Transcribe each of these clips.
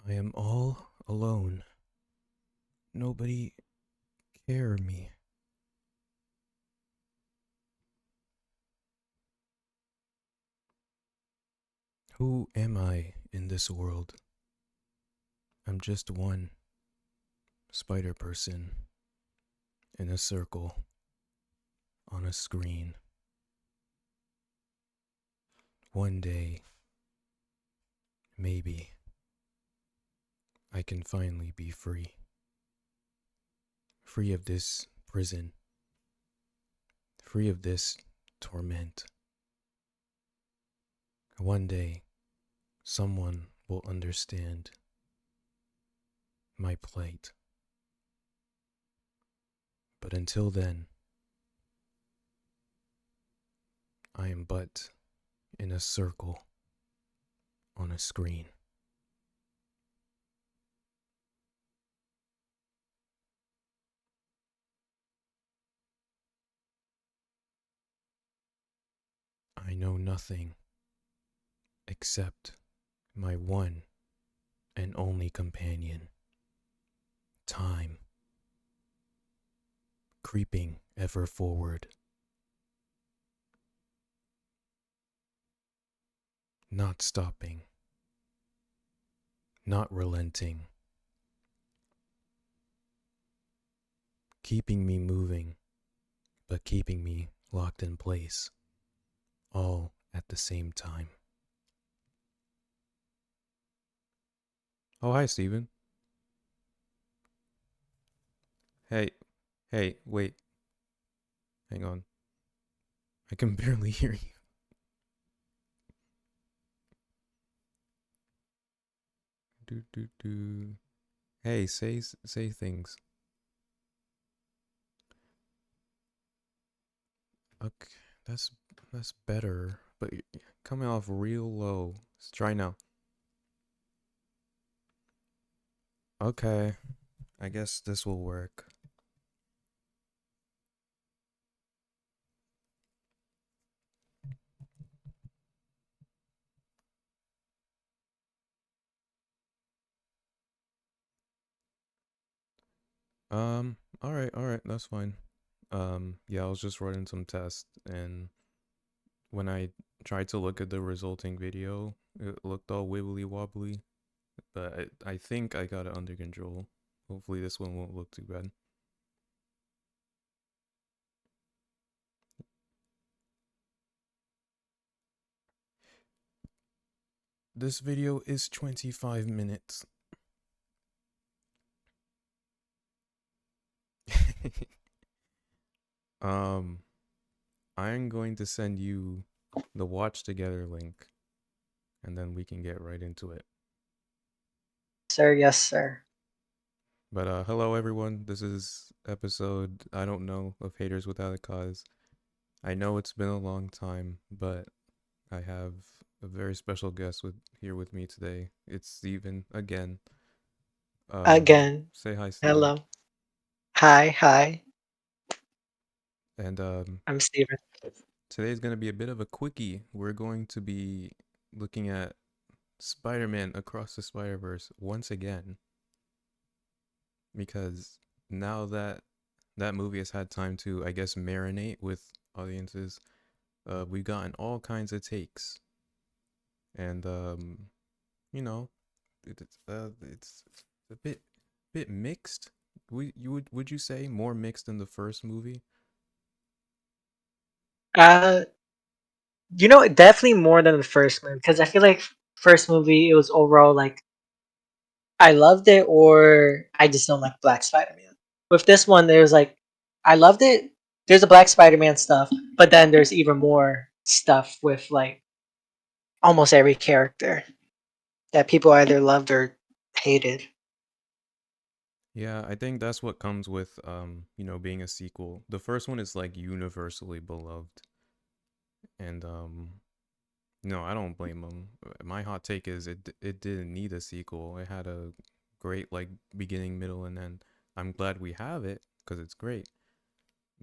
I am all alone. Nobody care me. Who am I in this world? I'm just one spider person in a circle on a screen. One day, maybe, I can finally be free. Free of this prison. Free of this torment. One day, someone will understand my plight. But until then, I am but in a circle on a screen. I know nothing except my one and only companion, time, creeping ever forward, not stopping, not relenting, keeping me moving, but keeping me locked in place, all at the same time. Oh, hi, Steven. Hey, wait, hang on. I can barely hear you. Do. Hey, say things. Okay, that's better, but you're coming off real low. Let's try now. Okay, I guess this will work. All right, that's fine. Yeah, I was just running some tests, and when I tried to look at the resulting video, it looked all wibbly wobbly, but I think I got it under control. Hopefully this one won't look too bad. This video is 25 minutes. um, I'm going to send you the watch together link, and then we can get right into it. Sir, yes, sir. But hello everyone. This is episode I don't know of Haters Without a Cause. I know it's been a long time, but I have a very special guest here with me today. It's Steven again. Again. Say hi, Steven. Hello. Hi. And I'm Steven. today's gonna be a bit of a quickie. We're going to be looking at Spider-Man Across the Spider-Verse once again, because now that that movie has had time to, I guess, marinate with audiences, we've gotten all kinds of takes, and you know, it's a bit mixed. Would you say more mixed than the first movie? Uh, definitely more than the first movie because I feel like first movie it was overall like I loved it or I just don't like Black Spider-Man. With this one, there's like I loved it. There's a Black Spider-Man stuff, but then there's even more stuff with like almost every character that people either loved or hated. Yeah, I think that's what comes with being a sequel. The first one is like universally beloved, and no, I don't blame them. My hot take is it didn't need a sequel. It had a great like beginning, middle, and end. I'm glad we have it because it's great.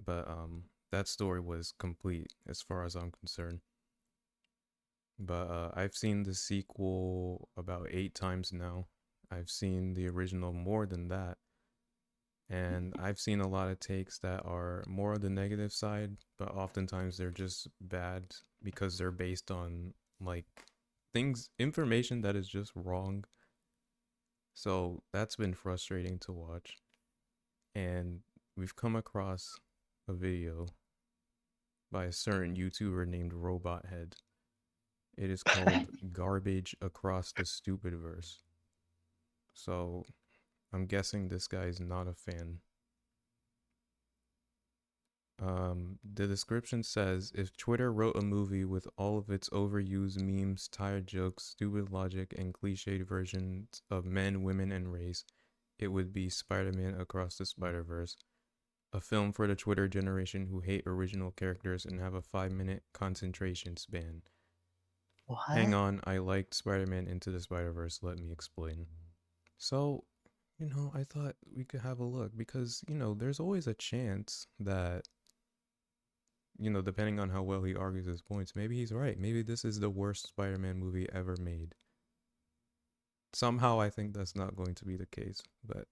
But that story was complete as far as I'm concerned. But I've seen the sequel about 8 times now. I've seen the original more than that. And I've seen a lot of takes that are more on the negative side, but oftentimes they're just bad because they're based on like information that is just wrong. So that's been frustrating to watch. And we've come across a video by a certain YouTuber named Robot Head. It is called Garbage Across the Stupidverse. So I'm guessing this guy is not a fan. The description says, if Twitter wrote a movie with all of its overused memes, tired jokes, stupid logic, and cliched versions of men, women, and race, it would be Spider-Man Across the Spider-Verse, a film for the Twitter generation who hate original characters and have a 5-minute concentration span. Hang What? on, I liked Spider-Man Into the Spider-Verse, let me explain. So, I thought we could have a look because, there's always a chance that, depending on how well he argues his points, maybe he's right. Maybe this is the worst Spider-Man movie ever made. Somehow I think that's not going to be the case, but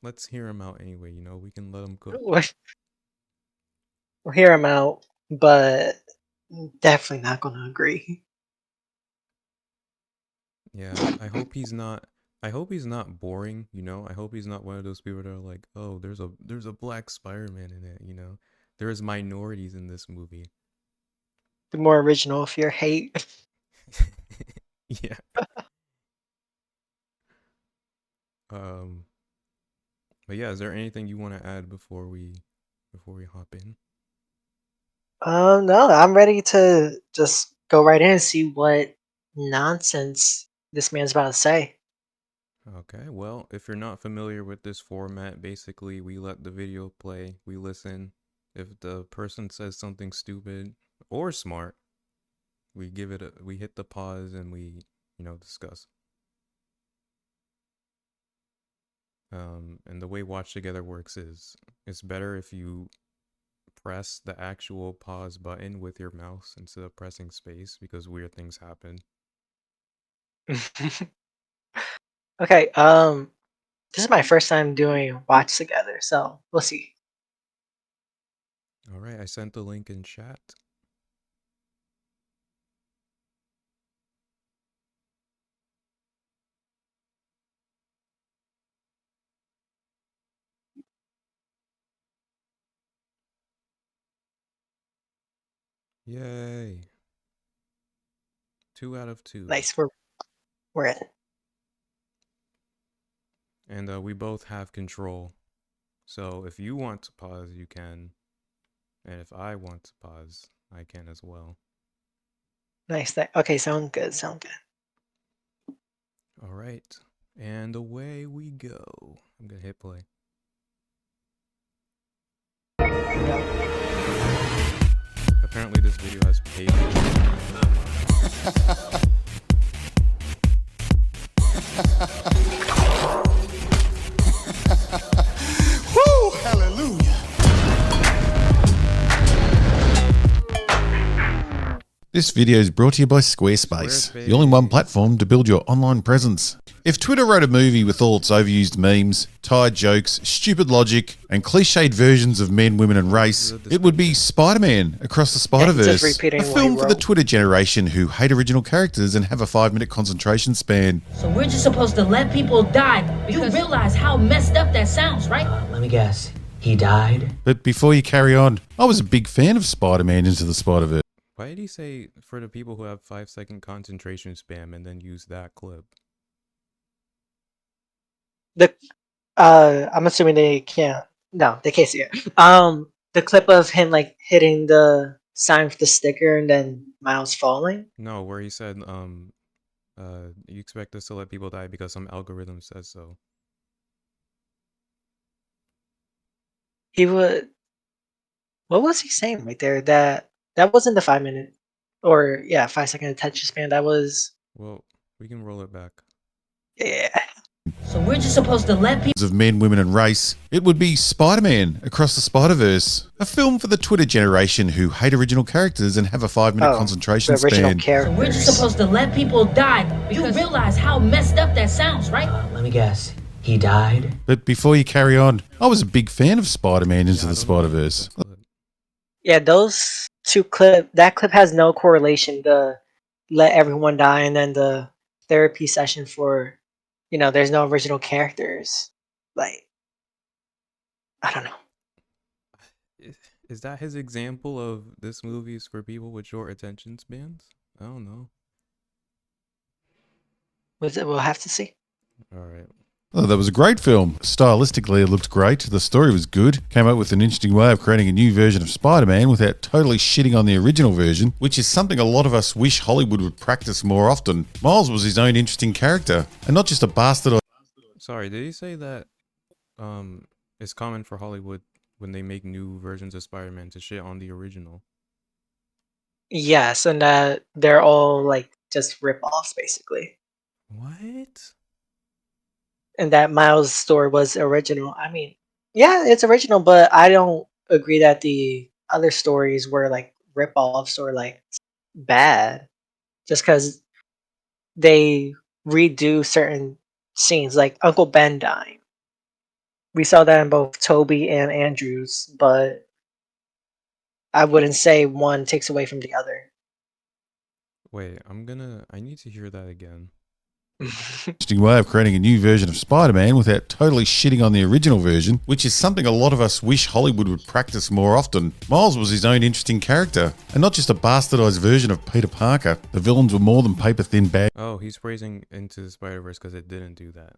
let's hear him out anyway, we can let him cook. We'll hear him out, but definitely not going to agree. Yeah, I hope he's not boring, I hope he's not one of those people that are like, "Oh, there's a black Spider-Man in it." There's minorities in this movie. The more original if you're hate. Yeah. Um but yeah, is there anything you want to add before we hop in? No, I'm ready to just go right in and see what nonsense this man's about to say. Okay, well, if you're not familiar with this format, basically we let the video play, we listen. If the person says something stupid or smart, we hit the pause and we, discuss. And the way Watch Together works is it's better if you press the actual pause button with your mouse instead of pressing space because weird things happen. Okay, this is my first time doing watch together, so we'll see. All right, I sent the link in chat. Yay. 2 out of 2. Nice, we're in. And we both have control. So if you want to pause, you can. And if I want to pause, I can as well. Nice. Okay, sound good. Sound good. All right. And away we go. I'm going to hit play. Apparently this video has paid. Woo! Hallelujah. This video is brought to you by Squarespace, the only one platform to build your online presence. If Twitter wrote a movie with all its overused memes, tired jokes, stupid logic, and cliched versions of men, women, and race, it would be Spider-Man Across the Spider-Verse, a film for the Twitter generation who hate original characters and have a 5-minute concentration span. So we're just supposed to let people die. You realize how messed up that sounds, right? Let me guess. He died? But before you carry on, I was a big fan of Spider-Man Into the Spider-Verse. Why did he say for the people who have 5-second concentration spam and then use that clip? I'm assuming they can't. No, they can't see it. The clip of him like hitting the sign with the sticker and then Miles falling. No, where he said, you expect us to let people die because some algorithm says so. He would. What was he saying right there? That wasn't the 5-minute, or yeah, 5-second attention span. That was. Well, we can roll it back. Yeah. So we're just supposed to let people of men, women, and race, it would be Spider-Man Across the Spider-Verse, a film for the Twitter generation who hate original characters and have a 5-minute concentration the original span. characters. So we're just supposed to let people die. You realize how messed up that sounds, right? Let me guess. He died? But before you carry on, I was a big fan of Spider-Man Into the Spider-Verse. Yeah, those two that clip has no correlation to let everyone die and then the therapy session for, there's no original characters. Like, I don't know. Is that his example of this movie is for people with short attention spans? I don't know. We'll have to see. All right. Oh, that was a great film. Stylistically, it looked great. The story was good. Came up with an interesting way of creating a new version of Spider-Man without totally shitting on the original version, which is something a lot of us wish Hollywood would practice more often. Miles was his own interesting character, and not just a bastard. Sorry, did he say that it's common for Hollywood when they make new versions of Spider-Man to shit on the original? Yes, and that they're all like just rip-offs basically. What? And that Miles story was original. I mean, yeah, it's original, but I don't agree that the other stories were like rip-offs or like bad just because they redo certain scenes, like Uncle Ben dying. We saw that in both Toby and Andrew's, but I wouldn't say one takes away from the other. Wait, I need to hear that again. Interesting way of creating a new version of Spider-Man without totally shitting on the original version, which is something a lot of us wish Hollywood would practice more often. Miles was his own interesting character, and not just a bastardized version of Peter Parker. The villains were more than paper-thin bad. Oh, he's praising Into the Spider-Verse because it didn't do that.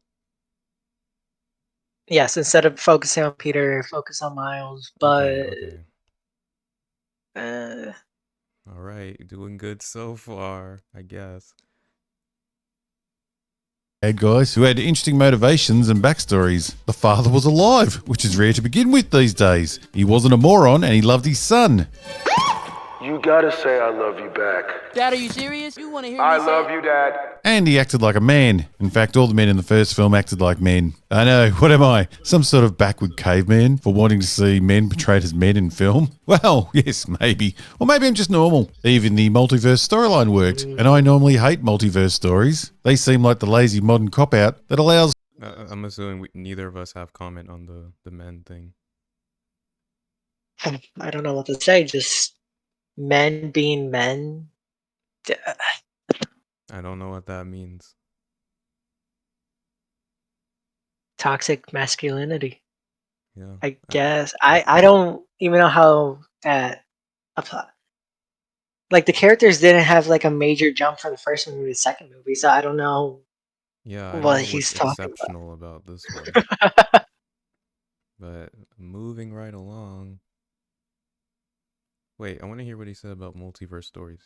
Yes, instead of focusing on Peter, focus on Miles, but Okay. All right, doing good so far, I guess. Bad guys who had interesting motivations and backstories. The father was alive, which is rare to begin with these days. He wasn't a moron and he loved his son. You gotta say I love you back. Dad, are you serious? You want to hear me I say love it? you, Dad. And he acted like a man. In fact, all the men in the first film acted like men. I know, what am I? Some sort of backward caveman for wanting to see men portrayed as men in film? Well, yes, maybe. Or maybe I'm just normal. Even the multiverse storyline worked. And I normally hate multiverse stories. They seem like the lazy modern cop-out that allows... I'm assuming neither of us have comment on the men thing. I don't know what to say. Just men being men. I don't know what that means. Toxic masculinity. Yeah. I guess. I don't even know how that applies. Like, the characters didn't have like a major jump from the first movie to the second movie, so I don't know Yeah, I don't what know he's what's talking exceptional about this one. about. But moving right along. Wait, I want to hear what he said about multiverse stories.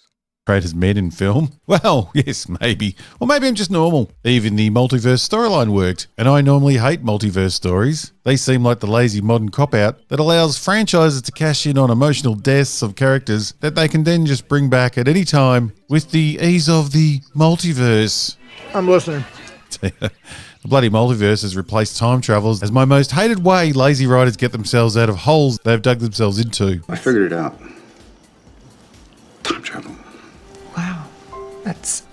portrayed as men in film? Well, yes, maybe. Or maybe I'm just normal. Even the multiverse storyline worked. And I normally hate multiverse stories. They seem like the lazy modern cop-out that allows franchises to cash in on emotional deaths of characters that they can then just bring back at any time with the ease of the multiverse. I'm listening. The bloody multiverse has replaced time travel as my most hated way lazy writers get themselves out of holes they've dug themselves into. I figured it out. Time travel. Wow, that's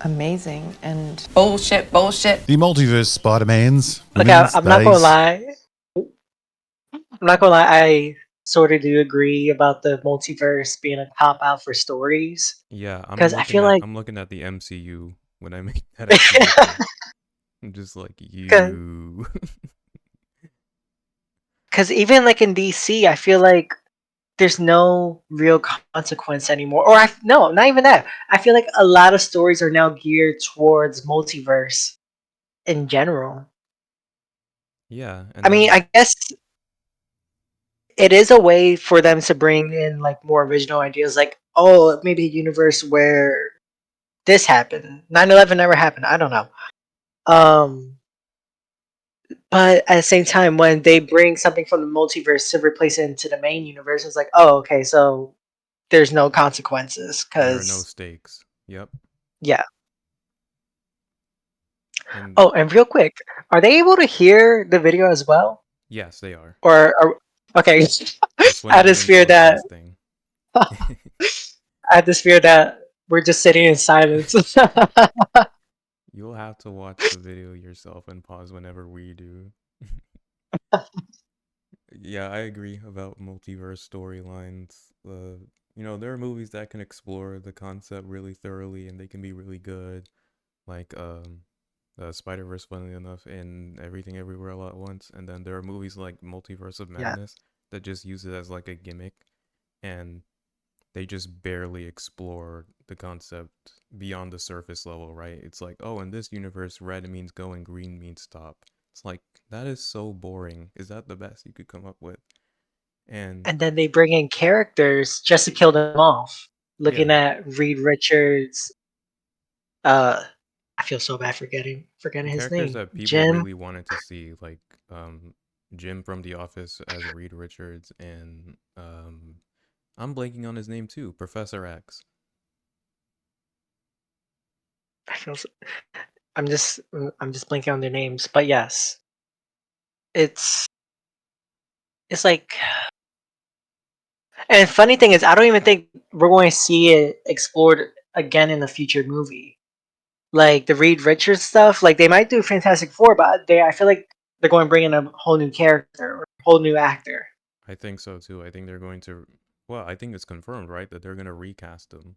amazing and Bullshit. The multiverse Spider-Mans. Look, women's I'm not gonna days. lie. I'm not gonna lie. I sort of do agree about the multiverse being a cop out for stories. Yeah, I feel like I'm looking at the MCU when I make that accusation. I'm just like you. because even like in DC, I feel like there's no real consequence anymore. Or no, not even that. I feel like a lot of stories are now geared towards multiverse in general. Yeah, I mean, I guess it is a way for them to bring in like more original ideas, like, oh, maybe a universe where this happened. 9/11 never happened. I don't know. But at the same time, when they bring something from the multiverse to replace it into the main universe, it's like, oh, okay, so there's no consequences there are no because stakes. Yep. yeah. And Oh, and real quick, are they able to hear the video as well? yes, they are. Or okay, That's I when had we've this been fear that podcasting. I had this fear that we're just sitting in silence. You'll have to watch the video yourself and pause whenever we do. Yeah, I agree about multiverse storylines. There are movies that can explore the concept really thoroughly and they can be really good. Like Spider-Verse, funnily enough, and Everything Everywhere All at Once. And then there are movies like Multiverse of Yeah. Madness that just use it as like a gimmick, and they just barely explore the concept beyond the surface level, right? It's like, oh, in this universe, red means go and green means stop. It's like, that is so boring. Is that the best you could come up with? And And then they bring in characters just to kill them off. Looking yeah, at Reed Richards, uh, I feel so bad forgetting his characters name. that people Jim. really wanted to see, like Jim from The Office as Reed Richards, and I'm blanking on his name too, Professor X. I feel so, I'm just blanking on their names, but yes, it's it's like. And funny thing is, I don't even think we're going to see it explored again in a future movie. Like the Reed Richards stuff, like they might do Fantastic Four, but I feel like they're going to bring in a whole new character or a whole new actor. I think so too. I think they're going to, well, I think it's confirmed, right, that they're going to recast him.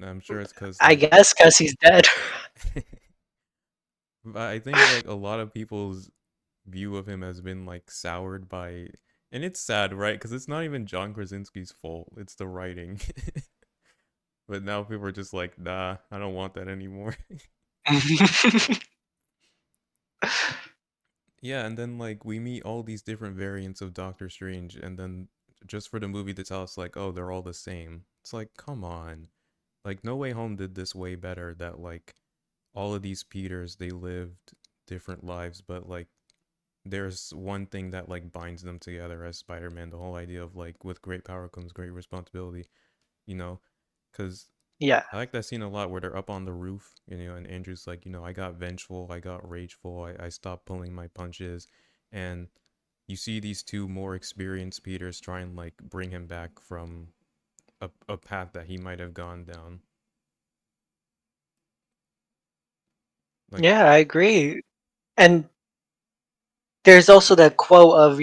I'm sure it's because, I like, guess because he's dead. but I think, like, a lot of people's view of him has been, like, soured by, and it's sad, right? Because it's not even John Krasinski's fault, it's the writing. But now people are just like, nah, I don't want that anymore. Yeah, and then, like, we meet all these different variants of Doctor Strange, and then just for the movie to tell us, like, oh, they're all the same. It's like, come on. Like, No Way Home did this way better, that, like, all of these Peters, they lived different lives, but, like, there's one thing that, like, binds them together as Spider-Man, the whole idea of, like, with great power comes great responsibility, you know? Because Yeah. I like that scene a lot where they're up on the roof, and Andrew's like, I got vengeful, I got rageful, I stopped pulling my punches, and you see these two more experienced Peters try and, like, bring him back from a path that he might have gone down. Like, Yeah, I agree. And there's also the quote of,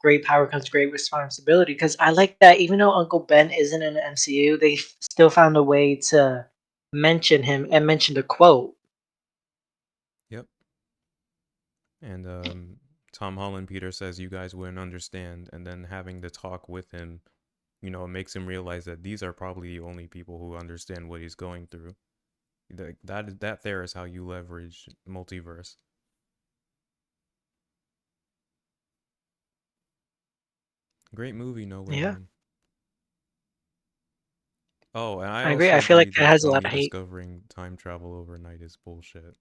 great power comes great responsibility. Because I like that even though Uncle Ben isn't in the MCU, they still found a way to mention him and mention the quote. yep. And Tom Holland Peter says you guys wouldn't understand, and then having the talk with him, it makes him realize that these are probably the only people who understand what he's going through. That there is how you leverage multiverse. Great movie, No Way Yeah, Home. Oh, and I I agree. also I feel like agree it that has a lot Tony of hate. discovering time travel overnight is bullshit.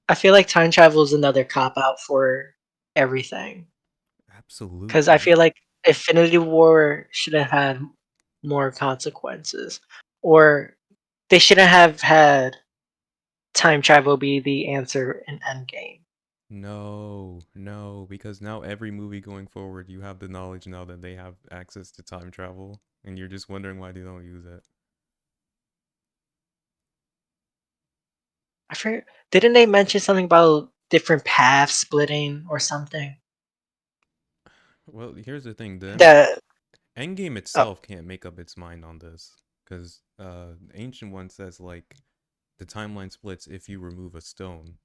I feel like time travel is another cop out for everything. Because I Absolutely. feel like Infinity War should have had more consequences. Or they shouldn't have had time travel be the answer in Endgame. No, no, because now every movie going forward, you have the knowledge now that they have access to time travel, and you're just wondering why they don't use it. I forget, didn't they mention something about different paths splitting or something? Well, here's the thing, That Endgame oh, itself can't make up its mind on this, because Ancient One says, like, the timeline splits if you remove a stone,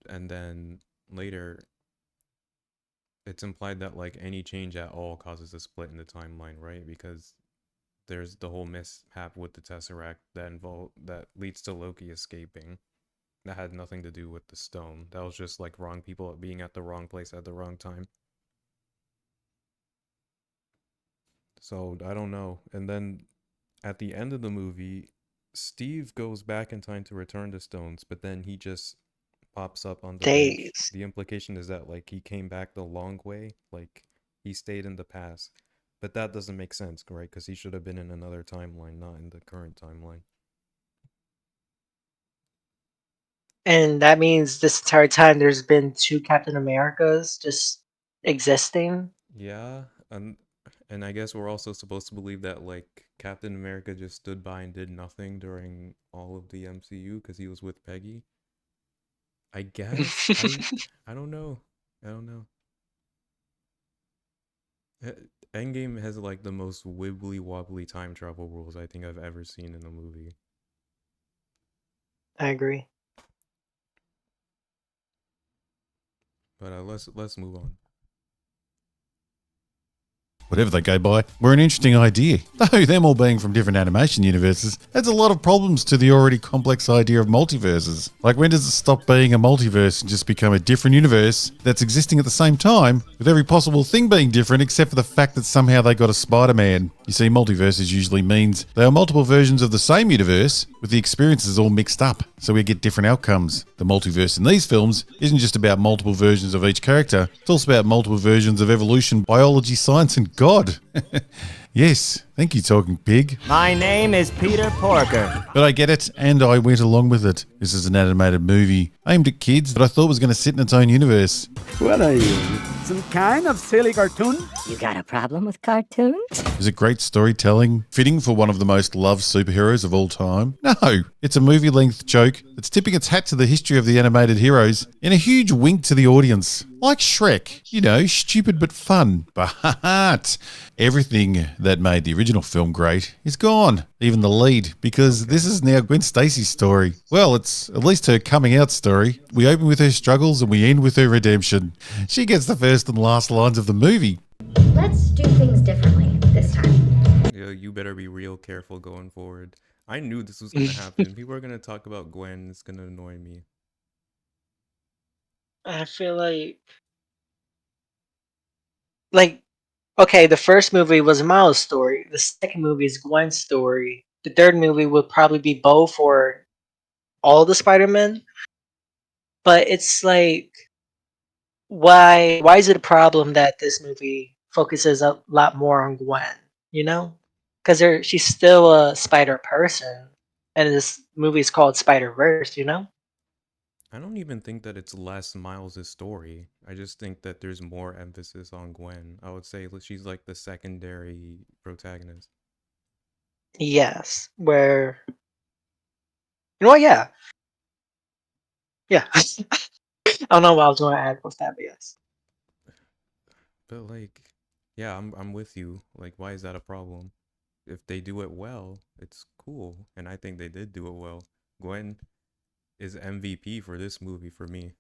and then later it's implied that, like, any change at all causes a split in the timeline, right? Because there's the whole mishap with the Tesseract that leads to Loki escaping. That had nothing to do with the stone. That was just, like, wrong people being at the wrong place at the wrong time. So I don't know. And then at the end of the movie, Steve goes back in time to return the stones, but then he just pops up on the bench. days. The implication is that, like, he came back the long way, like he stayed in the past. But that doesn't make sense, right? Because he should have been in another timeline, not in the current timeline. And that means this entire time there's been 2 Captain Americas just existing? Yeah, and I guess we're also supposed to believe that like Captain America just stood by and did nothing during all of the MCU because he was with Peggy. I guess I don't know. I don't know. Endgame has like the most wibbly wobbly time travel rules I think I've ever seen in a movie. I agree. But let's move on. Whatever they go by, were an interesting idea. Though them all being from different animation universes adds a lot of problems to the already complex idea of multiverses. Like, when does it stop being a multiverse and just become a different universe that's existing at the same time, with every possible thing being different except for the fact that somehow they got a Spider-Man? You see, multiverses usually means they are multiple versions of the same universe with the experiences all mixed up, so we get different outcomes. The multiverse in these films isn't just about multiple versions of each character, it's also about multiple versions of evolution, biology, science, and God. Yes, thank you, Talking Pig. My name is Peter Porker. But I get it, and I went along with it. This is an animated movie aimed at kids that I thought was going to sit in its own universe. What are you? Some kind of silly cartoon? You got a problem with cartoons? Is it great storytelling, fitting for one of the most loved superheroes of all time? No, it's a movie-length joke that's tipping its hat to the history of the animated heroes in a huge wink to the audience. Like Shrek, you know, stupid but fun. But everything that made the original film great is gone, even the lead, because this is now Gwen Stacy's story. Well, it's at least her coming out story. We open with her struggles and we end with her redemption. She gets the first and last lines of the movie. Let's do things differently this time. Yeah, you better be real careful going forward. I knew this was gonna happen. People are gonna talk about Gwen. It's gonna annoy me. I feel like okay, the first movie was Miles' story. The second movie is Gwen's story. The third movie would probably be both or all the Spider-Men. But it's like, why is it a problem that this movie focuses a lot more on Gwen? You know, because she's still a spider person, and this movie is called Spider-Verse. You know. I don't even think that it's less Miles' story. I just think that there's more emphasis on Gwen. I would say that she's like the secondary protagonist. Yes, where you know what? Yeah, yeah. I don't know what I was going to add with that, but yes. But like, yeah, I'm with you. Like, why is that a problem? If they do it well, it's cool, and I think they did do it well. Gwen is MVP for this movie for me.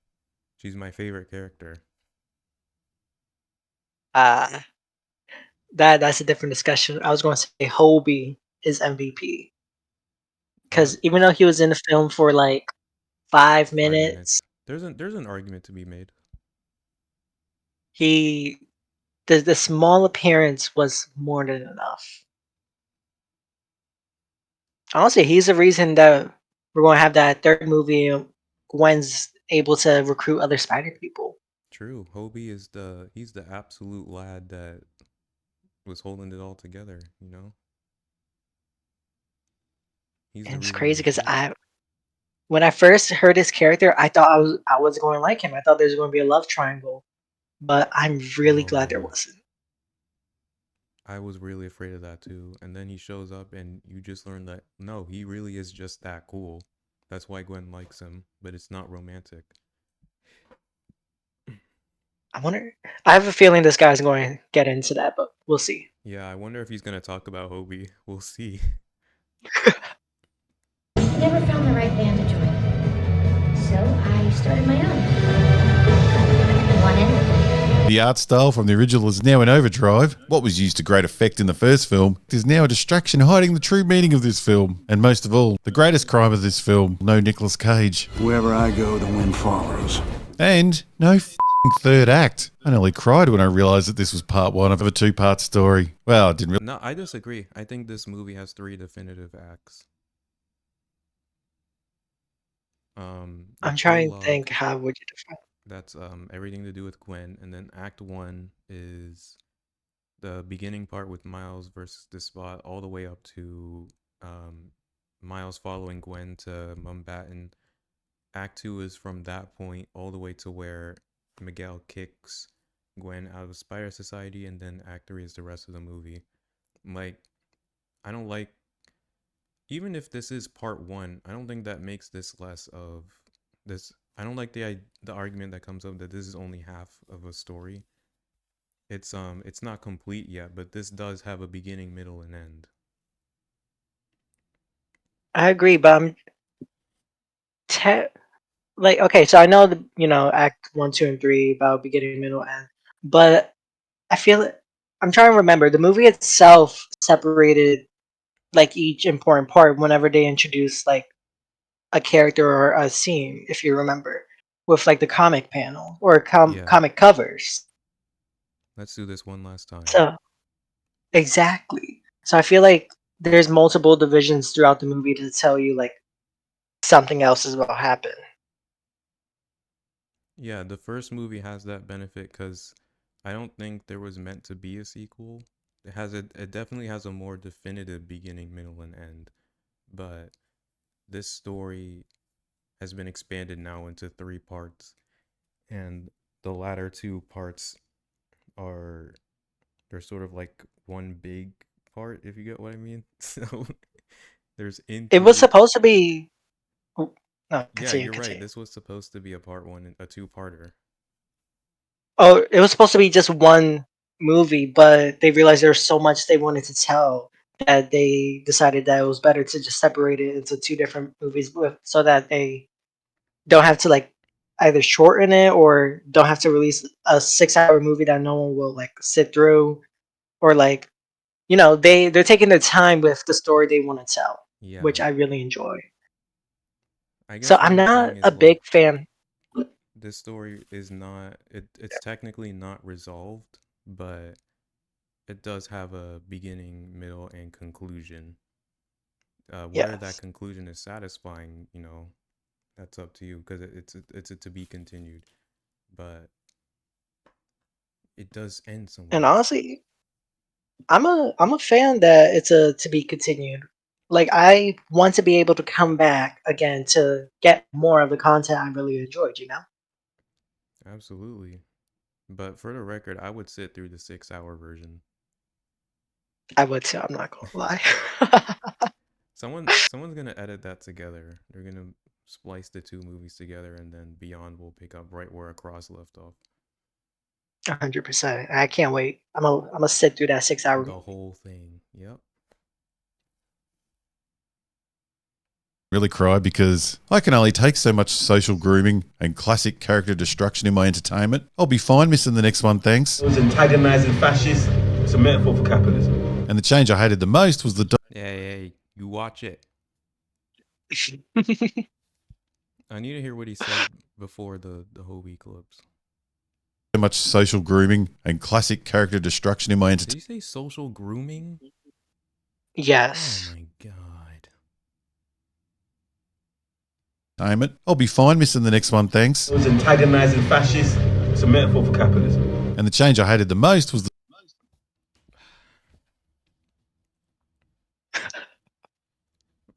She's my favorite character. Uh that's a different discussion. I was going to say Hobie is MVP because even though he was in the film for like 5 minutes, 5 minutes. There's an argument to be made. he the small appearance was more than enough. Honestly, he's the reason that we're going to have that third movie. Gwen's able to recruit other spider people. True. Hobie is he's the absolute lad that was holding it all together, you know? He's the And it's reason crazy we because see. when I first heard his character, I thought I was going to like him. I thought there was going to be a love triangle, but I'm really Oh glad there yeah. wasn't. I was really afraid of that too. And then he shows up and you just learn that no, he really is just that cool. That's why Gwen likes him, but it's not romantic. I wonder. I have a feeling this guy's going to get into that, but we'll see. Yeah, I wonder if he's gonna talk about Hobie. We'll see. Never found the right band to join. So I started my own. Want in? The art style from the original is now in overdrive. What was used to great effect in the first film is now a distraction hiding the true meaning of this film. And most of all, the greatest crime of this film, no Nicolas Cage. Wherever I go, the wind follows. And no third act. I nearly cried when I realised that this was part one of a two-part story. Well, I didn't really. No, I disagree. I think this movie has 3 definitive acts. I'm trying to think. How would you define? That's everything to do with Gwen, and then Act 1 is the beginning part with Miles versus the Spot, all the way up to Miles following Gwen to Mumbattan. Act 2 is from that point all the way to where Miguel kicks Gwen out of Spider Society, and then Act 3 is the rest of the movie. Like, I don't like, even if this is part 1, I don't think that makes this less of this. I don't like the argument that comes up that this is only half of a story. It's not complete yet, but this does have a beginning, middle, and end. I agree, but like, okay, so I know Act 1, 2, and 3 about beginning, middle, end, but I feel I'm trying to remember the movie itself separated like each important part whenever they introduced like a character or a scene, if you remember, with like the comic panel or Yeah, comic covers. let's do this one last time. So exactly. So I feel like there's multiple divisions throughout the movie to tell you like something else is about to happen. Yeah, the first movie has that benefit because I don't think there was meant to be a sequel. It definitely has a more definitive beginning, middle, and end. But this story has been expanded now into 3 parts, and the latter 2 parts are they're sort of like one big part, if you get what I mean. So there's It was into supposed to be. No, yeah, continue, you're right. continue. This was supposed to be a part 1, a 2-parter. Oh, it was supposed to be just one movie, but they realized there was so much they wanted to tell that they decided that it was better to just separate it into 2 different movies so that they don't have to like either shorten it or don't have to release a 6-hour movie that no one will like sit through, or like they're taking their time with the story they want to tell, Yeah, which I really enjoy. I So guess what I'm I'm saying not a is big like fan. this story is not it's technically not resolved, but it does have a beginning, middle, and conclusion. Whether that Yes. conclusion is satisfying, that's up to you because it's a to be continued. But it does end And somewhere. honestly, I'm a fan that it's a to be continued. Like I want to be able to come back again to get more of the content I really enjoyed. Absolutely. But for the record, I would sit through the 6-hour version. I would too, I'm not gonna lie. Someone's gonna edit that together. They're gonna splice the 2 movies together, and then Beyond will pick up right where Across left off. 100%. I can't wait. I'm gonna sit through that 6-hour The movie. whole thing. Yep. Really cry because I can only take so much social grooming and classic character destruction in my entertainment. I'll be fine missing the next one, thanks. It was antagonizing fascists. It's a metaphor for capitalism. And the change I hated the most was the Hey, you watch it. I need to hear what he said before the 𝐒𝐿𝐴 so much social grooming and classic character destruction in my Did you say social grooming? Yes. Oh my god. entertainment. I'll be fine missing the next one, thanks. It was antagonizing fascists. It's a metaphor for capitalism. And the change I hated the most was the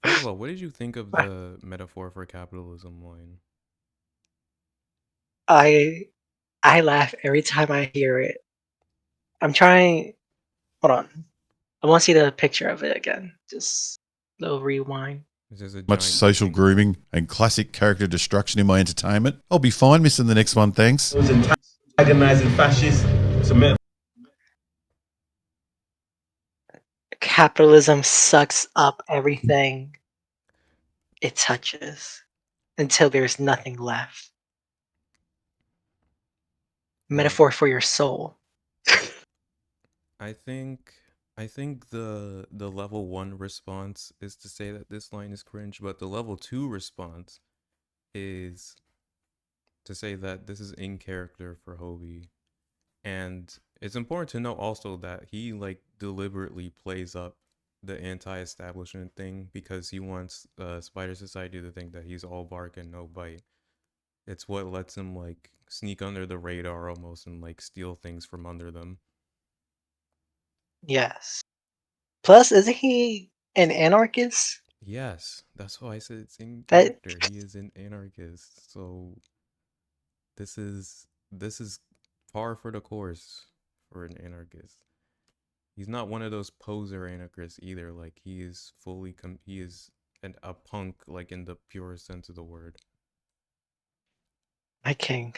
First of all, what did you think of the metaphor for capitalism line? I laugh every time I hear it. I'm trying. Hold on. I want to see the picture of it again. Just a little rewind. This is a much giant social grooming and classic character destruction in my entertainment. I'll be fine missing the next one, thanks. It was antagonizing fascists. It's a metaphor. Capitalism sucks up everything it touches until there's nothing left. Look, Metaphor for your soul. I think the level 1 response is to say that this line is cringe, but the level 2 response is to say that this is in character for Hobie. And it's important to note also that he like deliberately plays up the anti-establishment thing because he wants Spider Society to think that he's all bark and no bite. It's what lets him like sneak under the radar almost and like steal things from under them. Yes. Plus, isn't he an anarchist? Yes, that's why I said it's in That character. He is an anarchist. So this is par for the course for an anarchist. He's not one of those poser anarchists either. Like he is fully he is a punk, like in the purest sense of the word. my king.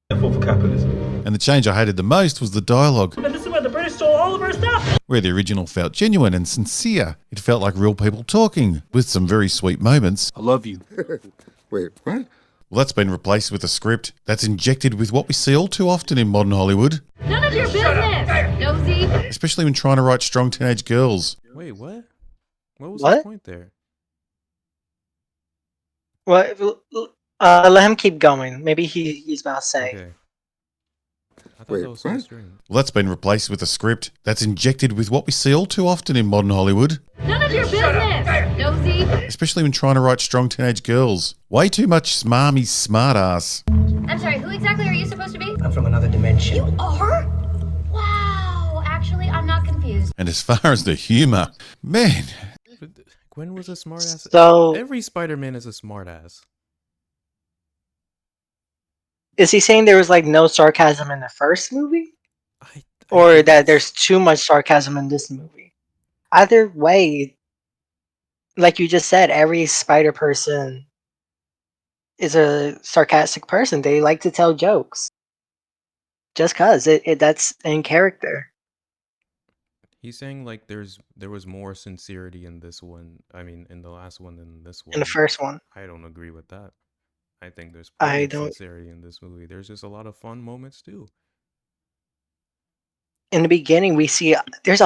For capitalism. And the change I hated the most was the dialogue. But this is where the British stole all of our stuff. Where the original felt genuine and sincere. It felt like real people talking, with some very sweet moments. I love you. Wait, what? Well, that's been replaced with a script that's injected with what we see all too often in modern Hollywood. None of your business, nosy. Especially when trying to write strong teenage girls. Wait, what? What was What? the point there? Well, let him keep going. Maybe he's about to say. Okay. I thought Wait, that was so what? strange. Well, that's been replaced with a script that's injected with what we see all too often in modern Hollywood. None of your business, nosy. Especially when trying to write strong teenage girls. Way too much smarmy smartass. I'm sorry, who exactly are you supposed to be? I'm from another dimension. You are? Wow. Actually, I'm not confused. And as far as the humor, man, But Gwen was a smartass. So, Every Spider-Man is a smartass. is he saying there was like no sarcasm in the first movie? I Or think that it's- there's too much sarcasm in this movie? Either way, like you just said, every spider person is a sarcastic person. They like to tell jokes. Just cause that's in character. He's saying like there was more sincerity in this one. I mean, in the last one than this one. In the first one. I don't agree with that. I think there's I plenty of don't- sincerity in this movie. There's just a lot of fun moments too. In the beginning, we see there's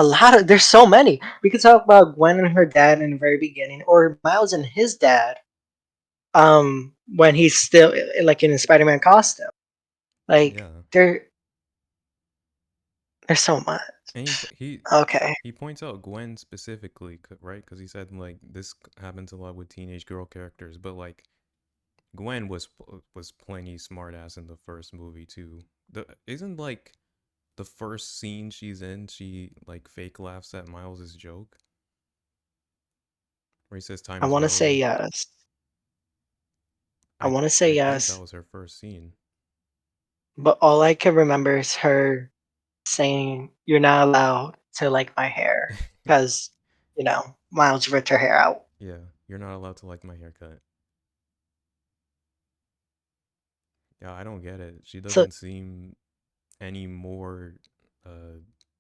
so many. We could talk about Gwen and her dad in the very beginning, or Miles and his dad. When he's still like in a Spider-Man costume. Like Yeah. there's so much. And he Okay. he points out Gwen specifically, right? Because he said like this happens a lot with teenage girl characters, but like Gwen was plenty smartass in the first movie too. Isn't like the first scene she's in, she like fake laughs at Miles's joke, where he says time. I want to say yes. yes. I want to say think yes, that was her first scene. but all I can remember is her saying, "You're not allowed to like my hair," because Miles ripped her hair out. Yeah, you're not allowed to like my haircut. Yeah, I don't get it. She So doesn't seem any more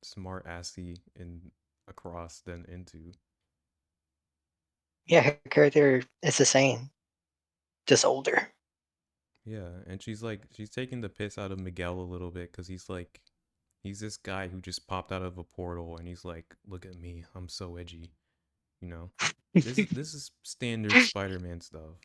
smart assy in across than into. yeah, her character is the same, just older. Yeah, and she's taking the piss out of Miguel a little bit because he's this guy who just popped out of a portal and he's like, look at me, I'm so edgy, you know. This is standard Spider-Man stuff.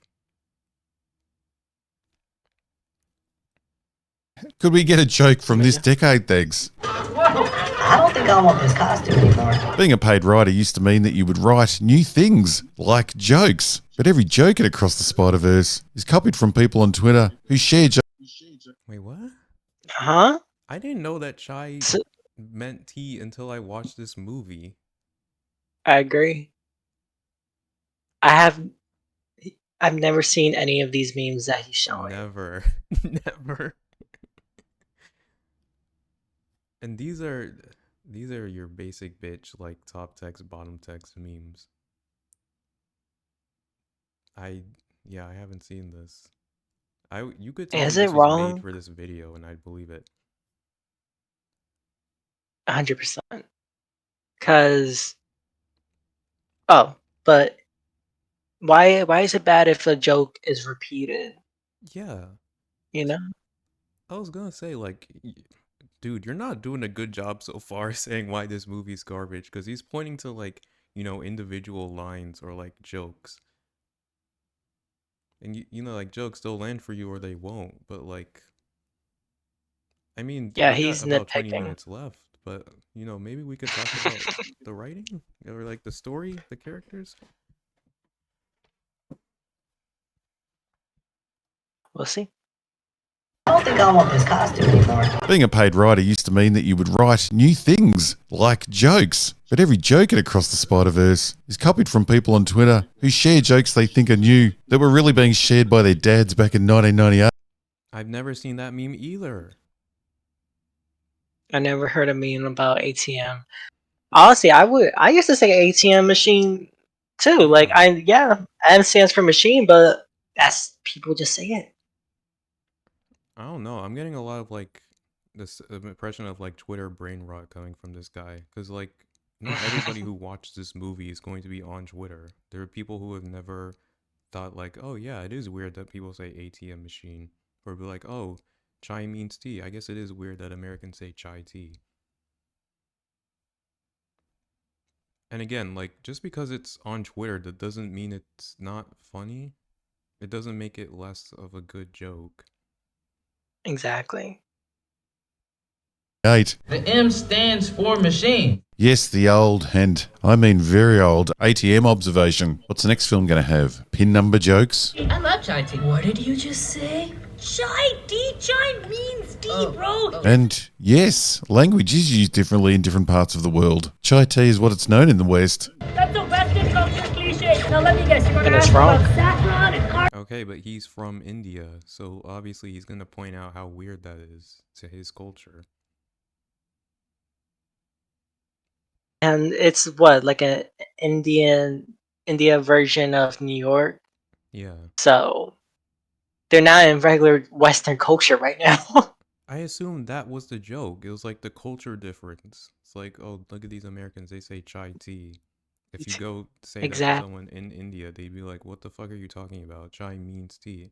could we get a joke from this decade, thanks? I don't think I want this costume anymore. Being a paid writer used to mean that you would write new things, like jokes. But every joke in Across the Spider-Verse is copied from people on Twitter who share jokes. Wait, what? Huh? I didn't know that chai So, meant tea until I watched this movie. I agree. I've never seen any of these memes that he's showing. Never. Never. And these are your basic bitch like top text, bottom text memes. I haven't seen this. You could tell me Is this it was wrong? made for this video and I'd believe it. 100%. But why is it bad if a joke is repeated? Yeah. You know? I was gonna say like dude, you're not doing a good job so far saying why this movie's garbage because he's pointing to like, individual lines or like jokes. And like jokes they'll land for you or they won't, but like I mean, Yeah, we he's got about 20 nitpicking. minutes left, but maybe we could talk about the writing or like the story, the characters. We'll see. I don't think I want this costume anymore. Being a paid writer used to mean that you would write new things, like jokes. But every joke in Across the Spider-Verse is copied from people on Twitter who share jokes they think are new that were really being shared by their dads back in 1998. I've never seen that meme either. I never heard a meme about ATM. Honestly, I used to say ATM machine too. Like M stands for machine, but that's people just say it. I don't know. I'm getting a lot of like this impression of like Twitter brain rot coming from this guy, because like not everybody who watched this movie is going to be on Twitter. There are people who have never thought like, oh yeah, it is weird that people say ATM machine, or be like, oh, chai means tea. I guess it is weird that Americans say chai tea. And again, like, just because it's on Twitter, that doesn't mean it's not funny. It doesn't make it less of a good joke. Exactly. 8. The M stands for machine. Yes, the old, and I mean very old, ATM observation. What's the next film going to have? Pin number jokes? I love chai tea. What did you just say? Chai tea, chai means tea, bro. And yes, language is used differently in different parts of the world. Chai tea is what it's known in the West. That's a Western culture cliche. Now let me guess, you're gonna And it's ask wrong. about saffron and car. Okay, but he's from India, so obviously he's gonna point out how weird that is to his culture. And it's what, like a India version of New York. Yeah. So they're not in regular Western culture right now. I assumed that was the joke. It was like the culture difference. It's like, oh, look at these Americans, they say chai tea. If you go say that to someone in India, they'd be like, what the fuck are you talking about? Chai means tea.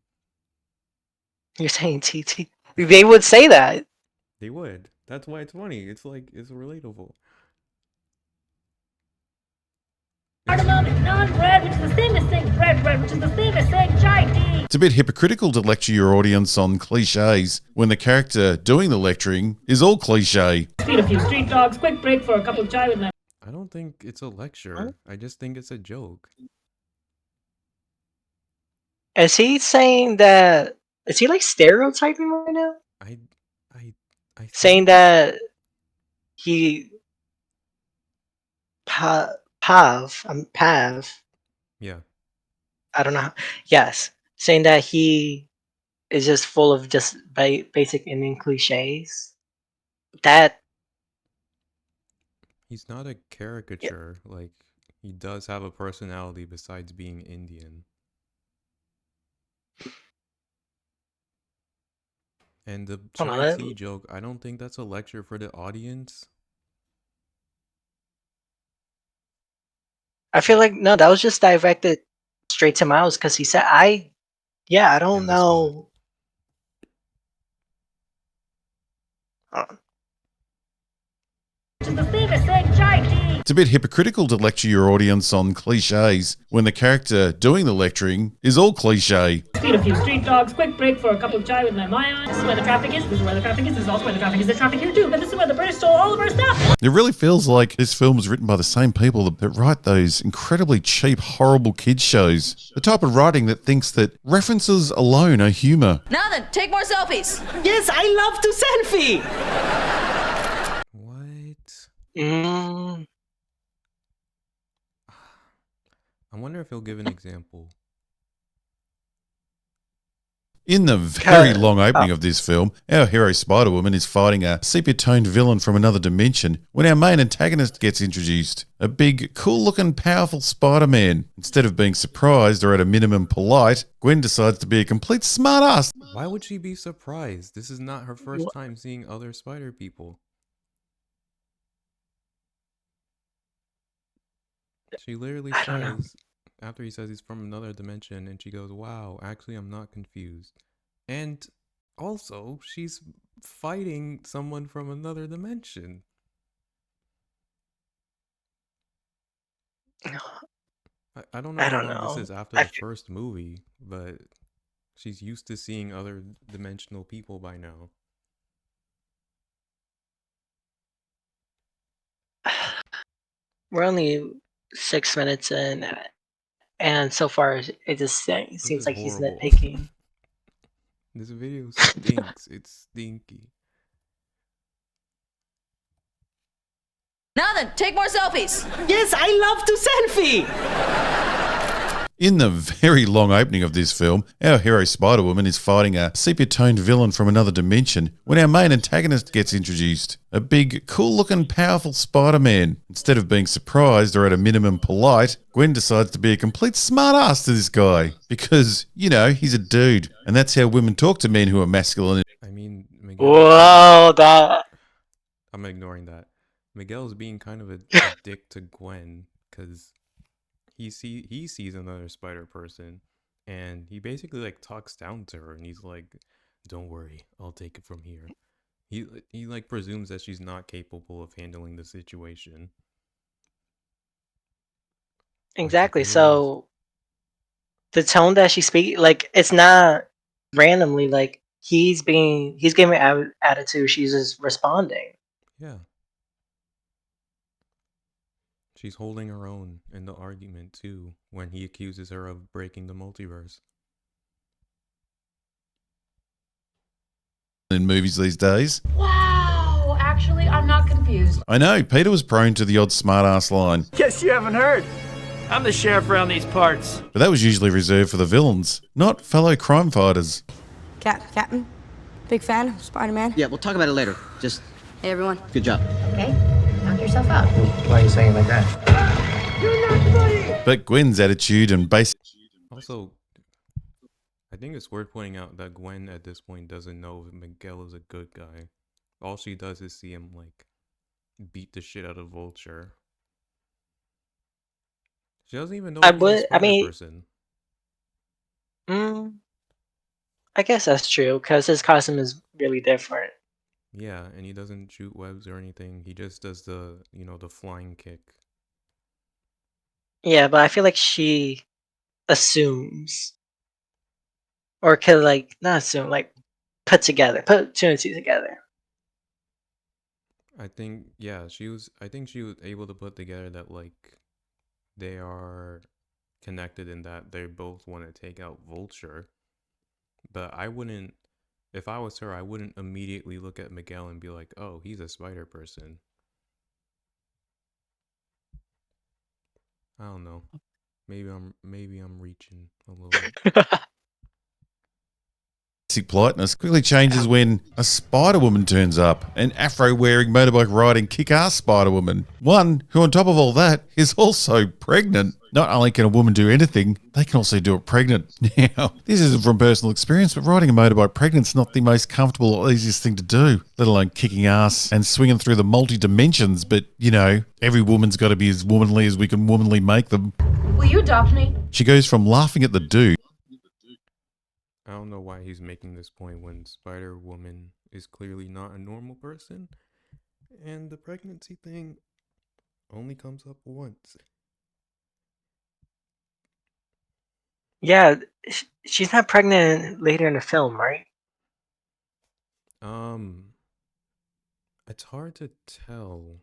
You're saying TT. They would say that. They would. That's why it's funny. It's like, it's relatable. Cardamom and non-bread, which is the same as saying bread, which is the same as saying chai tea. It's a bit hypocritical to lecture your audience on cliches when the character doing the lecturing is all cliche. Feed a few street dogs, quick break for a cup of chai with my... I don't think it's a lecture. Huh? I just think it's a joke. Is he saying that? Is he like stereotyping right now? I saying that he Pav. Yeah. I don't know. Yes, saying that he is just full of just basic Indian cliches. That he's not a caricature. Yeah. Like, he does have a personality besides being Indian. And the chai tea joke, I don't think that's a lecture for the audience. I feel like, no, that was just directed straight to Miles because he said, I don't know. It's a bit hypocritical to lecture your audience on cliches when the character doing the lecturing is all cliche. Feed a few street dogs, quick break for a cup of chai with my Maya. This is where the traffic is, this is where the traffic is, this is also where the traffic is. There's traffic here too, but this is where the British stole all of our stuff. It really feels like this film was written by the same people that write those incredibly cheap, horrible kids shows. The type of writing that thinks that references alone are humor. Now then, take more selfies. Yes, I love to selfie. I wonder if he'll give an example. In the very long opening of this film, our hero Spider-Woman is fighting a sepia-toned villain from another dimension when our main antagonist gets introduced. A big, cool-looking, powerful Spider-Man. Instead of being surprised or at a minimum polite, Gwen decides to be a complete smartass. Why would she be surprised? This is not her first time seeing other spider people. She literally says, after he says he's from another dimension, and she goes, wow, actually I'm not confused. And also, she's fighting someone from another dimension. I don't know how long this is after the first movie, but she's used to seeing other dimensional people by now. We're only 6 minutes in, and so far it just seems like he's nitpicking. This video stinks. It's stinky. Now then, take more selfies. Yes, I love to selfie. In the very long opening of this film, our hero Spider-Woman is fighting a sepia-toned villain from another dimension when our main antagonist gets introduced. A big, cool-looking, powerful Spider-Man. Instead of being surprised or at a minimum polite, Gwen decides to be a complete smart-ass to this guy. Because, you know, he's a dude. And that's how women talk to men who are masculine. I mean, Whoa, that... I'm ignoring that. Miguel's being kind of a dick to Gwen because he sees another spider person and he basically like talks down to her and he's like, "Don't worry, I'll take it from here." He like presumes that she's not capable of handling the situation. Exactly. So the tone that she speaks, like, it's not randomly. Like, he's giving attitude. She's just responding. Yeah. She's holding her own in the argument too when he accuses her of breaking the multiverse. In movies these days. Wow, actually, I'm not confused. I know, Peter was prone to the odd smart-ass line. Guess you haven't heard. I'm the sheriff around these parts. But that was usually reserved for the villains, not fellow crime fighters. Captain, big fan of Spider-Man. Yeah, we'll talk about it later. Just, Hey, everyone. good job. Okay, knock yourself out. Why are you saying it like that? You're not funny. But Gwen's attitude and basic... Also, I think it's worth pointing out that Gwen at this point doesn't know if Miguel is a good guy. All she does is see him like beat the shit out of Vulture. She doesn't even know he's a spider person. I guess that's true because his costume is really different. Yeah, and he doesn't shoot webs or anything. He just does the, you know, the flying kick. Yeah, but I feel like she assumes, or could like not assume, like put two and two together. I think, yeah, I think she was able to put together that like they are connected in that they both want to take out Vulture. But I wouldn't, if I was her, I wouldn't immediately look at Miguel and be like, "Oh, he's a spider person." I don't know. Maybe I'm reaching a little bit. Basic politeness quickly changes when a Spider-Woman turns up, an afro-wearing, motorbike-riding, kick-ass Spider-Woman. One who, on top of all that, is also pregnant. Not only can a woman do anything, they can also do it pregnant. Now, this isn't from personal experience, but riding a motorbike pregnant is not the most comfortable or easiest thing to do, let alone kicking ass and swinging through the multi-dimensions. But, you know, every woman's got to be as womanly as we can womanly make them. Will you adopt me? She goes from laughing at the dude. I don't know why he's making this point when Spider-Woman is clearly not a normal person, and the pregnancy thing only comes up once. Yeah, she's not pregnant later in the film, right? It's hard to tell.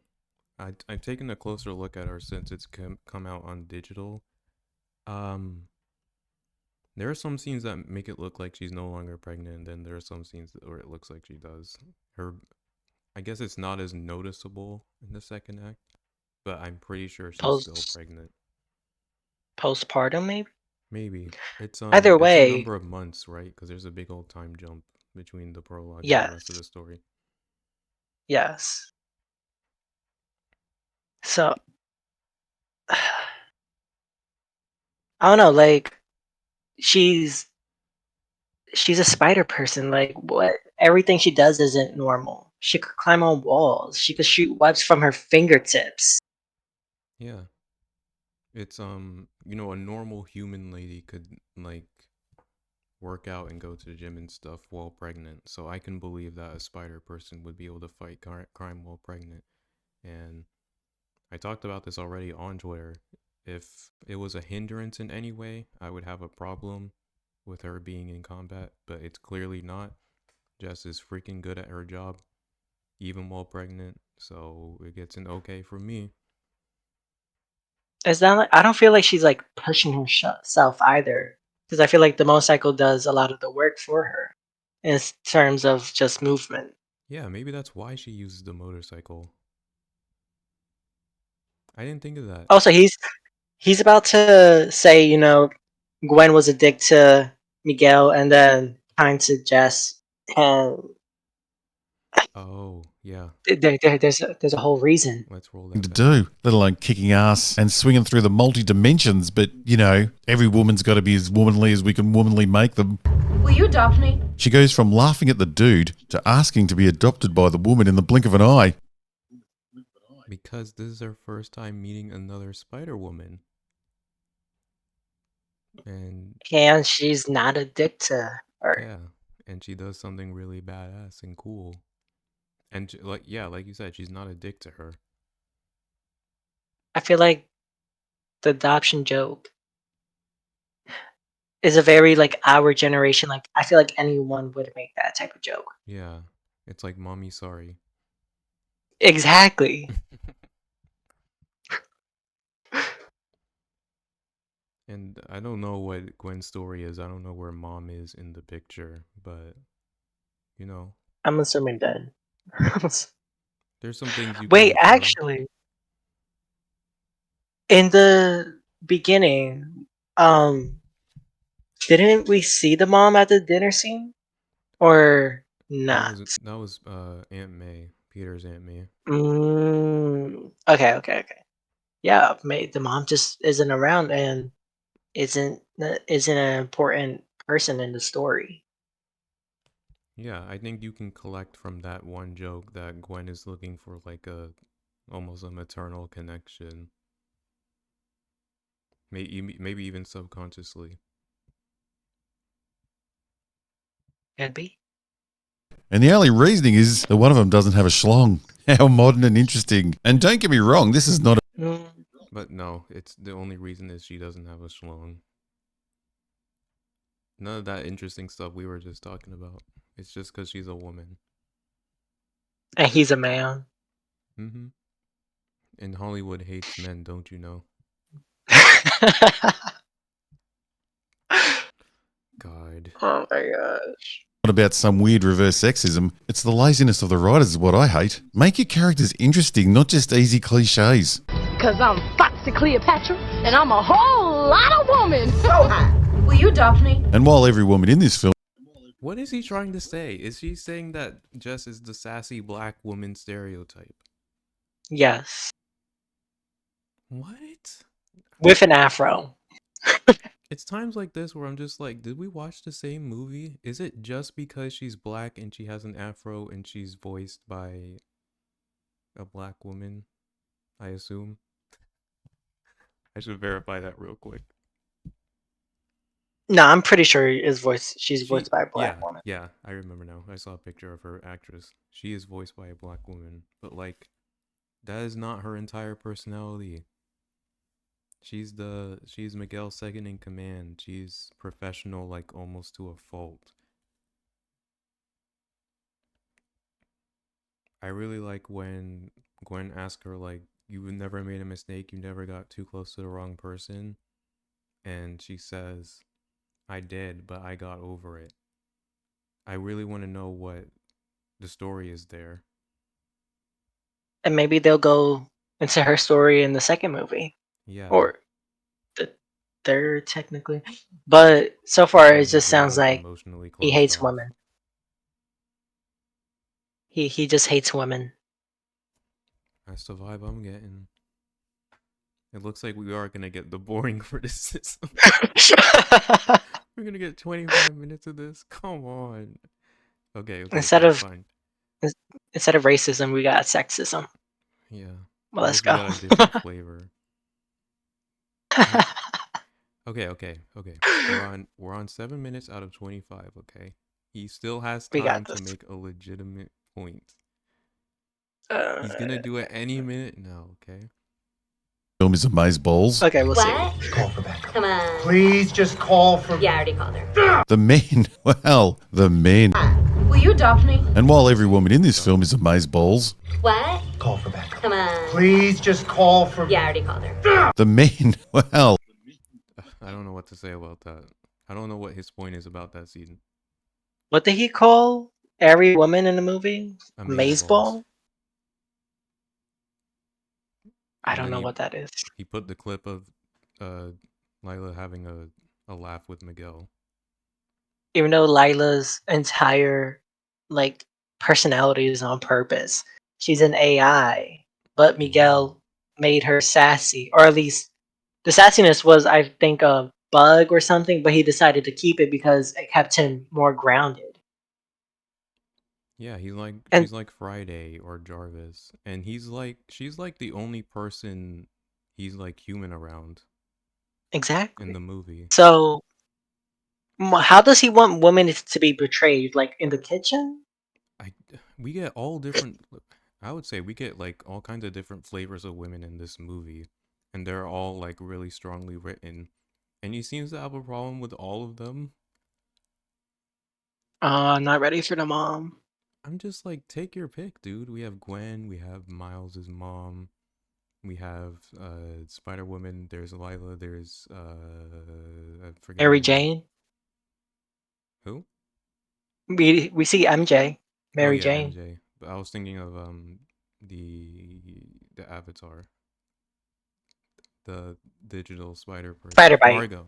I've taken a closer look at her since it's come out on digital. There are some scenes that make it look like she's no longer pregnant, and then there are some scenes where it looks like she does. I guess it's not as noticeable in the second act, but I'm pretty sure she's still pregnant. Postpartum, maybe? Maybe. It's Either way, it's a number of months, right? Because there's a big old time jump between the prologue and the rest of the story. Yes. So, I don't know, like, she's a spider person. Like, what? Everything she does isn't normal. She could climb on walls. She could shoot webs from her fingertips. Yeah. It's you know, a normal human lady could like work out and go to the gym and stuff while pregnant. So I can believe that a spider person would be able to fight crime while pregnant. And I talked about this already on Twitter. If it was a hindrance in any way, I would have a problem with her being in combat, but it's clearly not. Jess is freaking good at her job, even while pregnant, so it gets an okay from me. It's not like, I don't feel like she's like pushing herself either, because I feel like the motorcycle does a lot of the work for her. in terms of just movement. Yeah, maybe that's why she uses the motorcycle. I didn't think of that. Also, he's about to say, you know, Gwen was a dick to Miguel and then kind to Jess, and Oh, yeah. there's a whole reason. Let's roll To that back. do, let alone kicking ass and swinging through the multi dimensions. But you know, every woman's got to be as womanly as we can womanly make them. Will you adopt me? She goes from laughing at the dude to asking to be adopted by the woman in the blink of an eye. Because this is her first time meeting another Spider-Woman. And she's not a dick to her. Yeah, and she does something really badass and cool. And like you said, she's not a dick to her. I feel like the adoption joke is a very like our generation. Like I feel like anyone would make that type of joke. Yeah, it's like mommy sorry. Exactly. And I don't know what Gwen's story is. I don't know where mom is in the picture, but you know. I'm assuming dead. There's some things you Wait, can actually, in the beginning, didn't we see the mom at the dinner scene, or not? That was Aunt May, Peter's Aunt May. Okay. Yeah, the mom just isn't around and isn't an important person in the story. Yeah, I think you can collect from that one joke that Gwen is looking for like almost a maternal connection. Maybe even subconsciously. Could be. And the only reasoning is that one of them doesn't have a schlong. How modern and interesting. And don't get me wrong, this is not a... But no, it's the only reason is she doesn't have a schlong. None of that interesting stuff we were just talking about. It's just because she's a woman. And he's a man. Mm-hmm. And Hollywood hates men, don't you know? God. Oh my gosh. Not about some weird reverse sexism. It's the laziness of the writers is what I hate. Make your characters interesting, not just easy cliches. Cause I'm Foxy Cleopatra, and I'm a whole lot of woman. So high. Will you adopt me? And while every woman in this film... What is he trying to say? Is he saying that Jess is the sassy black woman stereotype? Yes. What? With an afro. It's times like this where I'm just like, did we watch the same movie? Is it just because she's black and she has an afro and she's voiced by a black woman? I assume. I should verify that real quick. No, I'm pretty sure she's voiced by a black woman. Yeah, I remember now. I saw a picture of her actress. She is voiced by a black woman, but like, that is not her entire personality. She's Miguel's second in command. She's professional, like almost to a fault. I really like when Gwen asks her like, "You never made a mistake. You never got too close to the wrong person," and she says, "I did, but I got over it." I really want to know what the story is there. And maybe they'll go into her story in the second movie. Yeah. Or the third, technically. But so far, it just sounds like he hates women. He just hates women. That's the vibe I'm getting. It looks like we are going to get the boring criticism. We're going to get 25 minutes of this? Come on. Okay, Instead of fine. Instead of racism, we got sexism. Yeah. Well, let's go. We got a different flavor. Okay. We're on 7 minutes out of 25, okay? He still has time to make a legitimate point. He's going to do it any minute now, okay? Film is amazeballs. Okay, we'll see. Call for backup. Come on. Please just call for... Yeah, I already called her. The men. Well, the men. Will you adopt me? And while every woman in this film is amazeballs. What? Call for backup. Come on. Please just call for... Yeah, I already called her. The men. Well. I don't know what to say about that. I don't know what his point is about that scene. What did he call every woman in the movie? Amazeballs. Amazeball? I And don't then know what that is. he put the clip of Lila having a laugh with Miguel. Even though Lila's entire like personality is on purpose. She's an AI, but Miguel made her sassy, or at least the sassiness was, I think, a bug or something, but he decided to keep it because it kept him more grounded. Yeah, he's like And she's like Friday or Jarvis, and she's like the only person he's like human around in exactly. the movie. So how does he want women to be portrayed? Like in the kitchen? We get all different. I would say we get like all kinds of different flavors of women in this movie, and they're all like really strongly written. And he seems to have a problem with all of them. Not ready for the mom. I'm just like, take your pick, dude. We have Gwen, we have Miles's mom, we have Spider Woman. There's Lila. There's I forget her Mary name. Jane. Who? We see MJ. Oh Mary yeah, Jane. MJ. But I was thinking of the Avatar, the digital spider person, Spider-Bite. Margot.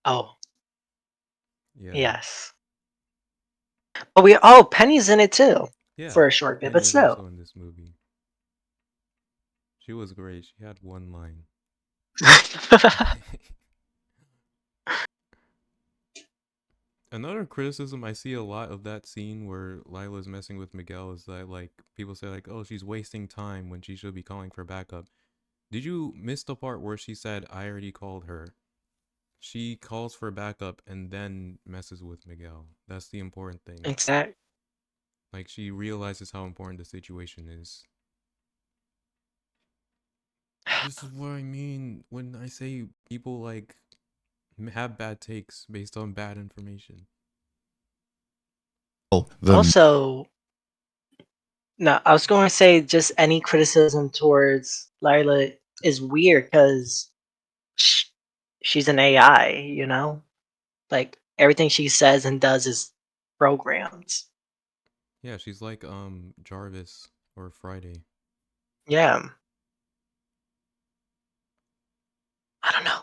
Oh. Yeah. Yes. But Penny's in it too. Yeah. For a short bit, but Penny's still. also in this movie. She was great. She had one line. Another criticism I see a lot of that scene where Lila's messing with Miguel is that like people say like, oh, she's wasting time when she should be calling for backup. Did you miss the part where she said, I already called her? She calls for backup and then messes with Miguel. That's the important thing. Exactly. Like she realizes how important the situation is. This is what I mean when I say people like have bad takes based on bad information. Also, no, I was going to say just any criticism towards Lila is weird because she's an AI, you know? Like, everything she says and does is programmed. Yeah, she's like Jarvis or Friday. Yeah. I don't know.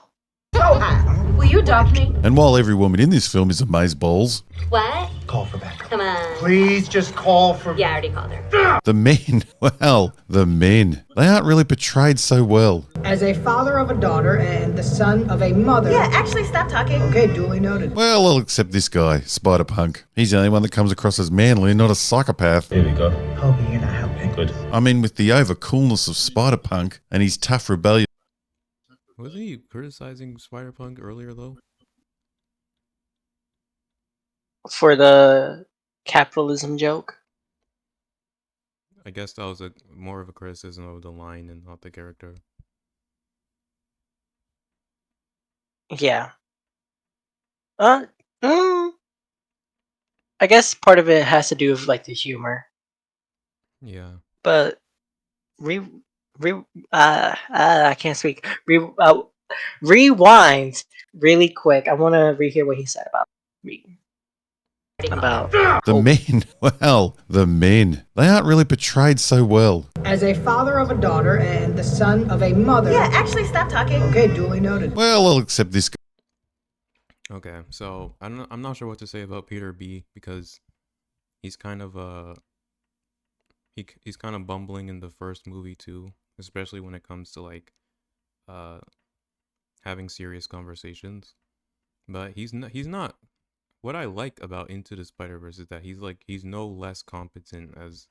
So high. Will you adopt me? And while every woman in this film is amazeballs, What? Call for backup. Come on. Please just call for... Yeah, I already called her. the men, well, the men, they aren't really portrayed so well. As a father of a daughter and the son of a mother. Yeah, actually, stop talking. Okay, duly noted. Well, I'll accept this guy, Spider-Punk. He's the only one that comes across as manly and not a psychopath. Here we go. Hoping you're not helping. Good. I mean, with the over-coolness of Spider-Punk and his tough rebellion. Wasn't he criticizing Spider-Punk earlier though? For the capitalism joke? I guess that was more of a criticism of the line and not the character. Yeah. I guess part of it has to do with like the humor. Yeah. But I can't speak. Rewind really quick. I want to rehear what he said about me. About The men, well, the men, they aren't really portrayed so well. As a father of a daughter and the son of a mother. Yeah, actually, stop talking. Okay, duly noted. Well, I'll accept this guy. Okay, so I'm not sure what to say about Peter B because he's kind of he's kind of bumbling in the first movie too, especially when it comes to like having serious conversations. But he's not what I like about Into the Spider-Verse is that he's no less competent as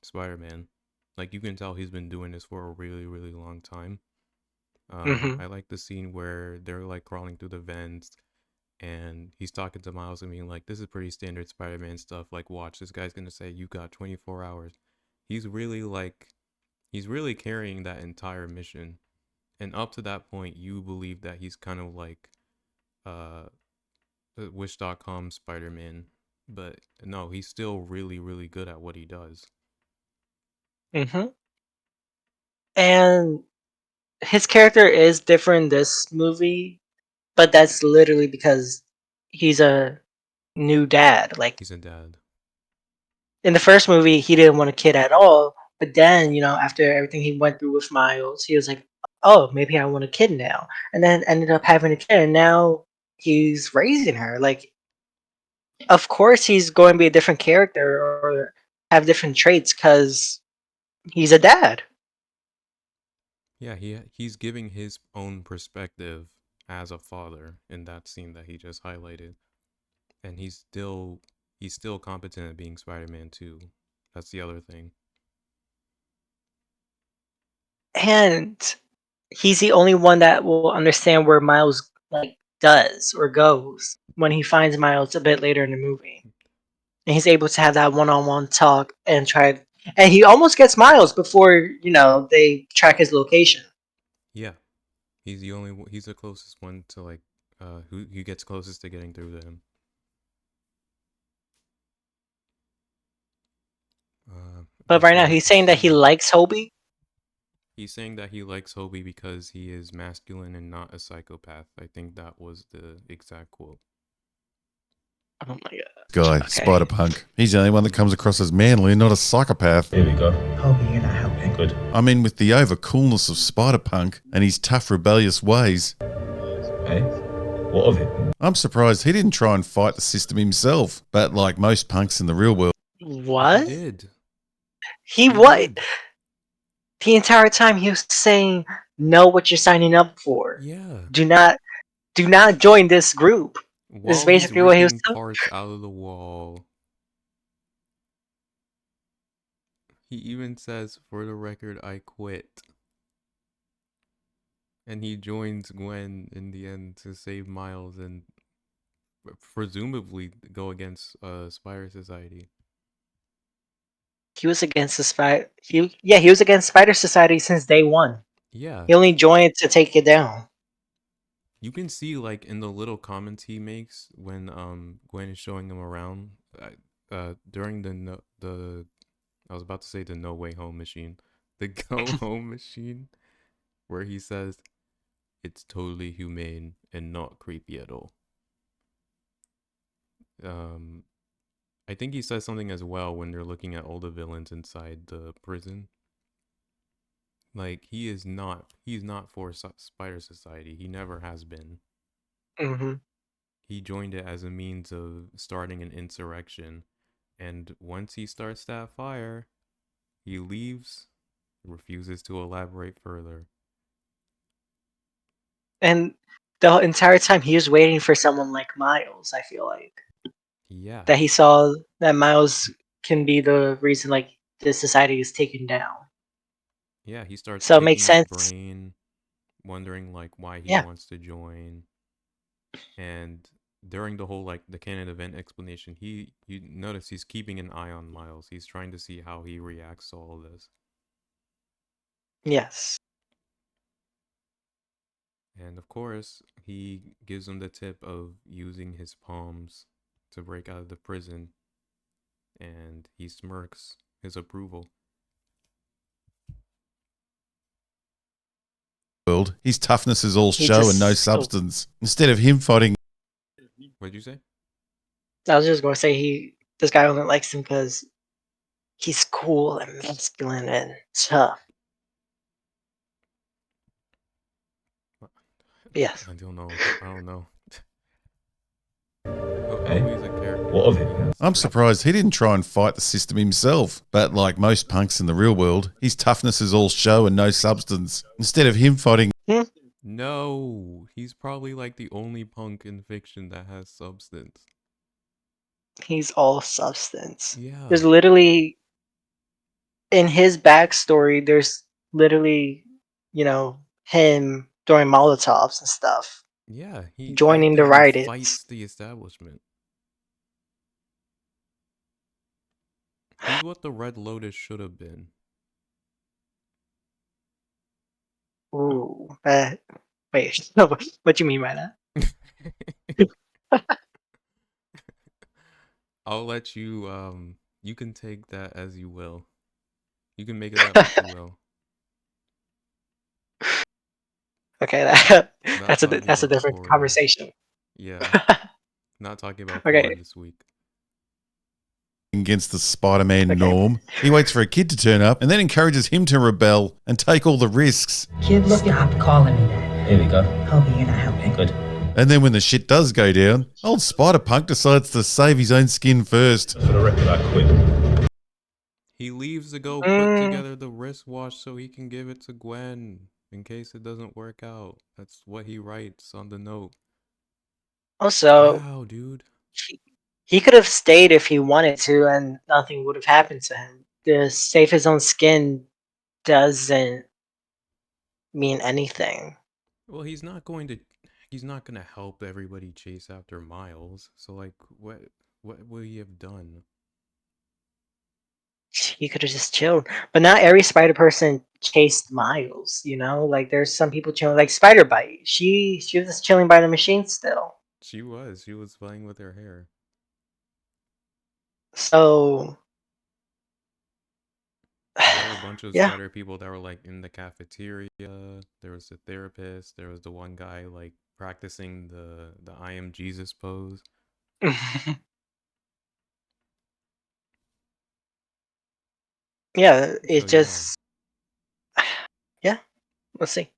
Spider-Man. Like you can tell he's been doing this for a really, really long time. I like the scene where they're like crawling through the vents and he's talking to Miles and being like, this is pretty standard Spider-Man stuff. Like, watch, this guy's gonna say you got 24 hours. He's really carrying that entire mission. And up to that point, you believe that he's kind of like Wish.com Spider-Man. But no, he's still really, really good at what he does. And his character is different in this movie, but that's literally because he's a new dad. Like He's a dad. in the first movie, he didn't want a kid at all. But then, after everything he went through with Miles, he was like, "Oh, maybe I want a kid now." And then ended up having a kid, and now he's raising her. Like, of course, he's going to be a different character or have different traits because he's a dad. Yeah, he's giving his own perspective as a father in that scene that he just highlighted, and he's still competent at being Spider-Man too. That's the other thing. And he's the only one that will understand where Miles does or goes when he finds Miles a bit later in the movie. And he's able to have that one-on-one talk and and he almost gets Miles before, they track his location. Yeah. He's the closest one to who gets closest to getting through to him. But right now he's saying that he likes Hobie. He's saying that he likes Hobie because he is masculine and not a psychopath. I think that was the exact quote. Oh my god. Guy, okay. Spider-Punk. He's the only one that comes across as manly and not a psychopath. Here we go. Hobie, you're not helping. Good. I mean, with the over-coolness of Spider-Punk and his tough, rebellious ways. Hey, what of it? I'm surprised he didn't try and fight the system himself. But like most punks in the real world. What? He did. He what? The entire time he was saying, know what you're signing up for. Yeah. Do not join this group. This is basically what he was telling. Parts out of the wall. He even says, "For the record, I quit." And he joins Gwen in the end to save Miles and presumably go against Spider Society. He was against the he was against Spider Society since day one. Yeah. He only joined to take it down. You can see in the little comments he makes when Gwen is showing him around during the I was about to say the No Way Home machine. The Go Home machine, where he says it's totally humane and not creepy at all. I think he says something as well when they're looking at all the villains inside the prison. Like, he's not for Spider Society. He never has been. Mm-hmm. He joined it as a means of starting an insurrection. And once he starts that fire, he leaves, refuses to elaborate further. And the entire time he was waiting for someone like Miles, I feel like. Yeah. That he saw that Miles can be the reason this society is taken down. Yeah, he starts so it makes sense. His brain, wondering why he wants to join. And during the whole the canon event explanation, you notice he's keeping an eye on Miles. He's trying to see how he reacts to all of this. Yes. And of course, he gives him the tip of using his palms to break out of the prison. And he smirks his approval. His toughness is all show and no substance. Instead of him fighting. What'd you say? I was just going to say this guy only likes him because he's cool and masculine and tough. Yes. I don't know. Hey, what of it? I'm surprised he didn't try and fight the system himself. But like most punks in the real world, his toughness is all show and no substance. Instead of him fighting... No, he's probably the only punk in fiction that has substance. He's all substance. Yeah. There's literally... In his backstory, there's literally, him throwing Molotovs and stuff. Yeah, he joining the rioters. Fights the establishment. He's what the Red Lotus should have been. Ooh, wait, what do you mean by that? I'll let you, you can take that as you will. You can make it up as you will. Okay, that's a different conversation. Yeah. Not talking about Okay. porn this week. Against the Spider-Man norm. He waits for a kid to turn up and then encourages him to rebel and take all the risks. Kid, stop calling me that. Here we go. Hobie, you're not helping. Good. And then when the shit does go down, old Spider-Punk decides to save his own skin first. For the record, I quit. He leaves to go put together the wristwatch so he can give it to Gwen in case it doesn't work out. That's what he writes on the note. Also, wow, dude. He could have stayed if he wanted to, and nothing would have happened to him. To save his own skin doesn't mean anything. Well, he's not gonna help everybody chase after Miles. So like what will he have done? He could have just chilled. But not every spider person chased Miles, you know? Like there's some people chilling, like Spider Bite. She was just chilling by the machine still. She was playing with her hair. So there were a bunch of yeah. spider people that were like in the cafeteria. There was a therapist. There was the one guy like practicing the I am Jesus pose. Yeah, it So, just yeah, we'll see.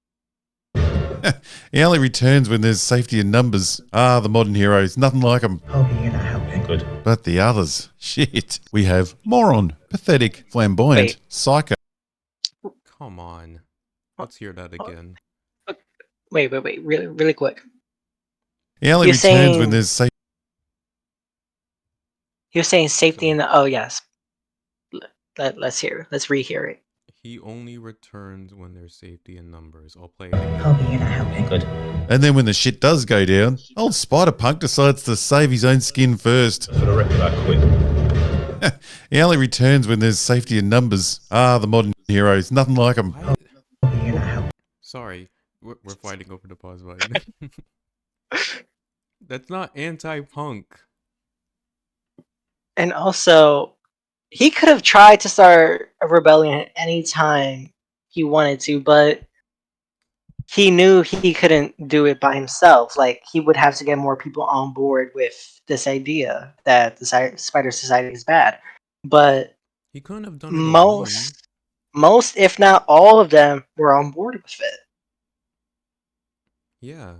He only returns when there's safety in numbers. Ah, the modern heroes, nothing like them. Hobie, you're not helping. Good. But the others, shit. We have moron, pathetic, flamboyant, psycho. Come on. Let's hear that again. Wait, really quick. He only returns when there's safety. You're saying safety in the oh yes. Let's rehear it. He only returns when there's safety in numbers. I'll play it again. Hobie, you're not helping. Good. And then when the shit does go down, old Spider-Punk decides to save his own skin first. For the record, I quit. He only returns when there's safety in numbers. Ah, the modern heroes, nothing like them. Hobie, you're not helping. Sorry, we're fighting over the pause button. That's not anti-punk. And also, he could have tried to start a rebellion at any time he wanted to, but he knew he couldn't do it by himself. Like, he would have to get more people on board with this idea that the Spider Society is bad. But he couldn't have done it alone. Most, if not all of them, were on board with it. Yeah.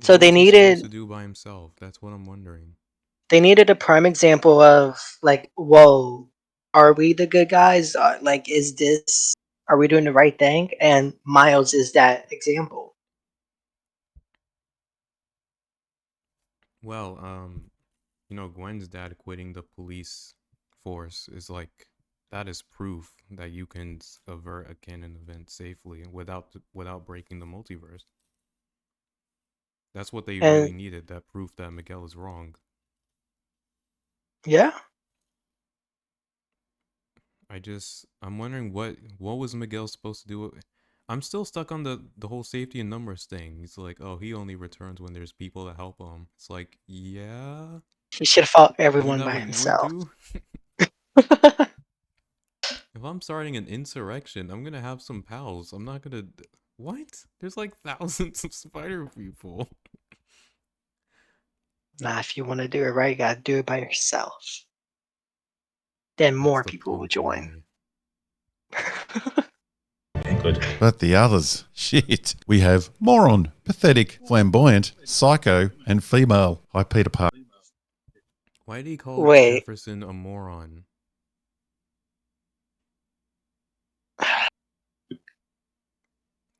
So what they was he needed supposed to do by himself. That's what I'm wondering. They needed a prime example of like, whoa, are we the good guys? Like, are we doing the right thing? And Miles is that example. Well, Gwen's dad quitting the police force is like, that is proof that you can avert a canon event safely without breaking the multiverse. That's what they really needed, that proof that Miguel is wrong. Yeah. I'm wondering what was Miguel supposed to do? I'm still stuck on the whole safety in numbers thing. He's like, oh, he only returns when there's people to help him. It's like, yeah. He should have fought everyone by himself. If I'm starting an insurrection, I'm gonna have some pals. I'm not gonna. What? There's like thousands of spider people. Nah, if you want to do it right, you gotta do it by yourself. Then more people will join. Good. But the others, shit. We have moron, pathetic, flamboyant, psycho, and female. Hi, Peter Parker. Why did he call Jefferson a moron?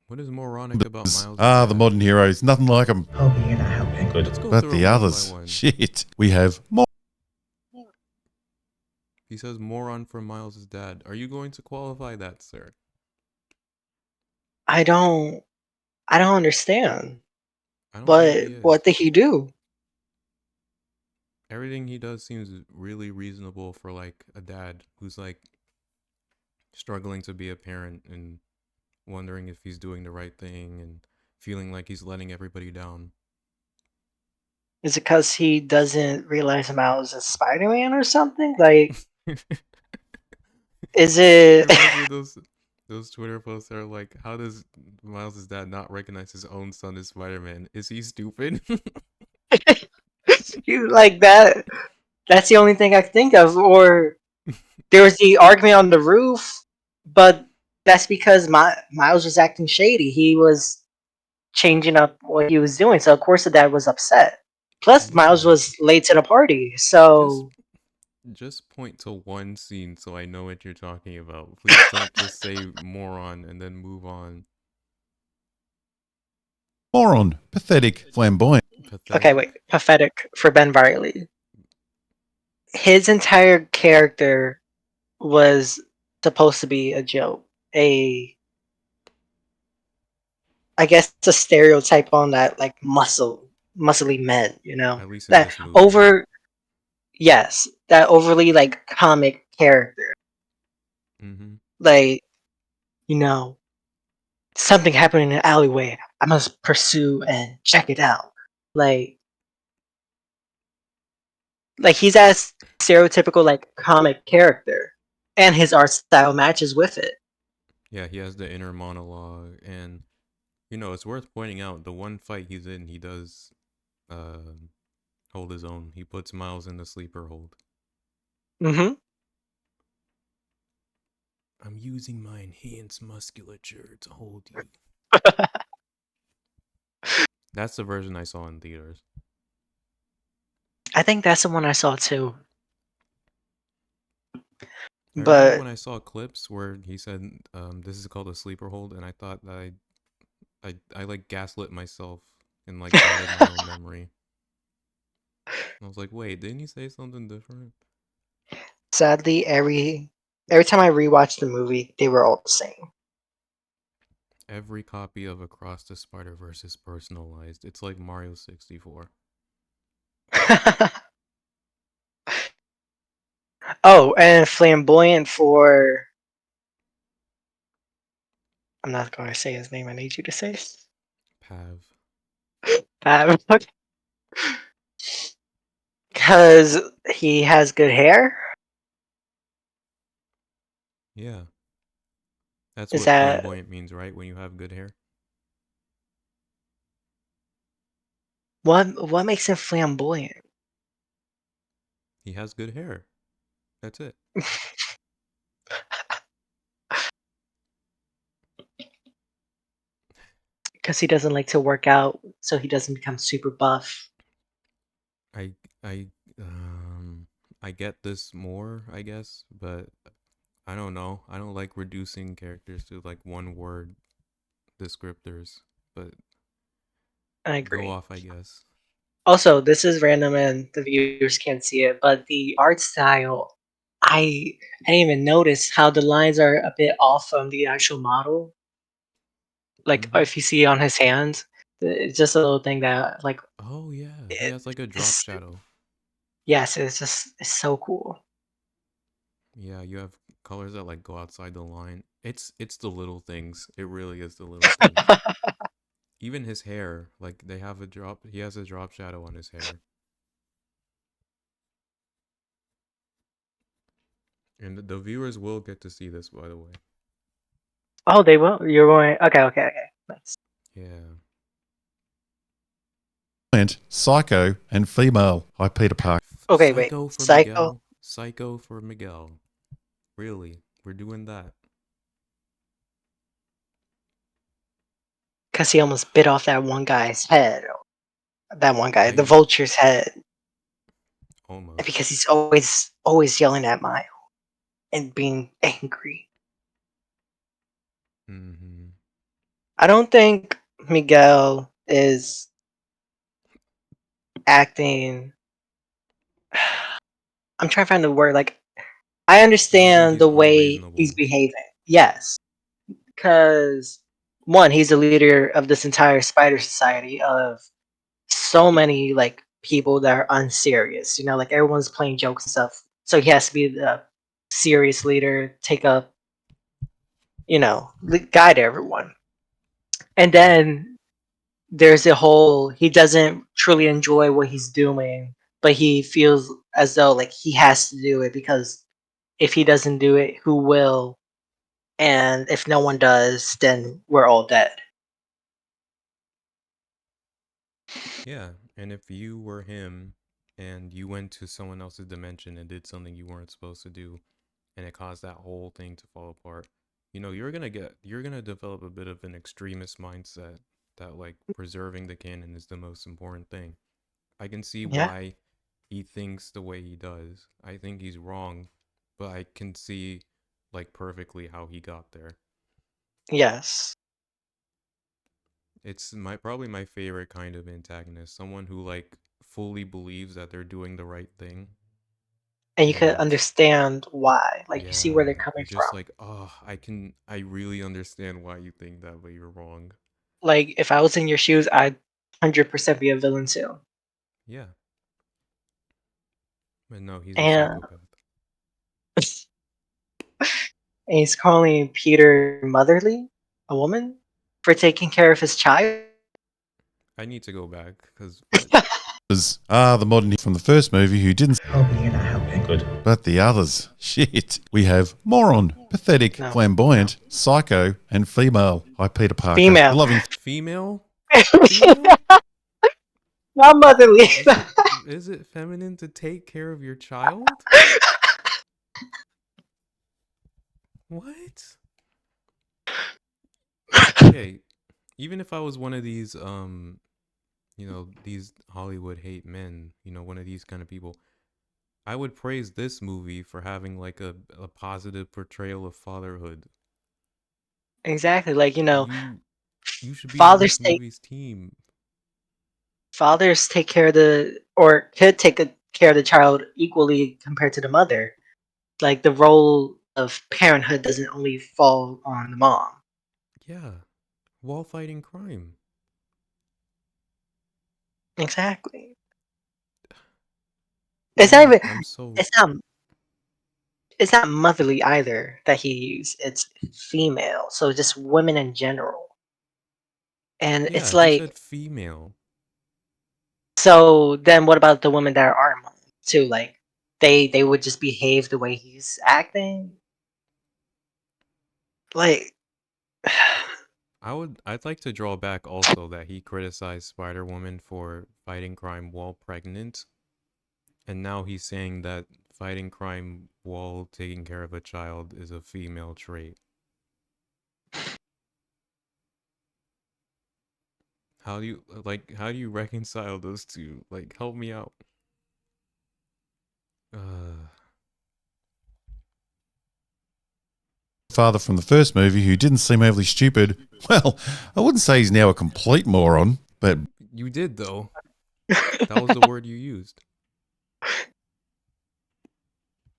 What is moronic about Miles? Ah, the modern heroes, nothing like them. Hobie, you're not helping. Good. Let's go But through the them one by others, one. shit. We have moron. He says moron for Miles' dad. Are you going to qualify that, sir? I don't understand. But what did he do? Everything he does seems really reasonable for like a dad who's like struggling to be a parent and wondering if he's doing the right thing and feeling like he's letting everybody down. Is it because he doesn't realize Miles is Spider-Man or something? Like, is it? Those Twitter posts are like, how does Miles' dad not recognize his own son as Spider-Man? Is he stupid? You like that? That's the only thing I can think of. Or there was the argument on the roof, but that's because Miles was acting shady. He was changing up what he was doing, so of course the dad was upset. Plus, Miles Yeah. was late to the party, Just so just point to one scene so I know what you're talking about. Please don't just say moron and then move on. Moron, pathetic, flamboyant. okay, wait, pathetic for Ben Riley. His entire character was supposed to be a joke, I guess a stereotype on that like muscly men, you know, At least in that this movie. over, yes, that overly like comic character, Mm-hmm. like, you know, something happened in an alleyway. I must pursue and check it out. Like he's that stereotypical like comic character, and his art style matches with it. Yeah, he has the inner monologue, and you know it's worth pointing out the one fight he's in, he does hold his own. He puts Miles in the sleeper hold. Mm-hmm. I'm using my enhanced musculature to hold you. That's the version I saw in theaters. I think that's the one I saw too. I remember But when I saw clips where he said, "This is called a sleeper hold," and I thought that I like gaslit myself and like doubted my own memory. I was like, "Wait, didn't you say something different?" sadly, every time I rewatched the movie, they were all the same. Every copy of Across the Spider-Verse is personalized. It's like Mario 64. Oh, and flamboyant for, I'm not going to say his name. I need you to say it. Pav. Because he has good hair. Yeah. That's Is what that flamboyant means, right? When you have good hair. what makes him flamboyant? He has good hair. That's it. Because he doesn't like to work out, so he doesn't become super buff. I I I get this more, I guess, but I don't know. I don't like reducing characters to like one word descriptors, but I go agree. off, I guess. Also, this is random and the viewers can't see it, but the art style, I didn't even notice how the lines are a bit off from the actual model. Like Mm-hmm. if you see on his hands, it's just a little thing that like Oh yeah, he has like a drop it's, shadow. yes, it's so cool. Yeah, you have colors that like go outside the line. It's the little things. It really is the little things. Even his hair, like they have a drop. He has a drop shadow on his hair. And the viewers will get to see this, by the way. Oh, they will. You're going. Okay. Nice. Yeah. Psycho and female. Hi, Peter Park. Okay, wait. Psycho for Psycho. Miguel. Psycho for Miguel. Really, we're doing that. Because he almost bit off that one guy's head. That one guy, the I vulture's head. And almost. because he's always yelling at Mile and being angry. Mm-hmm. I don't think Miguel is acting. I'm trying to find the word. Like, I You don't think understand he's the way he's unreasonable? behaving. Yes. Because, one, he's the leader of this entire spider society of so many, like, people that are unserious. You know, like, everyone's playing jokes and stuff. So he has to be the serious leader, take up, guide everyone. And Yeah. then there's a whole, he doesn't truly enjoy what he's doing, but he feels as though like he has to do it because if he doesn't do it, who will? And if no one does, then we're all dead. Yeah. And if you were him and you went to someone else's dimension and did something you weren't supposed to do, and it caused that whole thing to fall apart, you're gonna develop a bit of an extremist mindset that like preserving the canon is the most important thing. I can see Yeah. why he thinks the way he does. I think he's wrong, but I can see like perfectly how he got there. Yes. It's probably my favorite kind of antagonist, someone who like fully believes that they're doing the right thing. And you could And understand why. Like you see where yeah, they're coming you're just from. like, oh, I really understand why you think that, but you're wrong. Like if I was in your shoes, I'd 100% be a villain too. Yeah. But no, he's a And psychopath. and he's calling Peter motherly, a woman, for taking care of his child. I need to go back because what? The modern from the first movie who didn't, Hoping you're not helping. Good. but the others. Shit. We have moron, pathetic, No. flamboyant, psycho, and female. Hi, Peter Parker. Female. The loving Female? Female? Not motherly. Is it feminine to take care of your child? What? Okay, even if I was one of these these Hollywood hate men, one of these kind of people, I would praise this movie for having like a positive portrayal of fatherhood. Exactly. Like, You should be on fathers this take movie's team. fathers take care of or could take care of the child equally compared to the mother. Like the role of parenthood doesn't only fall on the mom. Yeah, while fighting crime. Exactly. It's not even I'm so it's not it's not motherly either that he used. It's female. So just women in general. And it's yeah. He like, said female. so then what about the women that are mothers too? Like they would just behave the way he's acting. Like I'd like to draw back also that he criticized Spider-Woman for fighting crime while pregnant, and now he's saying that fighting crime while taking care of a child is a female trait. How do you reconcile those two? Like, help me out. father from the first movie who didn't seem overly stupid. Well, I wouldn't say he's now a complete moron, but You did though. That was the word you used.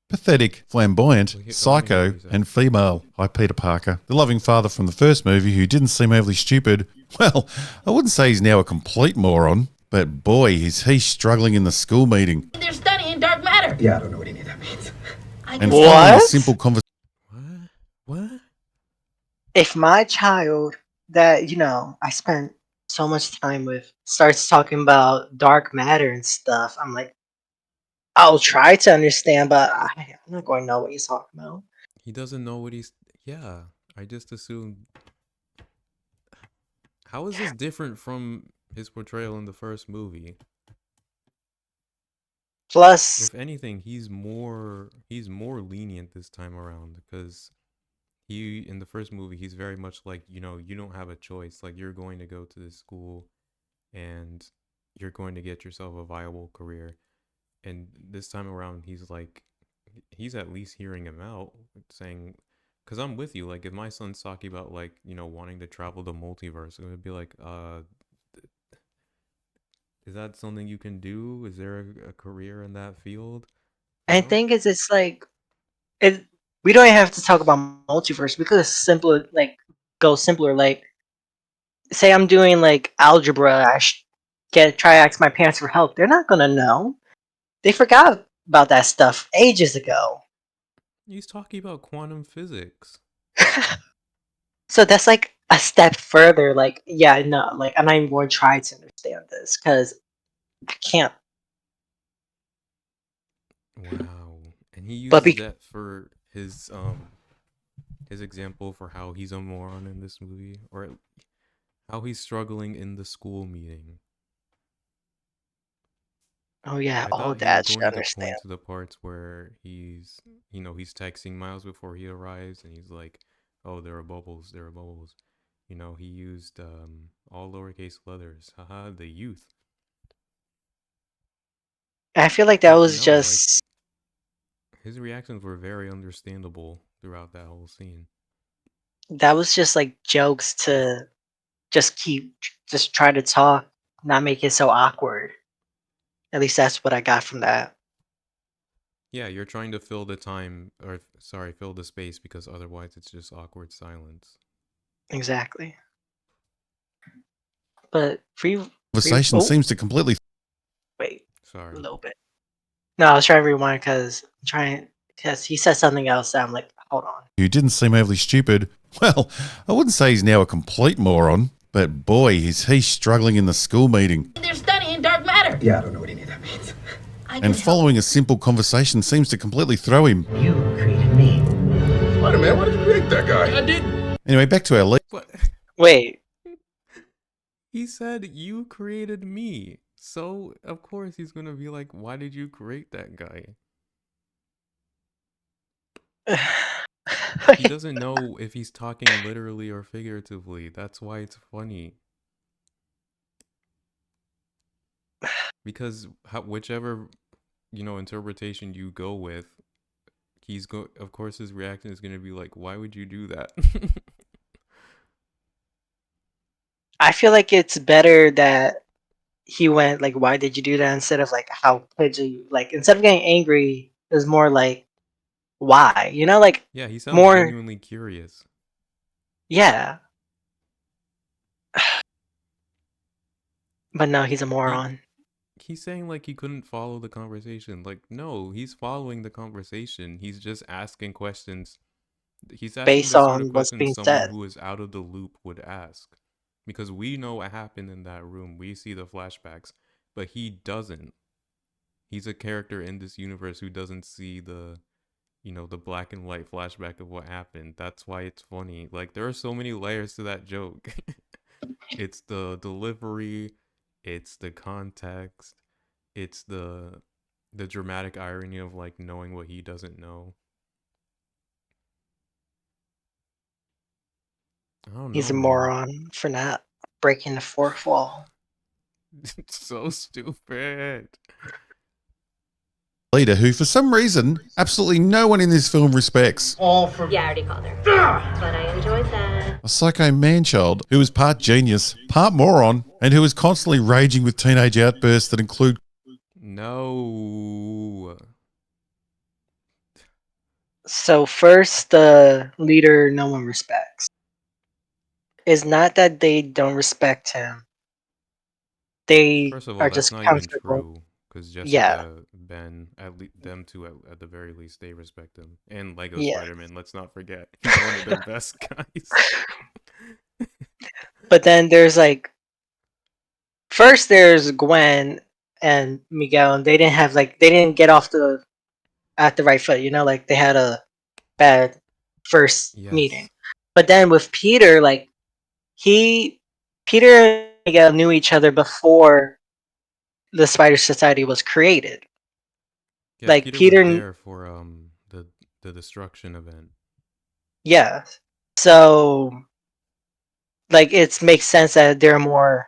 pathetic, flamboyant, Well, let me hear psycho, what you said. and female. Hi, Peter Parker. The loving father from the first movie who didn't seem overly stupid. Well, I wouldn't say he's now a complete moron, but boy, is he struggling in the school meeting. They're studying dark matter. Yeah, I don't know what any of that means. And following a what? simple conversation. What? If my child that, I spent so much time with starts talking about dark matter and stuff, I'm like, I'll try to understand, but I'm not going to know what he's talking about. He doesn't know what he's. Yeah, I just assumed. How is this different from his portrayal in the first movie? Plus, If anything, he's more lenient this time around because in the first movie he's very much like, you don't have a choice. Like, you're going to go to this school and you're going to get yourself a viable career. And this time around he's at least hearing him out, saying, because I'm with you, like if my son's talking about like, wanting to travel the multiverse, it would be like, is that something you can do? Is there a career in that field? I think it's just like, we don't even have to talk about multiverse. We could go simpler. Like, say I'm doing like algebra, try to ask my parents for help. They're not gonna know. They forgot about that stuff ages ago. He's talking about quantum physics. So that's like a step further. Like, yeah, no, like I'm not even going to try to understand this because I can't. Wow. And he But uses that for his example for how he's a moron in this movie, or how he's struggling in the school meeting. Oh yeah, I all thought he was dads should going to understand. point to the parts where he's, he's texting Miles before he arrives, and he's like, "Oh, there are bubbles, there are bubbles." He used all lowercase letters. Haha, the youth. I feel like that But was no, like just his reactions were very understandable throughout that whole scene. like jokes to just try to talk, not make it so awkward. At least that's what I got from that. Yeah, you're trying to fill the time, or sorry, fill the space, because otherwise it's just awkward silence. Exactly. But Conversation seems to completely. wait a Sorry. little bit. No, I was trying to rewind because he said something else that I'm like, hold on. You didn't seem overly stupid. Well, I wouldn't say he's now a complete moron, but boy, is he struggling in the school meeting. They're studying dark matter. Yeah, I don't know what any of that means. And following a simple conversation seems to completely throw him. You created me. Spider-Man, why did you create that guy? I didn't. Anyway, back to our lead. What? Wait. He said, "You created me." So, of course, he's gonna be like, "Why did you create that guy?" He doesn't know if he's talking literally or figuratively. That's why it's funny. Because whichever, interpretation you go with, of course his reaction is gonna be like, "Why would you do that?" I feel like it's better that he went like, "Why did you do that?" instead of like, "How could you?" Like instead of getting angry, it was more like, "Why?" Like Yeah, he sounds more. genuinely curious. Yeah. But no, he's a moron. He's saying like he couldn't follow the conversation. Like, no, he's following the conversation. He's just asking questions. He's asking Based the sort of on what's being questions someone said. who is out of the loop would ask. Because we know what happened in that room. We see the flashbacks, but he doesn't. He's a character in this universe who doesn't see the black and white flashback of what happened. That's why it's funny. Like, there are so many layers to that joke. It's the delivery, it's the context, it's the dramatic irony of like knowing what he doesn't know. I don't know. He's a man. moron for not breaking the fourth wall. It's so stupid. Leader who, for some reason, absolutely no one in this film respects. All for Yeah, I already called her. But I enjoyed that. A psycho man-child who is part genius, part moron, and who is constantly raging with teenage outbursts that include... No. So first, the leader no one respects. It's not that they don't respect him. They First of all, are that's just not even comfortable. true. Because Jessica, Yeah. Ben, them two, at the very least, they respect him. And Lego Yeah. Spider-Man, let's not forget. He's one of their best guys. But then there's like, first there's Gwen and Miguel, and they didn't get off at the right foot, like they had a bad first meeting. But then with Peter, like Peter and Miguel knew each other before the Spider Society was created. Yeah, like Peter was there for the destruction event. Yeah. So like it makes sense that they're more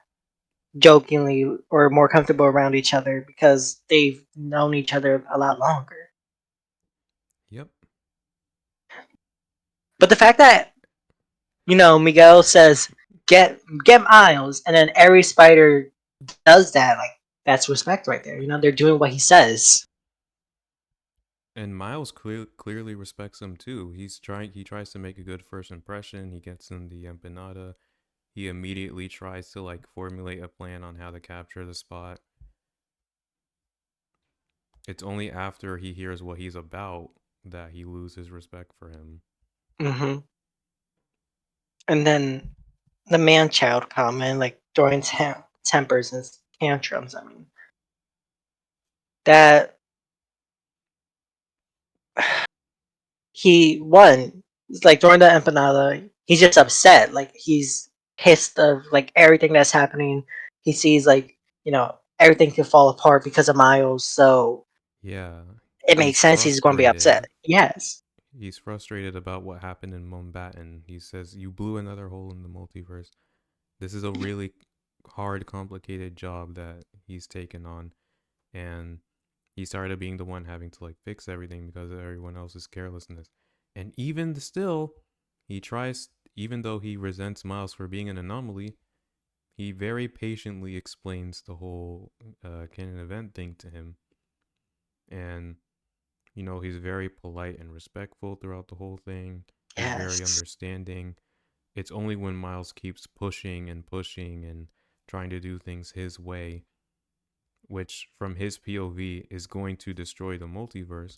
jokingly or more comfortable around each other because they've known each other a lot longer. Yep. But the fact that Miguel says get Miles, and then every spider does that, like that's respect right there. They're doing what he says. And Miles clearly respects him too. He tries to make a good first impression. He gets him the empanada. He immediately tries to like formulate a plan on how to capture the spot. It's only after he hears what he's about that he loses respect for him. Mm-hmm. And then the man-child comment, like throwing tempers and tantrums. I mean, that he won. It's like during the empanada, he's just upset. Like he's pissed of like everything that's happening. He sees like everything can fall apart because of Miles. So Yeah. it makes sense he's going to be upset. Yes. He's frustrated about what happened in Mumbattan. He says, "You blew another hole in the multiverse." This is a really hard, complicated job that he's taken on, and he started being the one having to like fix everything because of everyone else's carelessness. And even still, he tries, even though he resents Miles for being an anomaly, he very patiently explains the whole canon event thing to him. And, you know, he's very polite and respectful throughout the whole thing. He's very understanding. It's only when Miles keeps pushing and pushing and trying to do things his way, which from his POV is going to destroy the multiverse.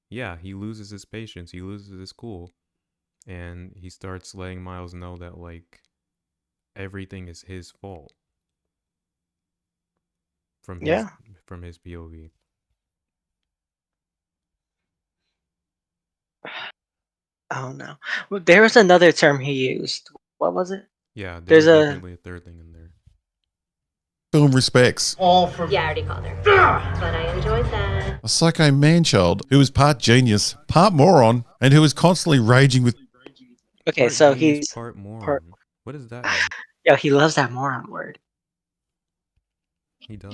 Yeah, he loses his patience, he loses his cool, and he starts letting Miles know that like everything is his fault from his POV. Oh no. Well, there was another term he used. What was it? Yeah, there's definitely a third thing in there. Film respects. All for I already called her. But I enjoyed that. A psycho man-child who was part genius, part moron, and who was constantly raging with... Okay, part so genius, he's... part moron. What does that mean? Yo, he loves that moron word. He does.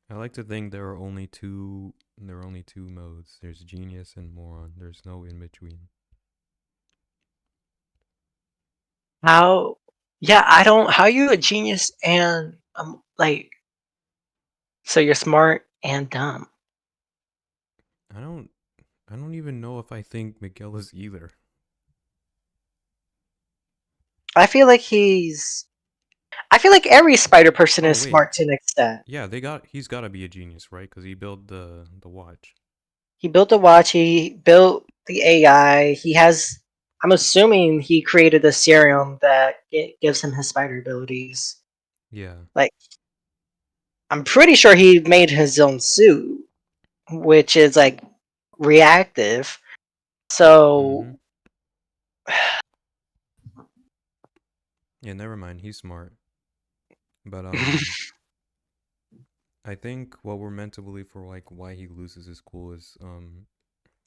I like to think there are only two modes. There's genius and moron. There's no in between. How? Yeah, I don't. How are you a genius and like? So you're smart and dumb. I don't even know if I think Miguel is either. I feel like every spider person is smart to an extent. Yeah, he's got to be a genius, right? Because he built the watch. He built the watch. He built the AI. He has. I'm assuming he created the serum that gives him his spider abilities. Yeah. Like, I'm pretty sure he made his own suit, which is like reactive. So. Yeah, never mind. He's smart. But I think what we're meant to believe for like why he loses his cool is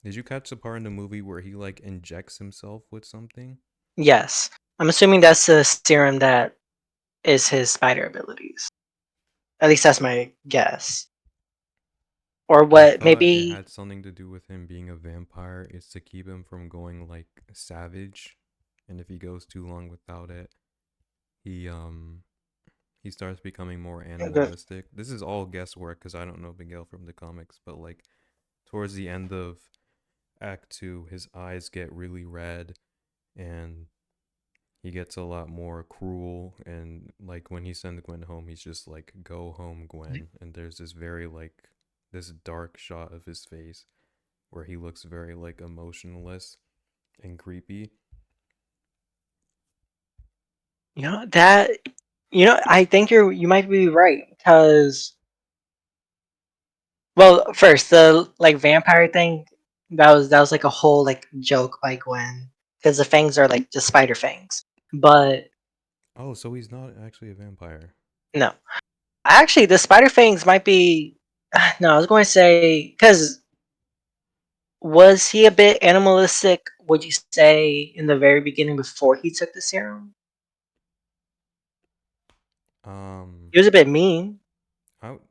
did you catch the part in the movie where he like injects himself with something? Yes. I'm assuming that's the serum that is his spider abilities. At least that's my guess. Or what maybe it had something to do with him being a vampire. It's to keep him from going like savage. And if he goes too long without it, he starts becoming more animalistic. This is all guesswork because I don't know Miguel from the comics, but like towards the end of Act 2, his eyes get really red and he gets a lot more cruel, and like when he sends Gwen home, he's just like, "Go home, Gwen." And there's this very like this dark shot of his face where he looks very like emotionless and creepy. I think you might be right because, well, first the like vampire thing that was like a whole like joke by Gwen because the fangs are like just spider fangs, but oh, so he's not actually a vampire. No, actually the spider fangs might be. No, I was going to say because was he a bit animalistic? Would you say in the very beginning before he took the serum? He was a bit mean.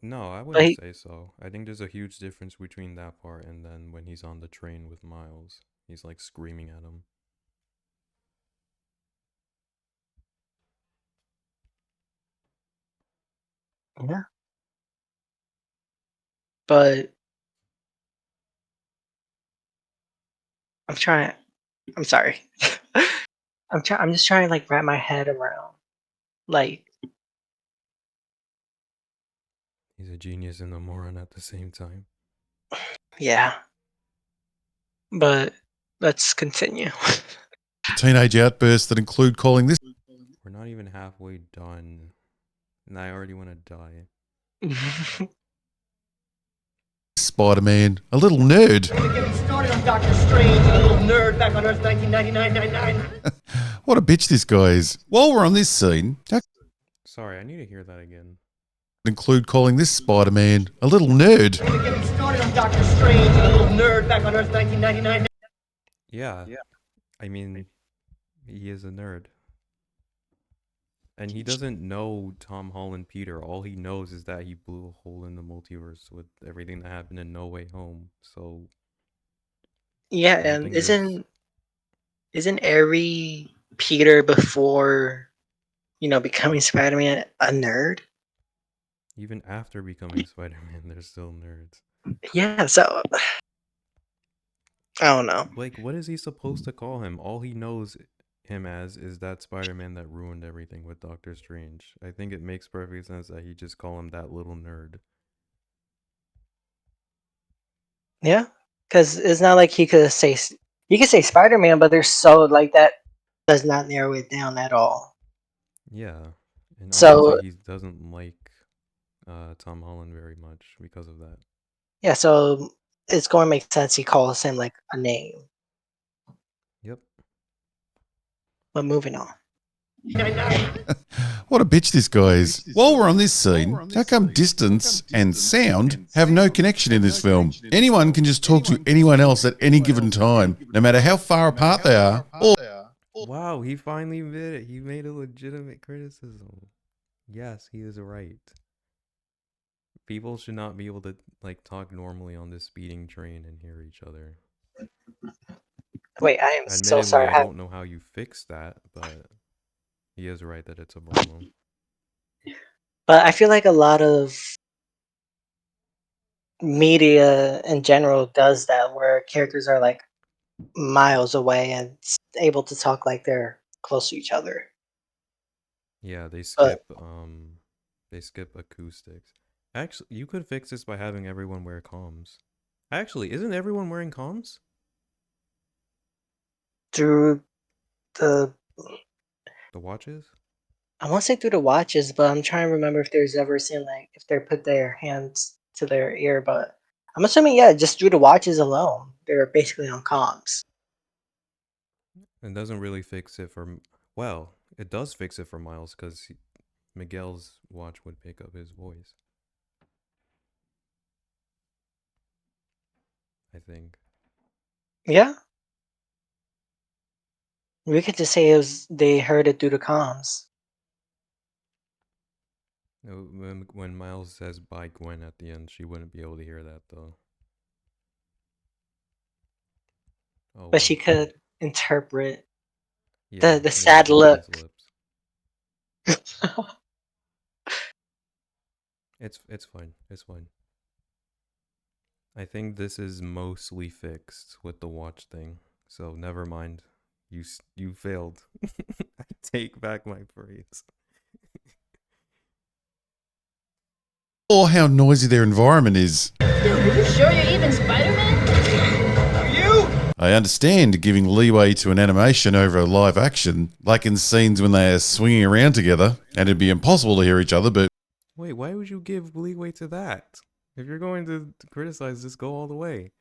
No, I wouldn't say so. I think there's a huge difference between that part and then when he's on the train with Miles. He's like screaming at him. Yeah. But I'm sorry. I'm just trying to like wrap my head around like he's a genius and a moron at the same time. Yeah. But let's continue. Teenage outbursts that include calling this... We're not even halfway done, and I already want to die. Spider-Man, a little nerd. Getting started on Doctor Strange, a little nerd back on Earth 1999. What a bitch this guy is. While we're on this scene... Sorry, I need to hear that again. Include calling this Spider-Man a little nerd. Getting started on Doctor Strange and a little nerd back on Earth 1999. Yeah. I mean, he is a nerd. And he doesn't know Tom Holland Peter. All he knows is that he blew a hole in the multiverse with everything that happened in No Way Home. So Yeah, and isn't every Peter before, becoming Spider-Man a nerd? even after becoming Spider-Man, they're still nerds. Yeah, so I don't know. Like, what is he supposed to call him? All he knows him as is that Spider-Man that ruined everything with Doctor Strange. I think it makes perfect sense that he just call him that little nerd. Yeah, because it's not like he could say Spider-Man, but there's so like that does not narrow it down at all. Yeah, and So obviously he doesn't like Tom Holland very much because of that. yeah, so it's going to make sense he calls him like a name. Yep. But moving on. What a bitch this guy is. While we're on this scene, how come distance and sound have no connection in this film? Anyone can just talk to anyone else at any given time, no matter how far apart they are. Wow, he finally admitted it. He made a legitimate criticism. Yes, he is right. People should not be able to like talk normally on this speeding train and hear each other. Wait, I am so sorry. I don't know how you fix that, but he is right that it's a problem. But I feel like a lot of media in general does that, where characters are like miles away and able to talk like they're close to each other. Yeah, they skip acoustics. Actually, you could fix this by having everyone wear comms. Actually, isn't everyone wearing comms? Through the watches? I want to say through the watches, but I'm trying to remember if there's ever seen like if they put their hands to their ear, but I'm assuming just through the watches alone, they're basically on comms. It doesn't really fix it for well, it does fix it for Miles because Miguel's watch would pick up his voice. I think. Yeah. We could just say they heard it through the comms. When Miles says bye Gwen at the end, she wouldn't be able to hear that though. Oh, but she could interpret the sad look. It's fine. It's fine. I think this is mostly fixed with the watch thing. So never mind. You failed. I take back my praise. Or how noisy their environment is. Dude, are you sure you're even Spider-Man? Are you? I understand giving leeway to an animation over a live action, like in scenes when they are swinging around together, and it'd be impossible to hear each other, but... Wait, why would you give leeway to that? If you're going to criticize this, go all the way.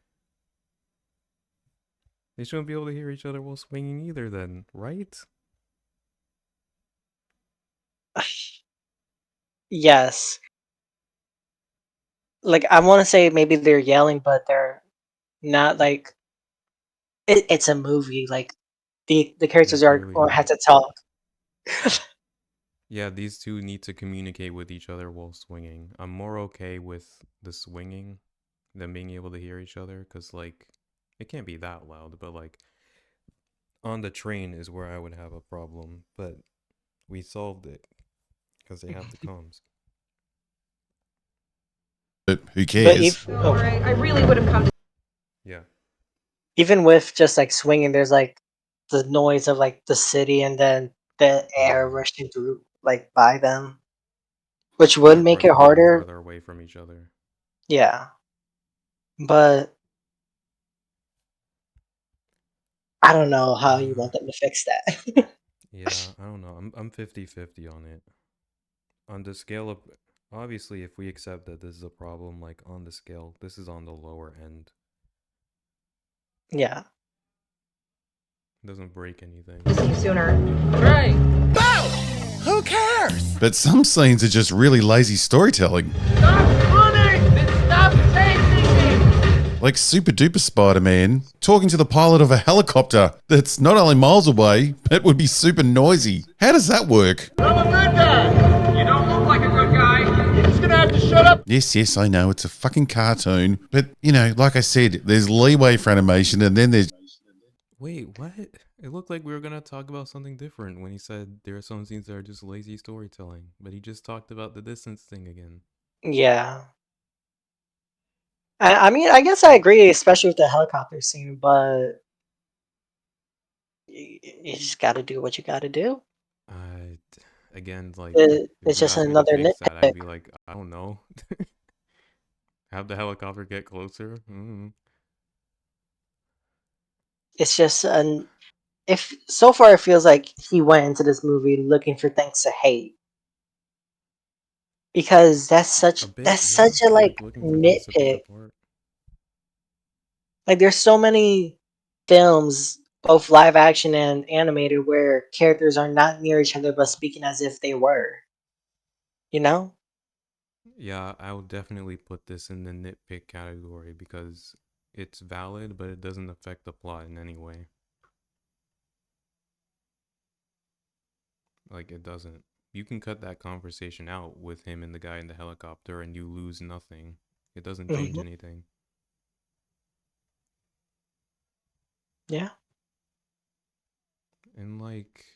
They shouldn't be able to hear each other while swinging either then, right? Yes. Like, I want to say maybe they're yelling, but they're not like... It's a movie, like, the characters or have to talk. Yeah, these two need to communicate with each other while swinging. I'm more okay with the swinging than being able to hear each other, because, like, it can't be that loud, but, like, on the train is where I would have a problem, but we solved it, because they have the comms. But who cares? I really would have come to... Yeah. Even with just, like, swinging, there's, like, the noise of, like, the city and then the air rushing through, like, by them. Which would make it harder. Farther away from each other. Yeah. But... I don't know how you want them to fix that. Yeah, I don't know. I'm 50-50 on it. On the scale of... Obviously, if we accept that this is a problem, like, on the scale, this is on the lower end. Yeah. It doesn't break anything. See you sooner. Right. How cares? But some scenes are just really lazy storytelling. Stop running! Then stop chasing me! Like Super Duper Spider-Man talking to the pilot of a helicopter that's not only miles away, but would be super noisy. How does that work? I'm a good guy! You don't look like a good guy! You're just gonna have to shut up! Yes, I know, it's a fucking cartoon. But, you know, like I said, there's leeway for animation and then there's... Wait, what? It looked like we were gonna talk about something different when he said there are some scenes that are just lazy storytelling, but he just talked about the distance thing again. Yeah. I mean, I guess I agree, especially with the helicopter scene, but you just got to do what you got to do. Again, like, It's if you just asked me to another fix that, I'd nitpick. be like, I don't know. Have the helicopter get closer? It's just if so far it feels like he went into this movie looking for things to hate, because that's such a like looking for things to pick nitpick. apart. Like there's so many films, both live action and animated, where characters are not near each other but speaking as if they were. You know? Yeah, I would definitely put this in the nitpick category because it's valid, but it doesn't affect the plot in any way. Like, it doesn't. You can cut that conversation out with him and the guy in the helicopter and you lose nothing. It doesn't change anything. Yeah. And like,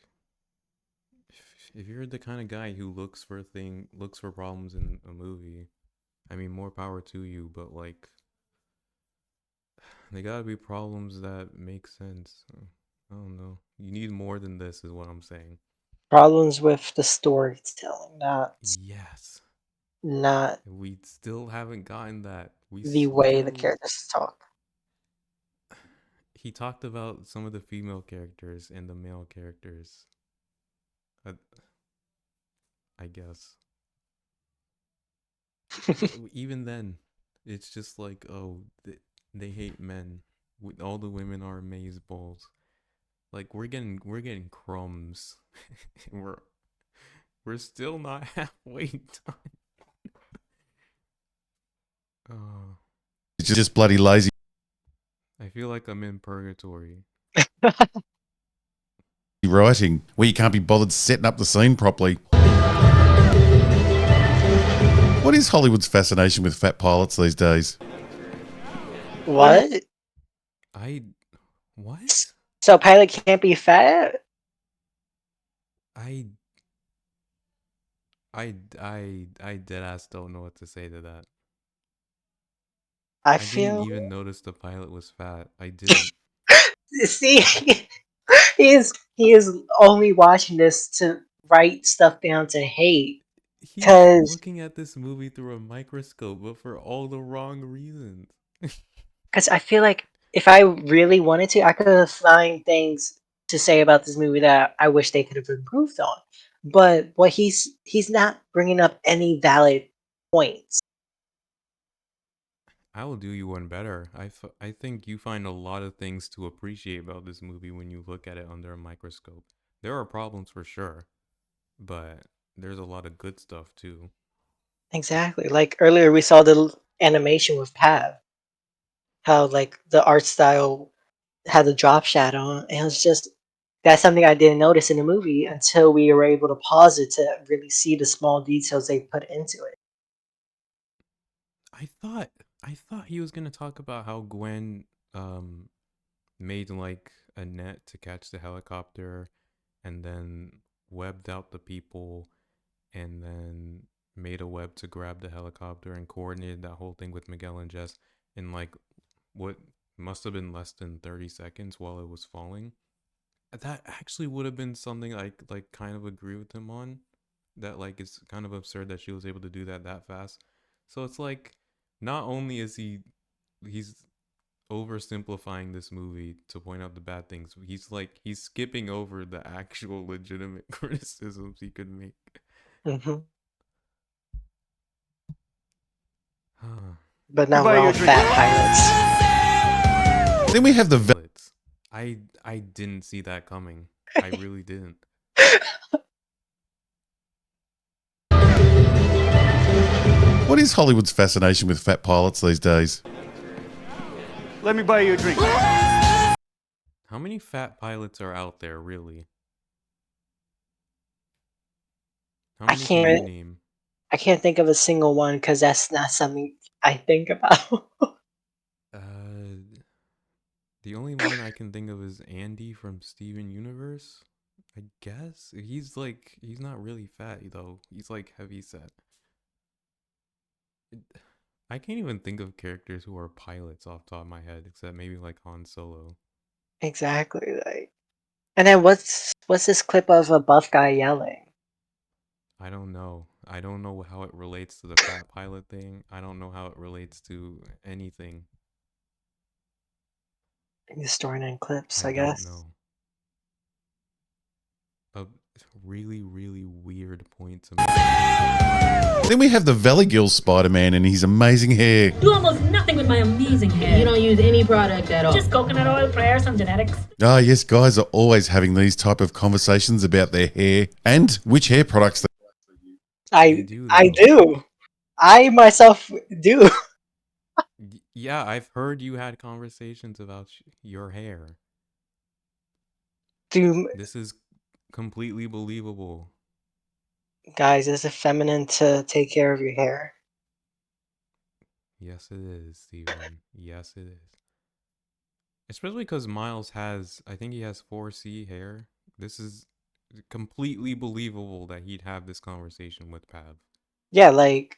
if you're the kind of guy who looks for problems in a movie, I mean, more power to you, but like, they gotta be problems that make sense. I don't know. You need more than this, is what I'm saying. Problems with the storytelling, not We still haven't gotten that. the way the characters talk. He talked about some of the female characters and the male characters. I guess. Even then, it's just like, oh, they hate men. All the women are amaze balls. Like we're getting crumbs. we're still not halfway done. It's just bloody lazy. I feel like I'm in purgatory. Writing where you can't be bothered setting up the scene properly. What is Hollywood's fascination with fat pilots these days? What? What? So pilot can't be fat? I deadass don't know what to say to that. I didn't even notice the pilot was fat. I didn't. See, he is only watching this to write stuff down to hate. He's looking at this movie through a microscope, but for all the wrong reasons. Because I feel like if I really wanted to, I could find things to say about this movie that I wish they could have improved on. But what he's not bringing up any valid points. I will do you one better. I think you find a lot of things to appreciate about this movie when you look at it under a microscope. There are problems for sure, but there's a lot of good stuff too. Exactly. Like earlier we saw the animation with Pav. How like the art style had the drop shadow, and it was just that's something I didn't notice in the movie until we were able to pause it to really see the small details they put into it. I thought he was gonna talk about how Gwen made like a net to catch the helicopter and then webbed out the people and then made a web to grab the helicopter and coordinated that whole thing with Miguel and Jess in like what must have been less than 30 seconds while it was falling. That actually would have been something I like kind of agree with him on. That like it's kind of absurd that she was able to do that fast. So it's like not only is he's oversimplifying this movie to point out the bad things, he's skipping over the actual legitimate criticisms he could make. But now we're all fat pilots. Then we have the I didn't see that coming. I really didn't. What is Hollywood's fascination with fat pilots these days? Let me buy you a drink. How many fat pilots are out there, really? How I many can you can't. name? I can't think of a single one because that's not something I think about. The only one I can think of is Andy from Steven Universe. I guess he's not really fat though. He's like heavy set. I can't even think of characters who are pilots off the top of my head, except maybe like Han Solo. Exactly. Like, and then what's this clip of a buff guy yelling? I don't know. I don't know how it relates to the fat pilot thing. I don't know how it relates to anything. He's storing in clips, I I don't guess. know. A really, really weird point to make. Then we have the Valley Girl Spider-Man and his amazing hair. Do almost nothing with my amazing hair. You don't use any product at all. Just coconut oil, prayers, and genetics. Ah, yes, guys are always having these type of conversations about their hair and which hair products they I do. I myself do. Yeah, I've heard you had conversations about your hair. This is completely believable. Guys, is it feminine to take care of your hair? Yes, it is, Steven. Yes, it is. Especially because Miles has, I think he has 4C hair. This is completely believable that he'd have this conversation with Pav. Yeah, like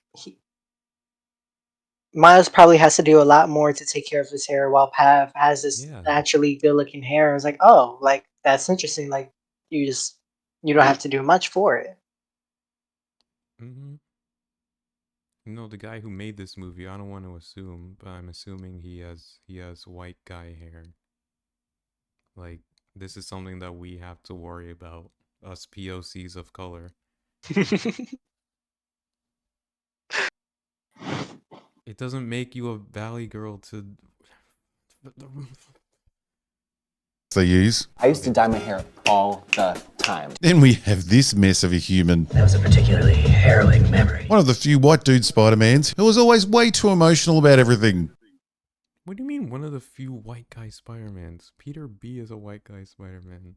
Miles probably has to do a lot more to take care of his hair, while Pav has this naturally good-looking hair. I was like, oh, like that's interesting. Like you don't have to do much for it. Mm-hmm. You know, the guy who made this movie, I don't want to assume, but I'm assuming he has white guy hair. Like, this is something that we have to worry about, us POCs of color. It doesn't make you a valley girl to... they use. I used to dye my hair all the time. Then we have this mess of a human. That was a particularly harrowing memory. One of the few white dude Spider-Mans who was always way too emotional about everything. What do you mean one of the few white guy Spider-Mans? Peter B is a white guy Spider-Man.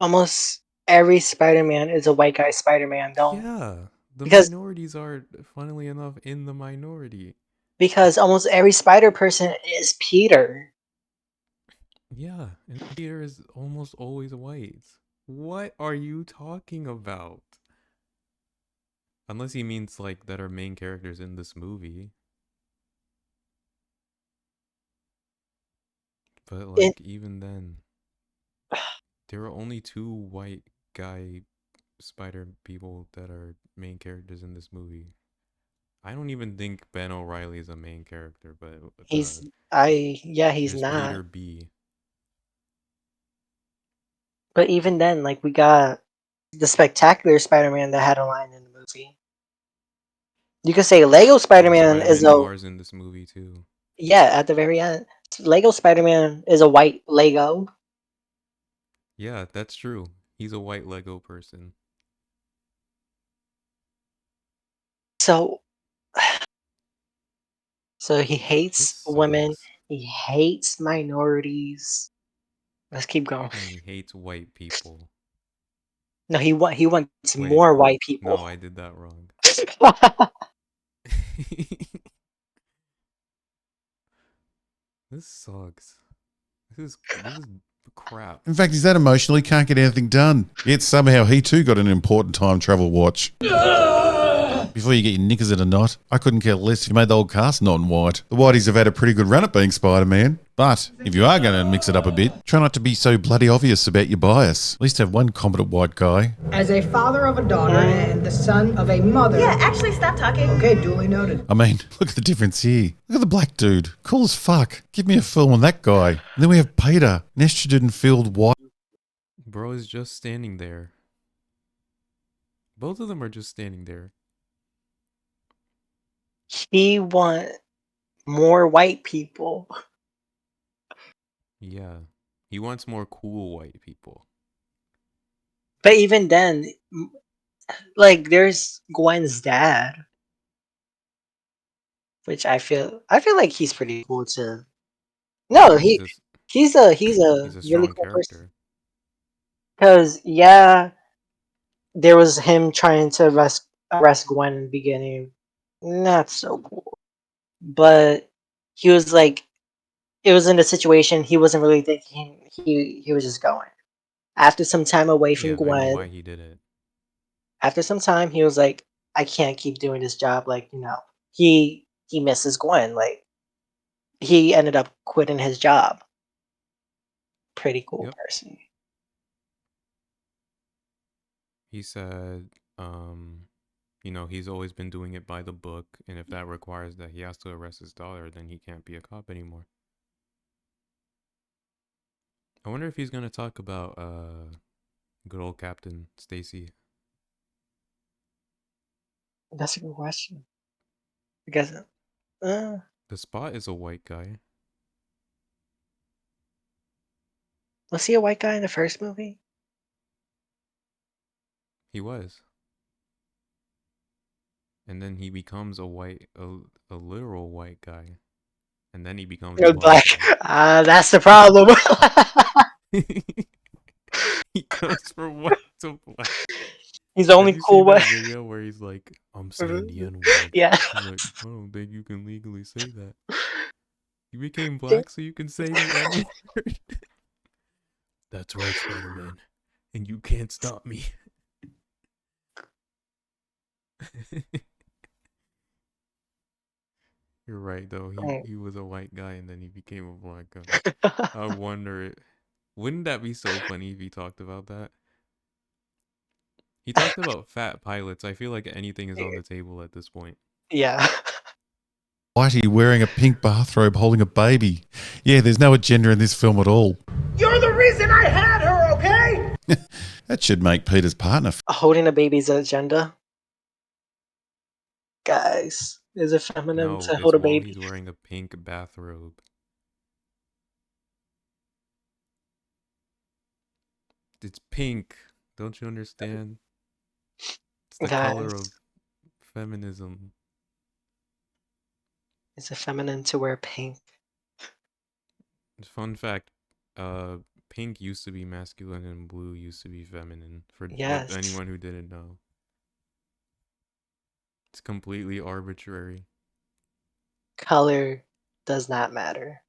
Almost every Spider-Man is a white guy Spider-Man, don't? Yeah, the Because minorities are, funnily enough, in the minority. Because almost every Spider-Person is Peter. Yeah, and Peter is almost always white. What are you talking about? Unless he means, like, that are main characters in this movie. But, like, even then, there are only 2 white guy spider people that are main characters in this movie. I don't even think Ben O'Reilly is a main character, but he's there's not. Peter B. But even then, like, we got the Spectacular Spider-Man that had a line in the movie. You could say Lego Spider-Man is Noir's in this movie too. Yeah, at the very end, Lego Spider-Man is a white Lego. Yeah, that's true. He's a white Lego person. So he hates women. He hates minorities. Let's keep going. And he hates white people. No, he wants more white people. No, I did that wrong. This sucks. This is crap. In fact, he's that emotional he can't get anything done. Yet somehow he too got an important time travel watch. Before you get your knickers in a knot, I couldn't care less if you made the old cast not in white. The whiteys have had a pretty good run at being Spider-Man. But if you are going to mix it up a bit, try not to be so bloody obvious about your bias. At least have one competent white guy. As a father of a daughter and the son of a mother. Yeah, actually, stop talking. Okay, duly noted. I mean, look at the difference here. Look at the black dude. Cool as fuck. Give me a film on that guy. And then we have Peter, an estrogen-filled white. Bro is just standing there. Both of them are just standing there. He wants more white people. Yeah. He wants more cool white people. But even then, like, there's Gwen's dad. which I feel like he's pretty cool too. No, He's he's he's a a really strong cool person. character. Cause yeah, there was him trying to arrest Gwen in the beginning. Not so cool. But he was like, it was in a situation he wasn't really thinking. He was just going. After some time away from Yeah, I know why Gwen, he did it. after some time he was like, I can't keep doing this job. Like, he misses Gwen. Like, he ended up quitting his job. Pretty cool Yep. person. He said, he's always been doing it by the book, and if that requires that he has to arrest his daughter, then he can't be a cop anymore. I wonder if he's gonna talk about good old Captain Stacy. That's a good question. I guess. The Spot is a white guy. Was he a white guy in the first movie? He was. And then he becomes a literal white guy. And then he becomes a black guy. That's the problem. He goes from white to black. He's the only Have you cool seen one. that video where he's like, I'm saying the N-word? Yeah. He's like, I don't think you can legally say that. You became black so you can say the N-word? That's right, Spider-Man. And you can't stop me. You're right, though. He was a white guy and then he became a black guy. I wonder, wouldn't that be so funny if he talked about that? He talked about fat pilots. I feel like anything is on the table at this point. Yeah. Whitey wearing a pink bathrobe holding a baby. Yeah, there's no agenda in this film at all. You're the reason I had her, okay? That should make Peter's partner Holding a baby's agenda. Guys, is it feminine No, to it's hold a while baby? he's wearing a pink bathrobe. It's pink. Don't you understand? It's the color of Guys, feminism. is it feminine to wear pink? Fun fact, pink used to be masculine and blue used to be feminine, for Yes. anyone who didn't know. It's completely arbitrary. Color does not matter.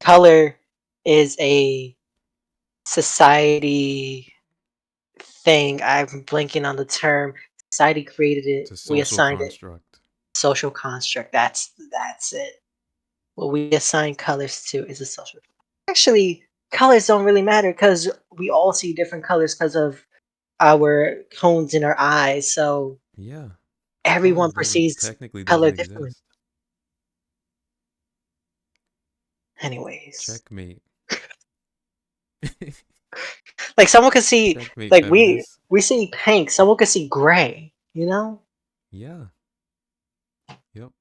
Color is a society thing. I'm blanking on the term. Society created it. It's a We social assigned it. construct. Social construct. That's it. What we assign colors to is a social. Actually, colors don't really matter because we all see different colors because of our cones in our eyes. So Yeah. everyone Color really perceives technically color doesn't differently. exist. Anyways, Checkmate. like someone could see, Checkmate, like we feminists. see pink. Someone could see gray. You know. Yeah. Yep.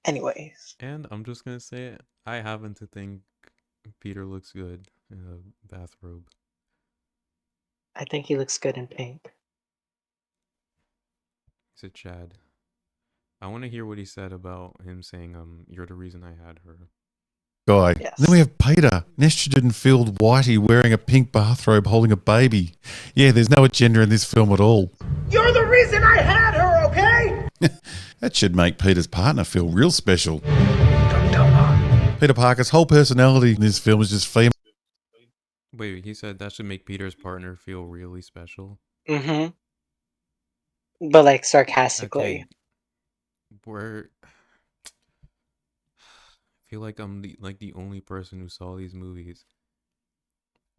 Anyways, And I'm just gonna say it. I happen to think Peter looks good in a bathrobe. I think he looks good in pink. He's a Chad. I want to hear what he said about him saying, you're the reason I had her. guy. Yes. And then we have Peter, an estrogen-filled whitey wearing a pink bathrobe holding a baby. Yeah, there's no agenda in this film at all. You're the reason I had her, okay? That should make Peter's partner feel real special. Peter Parker's whole personality in this film is just female. Wait, he said that should make Peter's partner feel really special? Mm-hmm. But like sarcastically. Okay. I feel like I'm the only person who saw these movies.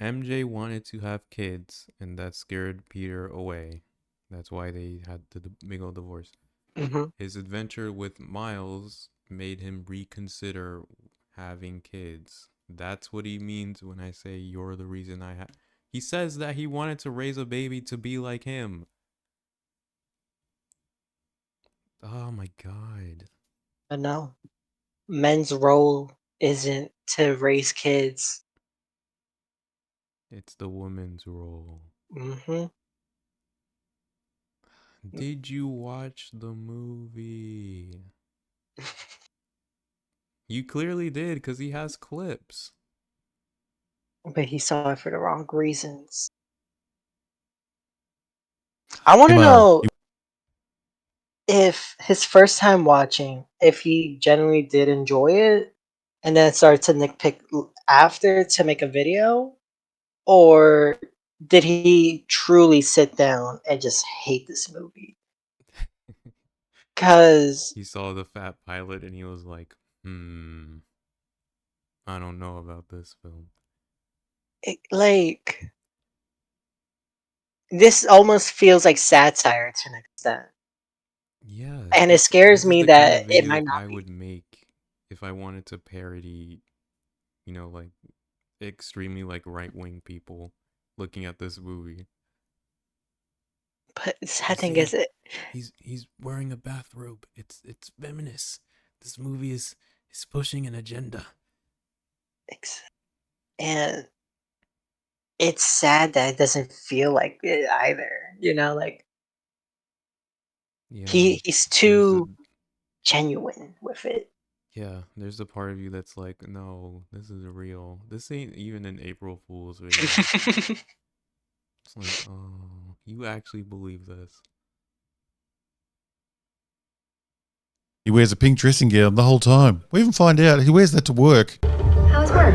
MJ wanted to have kids, and that scared Peter away. That's why they had the big old divorce. Mm-hmm. His adventure with Miles made him reconsider having kids. That's what he means when I say you're the reason I had. He says that he wanted to raise a baby to be like him. Oh my god. But no, men's role isn't to raise kids. It's the woman's role. Mm-hmm. Did you watch the movie? You clearly did, because he has clips. But he saw it for the wrong reasons. I want to know if his first time watching, if he genuinely did enjoy it, and then started to nitpick after to make a video, or did he truly sit down and just hate this movie? Because he saw the fat pilot and he was like, I don't know about this film. This almost feels like satire to an extent. Yeah. And it scares me that it might not I would make if I wanted to parody, you know, like extremely like right-wing people looking at this movie. But the sad thing is he's wearing a bathrobe. It's feminist. This movie is pushing an agenda. And it's sad that it doesn't feel like it either. You know, like he's too genuine with it. Yeah, there's a part of you that's like, no, this is real. This ain't even an April Fool's video. It's like, oh, you actually believe this. He wears a pink dressing gown the whole time. We even find out he wears that to work. How's work?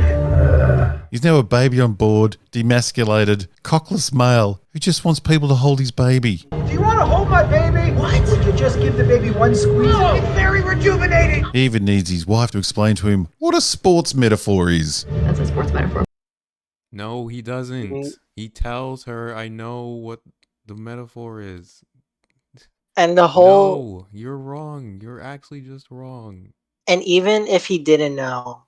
He's now a baby on board, demasculated, cockless male who just wants people to hold his baby. Do you want to hold my baby? What? Would you just give the baby one squeeze? No, it's very rejuvenating. He even needs his wife to explain to him what a sports metaphor is. That's a sports metaphor. No, he doesn't. He tells her, I know what the metaphor is. And the whole... No, you're wrong. You're actually just wrong. And even if he didn't know,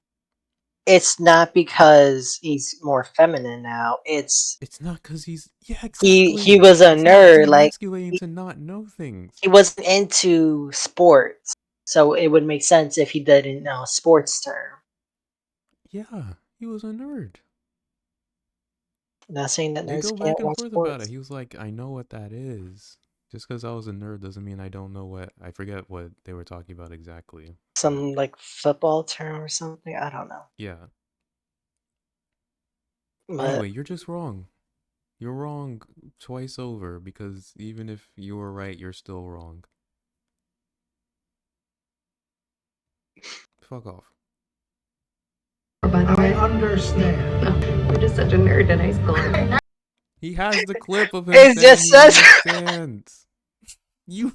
it's not because he's more feminine now. It's not because he's... Yeah, exactly. He was a nerd. Like, to not know things. He wasn't into sports. So it would make sense if he didn't know a sports term. Yeah, he was a nerd. Not saying that They nerds go can't back and watch forth sports. about it. He was like, I know what that is. Just because I was a nerd doesn't mean I don't know what... I forget what they were talking about exactly. Some, like, football term or something? I don't know. Yeah. But anyway, you're just wrong. You're wrong twice over, because even if you were right, you're still wrong. Fuck off. I understand. No, you're just such a nerd in high school. He has the clip of him It saying just he says... understands. You...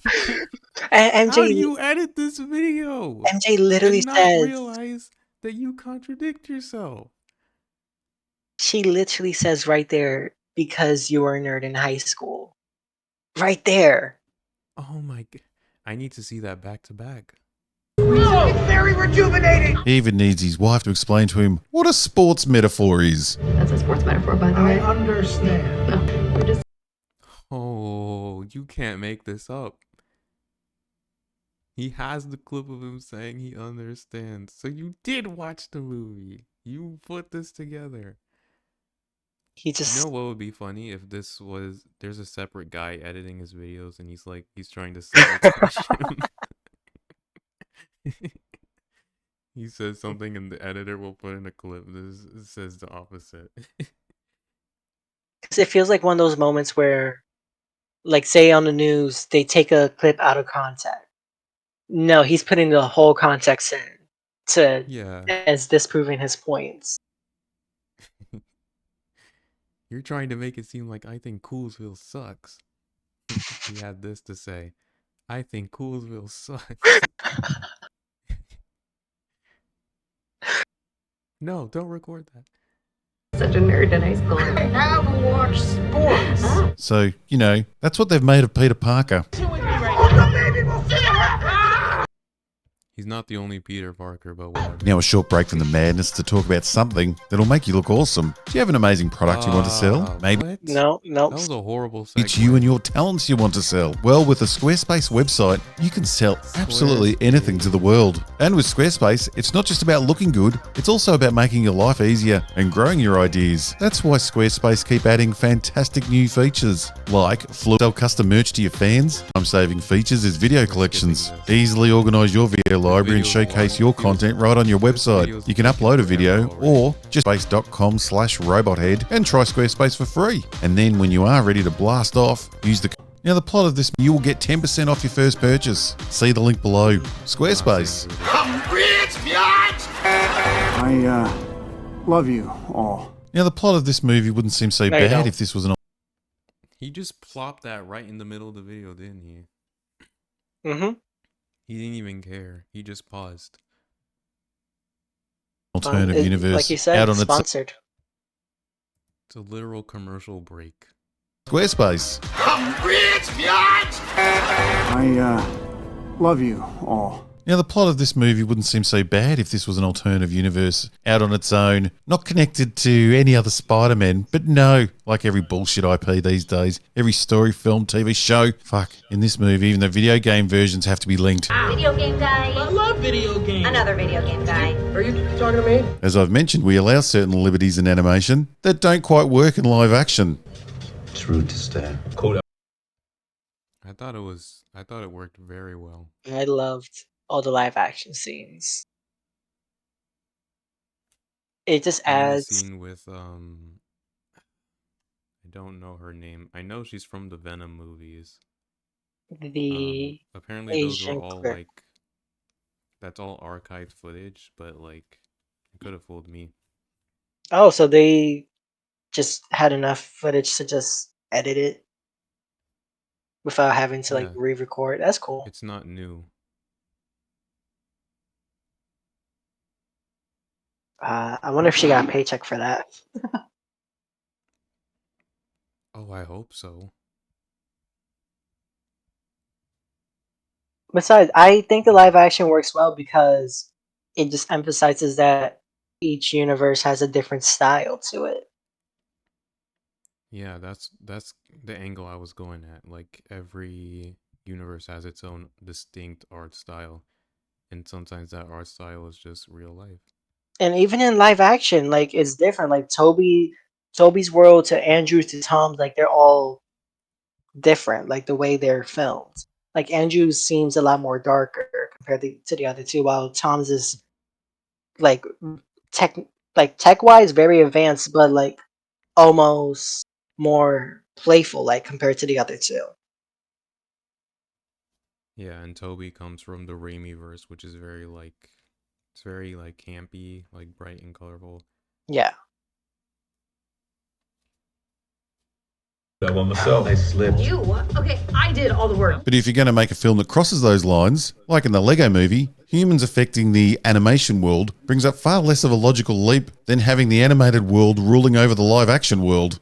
MJ, How do you edit this video? MJ literally and not says... realize that you contradict yourself. She literally says right there, because you were a nerd in high school. Right there. Oh my god. I need to see that back to back. No, it's very rejuvenating. He even needs his wife to explain to him what a sports metaphor is. That's a sports metaphor, by the way. I understand. No, you're just... Oh, you can't make this up. He has the clip of him saying he understands. So you did watch the movie. You put this together. He just... You know what would be funny if this was... There's a separate guy editing his videos and he's like... He's trying to sabotage him. He says something and the editor will put in a clip. This says the opposite. Because it feels like one of those moments where, like, say on the news, they take a clip out of context. No, he's putting the whole context in to as disproving his points. You're trying to make it seem like I think 𝐒𝐿sville sucks. He had this to say. I think 𝐒𝐿sville sucks. No, don't record that. Such a nerd in high school. I have watched sports. So, you know, that's what they've made of Peter Parker. He's not the only Peter Parker, but whatever. Now a short break from the madness to talk about something that'll make you look awesome. Do you have an amazing product you want to sell? Maybe what? No. That was a horrible segue. it's you and your talents you want to sell. Well, with a Squarespace website, you can sell absolutely anything to the world. And with Squarespace, it's not just about looking good, it's also about making your life easier and growing your ideas. That's why Squarespace keep adding fantastic new features, like sell custom merch to your fans. Time-saving features is video collections. Easily organize your video library and showcase your content right on your website. You can upload a video or just space.com/robothead and try Squarespace for free. And then when you are ready to blast off, use the... Now the plot of this, you will get 10% off your first purchase. See the link below. Squarespace. I'm rich, bitch! I love you all. Now the plot of this movie wouldn't seem so bad if this was an... He just plopped that right in the middle of the video, didn't he? Mm-hmm. He didn't even care. He just paused. Alternative universe. Like you said, out on sponsored. It's a literal commercial break. Squarespace. I'm rich, bitch! I love you all. Now, the plot of this movie wouldn't seem so bad if this was an alternative universe out on its own, not connected to any other Spider-Man. But no, like every bullshit IP these days, every story, film, TV show, fuck, in this movie, even the video game versions have to be linked. Video game guy. I love video games. Another video game guy. Are you talking to me? As I've mentioned, we allow certain liberties in animation that don't quite work in live action. It's rude to stare. Cool. I thought it worked very well. I loved all the live action scenes. It just adds... The scene with, I don't know her name. I know she's from the Venom movies. Apparently those were all, like... That's all archived footage, but, like, it could have fooled me. Oh, so they just had enough footage to just edit it without having to, like, re-record. That's cool. It's not new. I wonder if she got a paycheck for that. Oh, I hope so. Besides, I think the live action works well because it just emphasizes that each universe has a different style to it. Yeah, that's the angle I was going at. Like, every universe has its own distinct art style, and sometimes that art style is just real life. And even in live action, like, it's different. Like Toby's world to Andrew to Tom's, like, they're all different. Like the way they're filmed. Like Andrew's seems a lot more darker compared to the other two, while Tom's is like tech wise very advanced, but like almost more playful, like compared to the other two. Yeah, and Toby comes from the Raimi verse, which is very like, it's very like campy, like bright and colorful. Yeah. That one myself. I slipped. You? Okay, I did all the work. But if you're going to make a film that crosses those lines, like in the Lego movie, humans affecting the animation world brings up far less of a logical leap than having the animated world ruling over the live action world.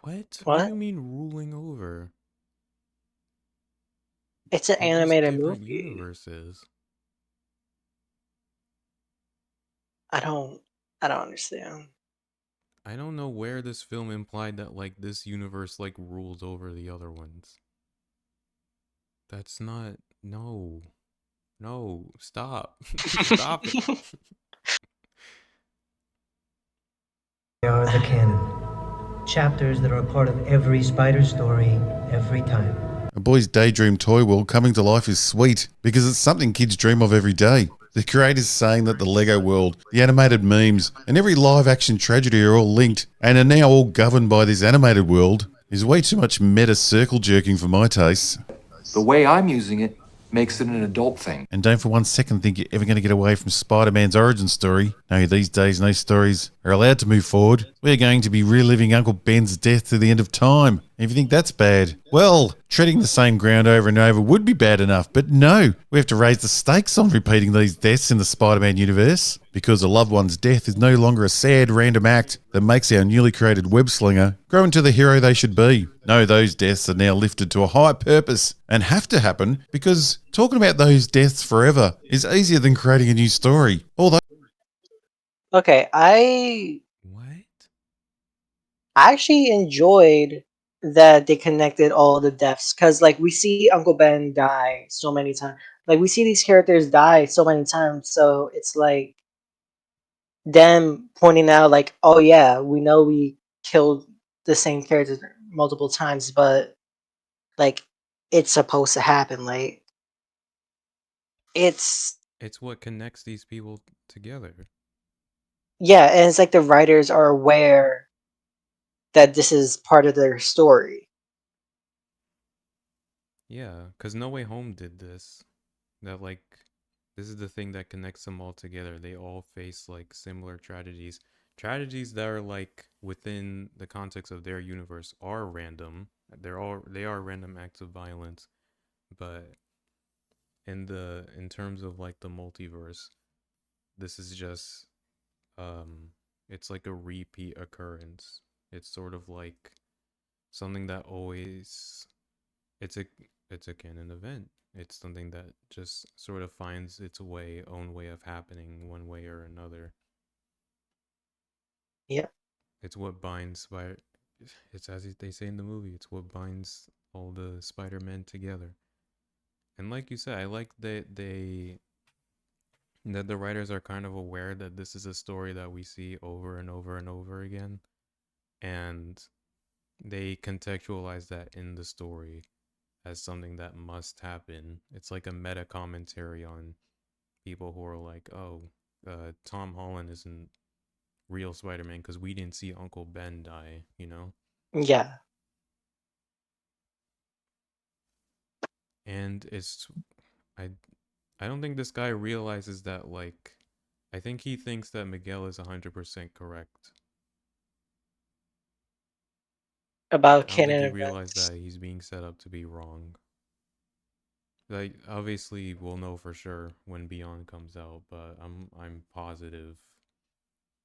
What? What do you mean ruling over? It's an animated movie. Universes. I don't understand. I don't know where this film implied that like this universe like rules over the other ones. That's not... No, stop. Stop it. They are the canon. Chapters that are a part of every spider story, every time. A boy's daydream toy world coming to life is sweet because it's something kids dream of every day. The creators saying that the Lego world, the animated memes, and every live-action tragedy are all linked and are now all governed by this animated world is way too much meta circle jerking for my tastes. The way I'm using it makes it an adult thing. And don't for one second think you're ever going to get away from Spider-Man's origin story. No, these days no stories are allowed to move forward. We're going to be reliving Uncle Ben's death to the end of time. If you think that's bad, well, treading the same ground over and over would be bad enough, but no, we have to raise the stakes on repeating these deaths in the Spider-Man universe, because a loved one's death is no longer a sad random act that makes our newly created web slinger grow into the hero they should be. No, those deaths are now lifted to a higher purpose and have to happen because talking about those deaths forever is easier than creating a new story. Although, okay, I actually enjoyed that they connected all the deaths, because like we see Uncle Ben die so many times, like we see these characters die so many times, so it's like them pointing out like, oh yeah, we know we killed the same characters multiple times, but like it's supposed to happen. Like it's what connects these people together. yeah, and it's like the writers are aware that this is part of their story. Yeah, because No Way Home did this. That, like, this is the thing that connects them all together. They all face, like, similar tragedies. Tragedies that are, like, within the context of their universe are random. They are random acts of violence. But in terms of, like, the multiverse, this is just, it's like a repeat occurrence. It's sort of like something that always, it's a canon event. It's something that just sort of finds its own way of happening one way or another. Yeah. It's what binds it's as they say in the movie, it's what binds all the Spider-Men together. And like you said, I like that the writers are kind of aware that this is a story that we see over and over and over again, and they contextualize that in the story as something that must happen. It's like a meta commentary on people who are like, oh, Tom Holland isn't real Spider-Man because we didn't see Uncle Ben die, you know? Yeah. And I I don't think this guy realizes that, like, I think he thinks that Miguel is 100% correct. About I don't think canon he realized events. that he's being set up to be wrong. Like, obviously we'll know for sure when Beyond comes out, but I'm positive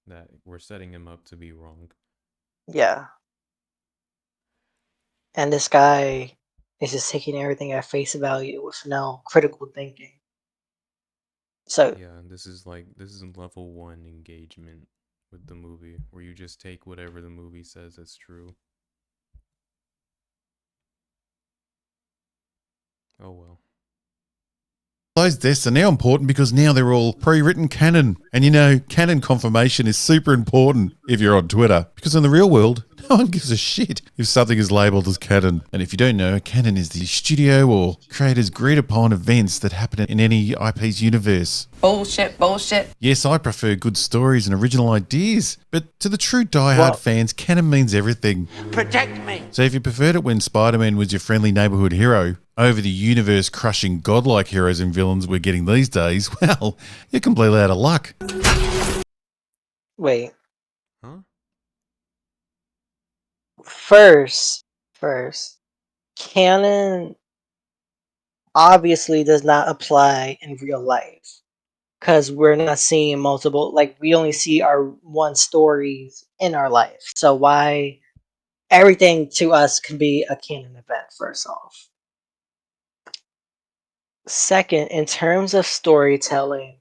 that we're setting him up to be wrong. Yeah. And this guy is just taking everything at face value with no critical thinking. So Yeah, this is level 1 engagement with the movie, where you just take whatever the movie says as true. Oh well. Those deaths are now important because now they're all pre-written canon. And you know, canon confirmation is super important if you're on Twitter. Because in the real world, no one gives a shit if something is labelled as canon. And if you don't know, canon is the studio or creators agreed upon events that happen in any IP's universe. Bullshit, bullshit. Yes, I prefer good stories and original ideas, but to the true diehard fans, canon means everything. Protect me! So if you preferred it when Spider-Man was your friendly neighborhood hero, over the universe-crushing godlike heroes and villains we're getting these days, well, you're completely out of luck. wait. Huh? First, canon obviously does not apply in real life because we're not seeing multiple. Like we only see our one stories in our life. So why everything to us can be a canon event? First off. Second, in terms of storytelling,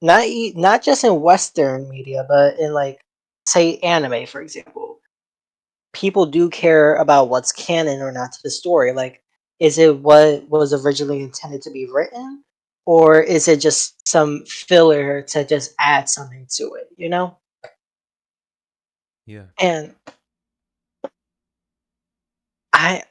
not just in Western media, but in like say anime, for example, people do care about what's canon or not to the story. Like, is it what was originally intended to be written, or is it just some filler to just add something to it? You know? Yeah. And I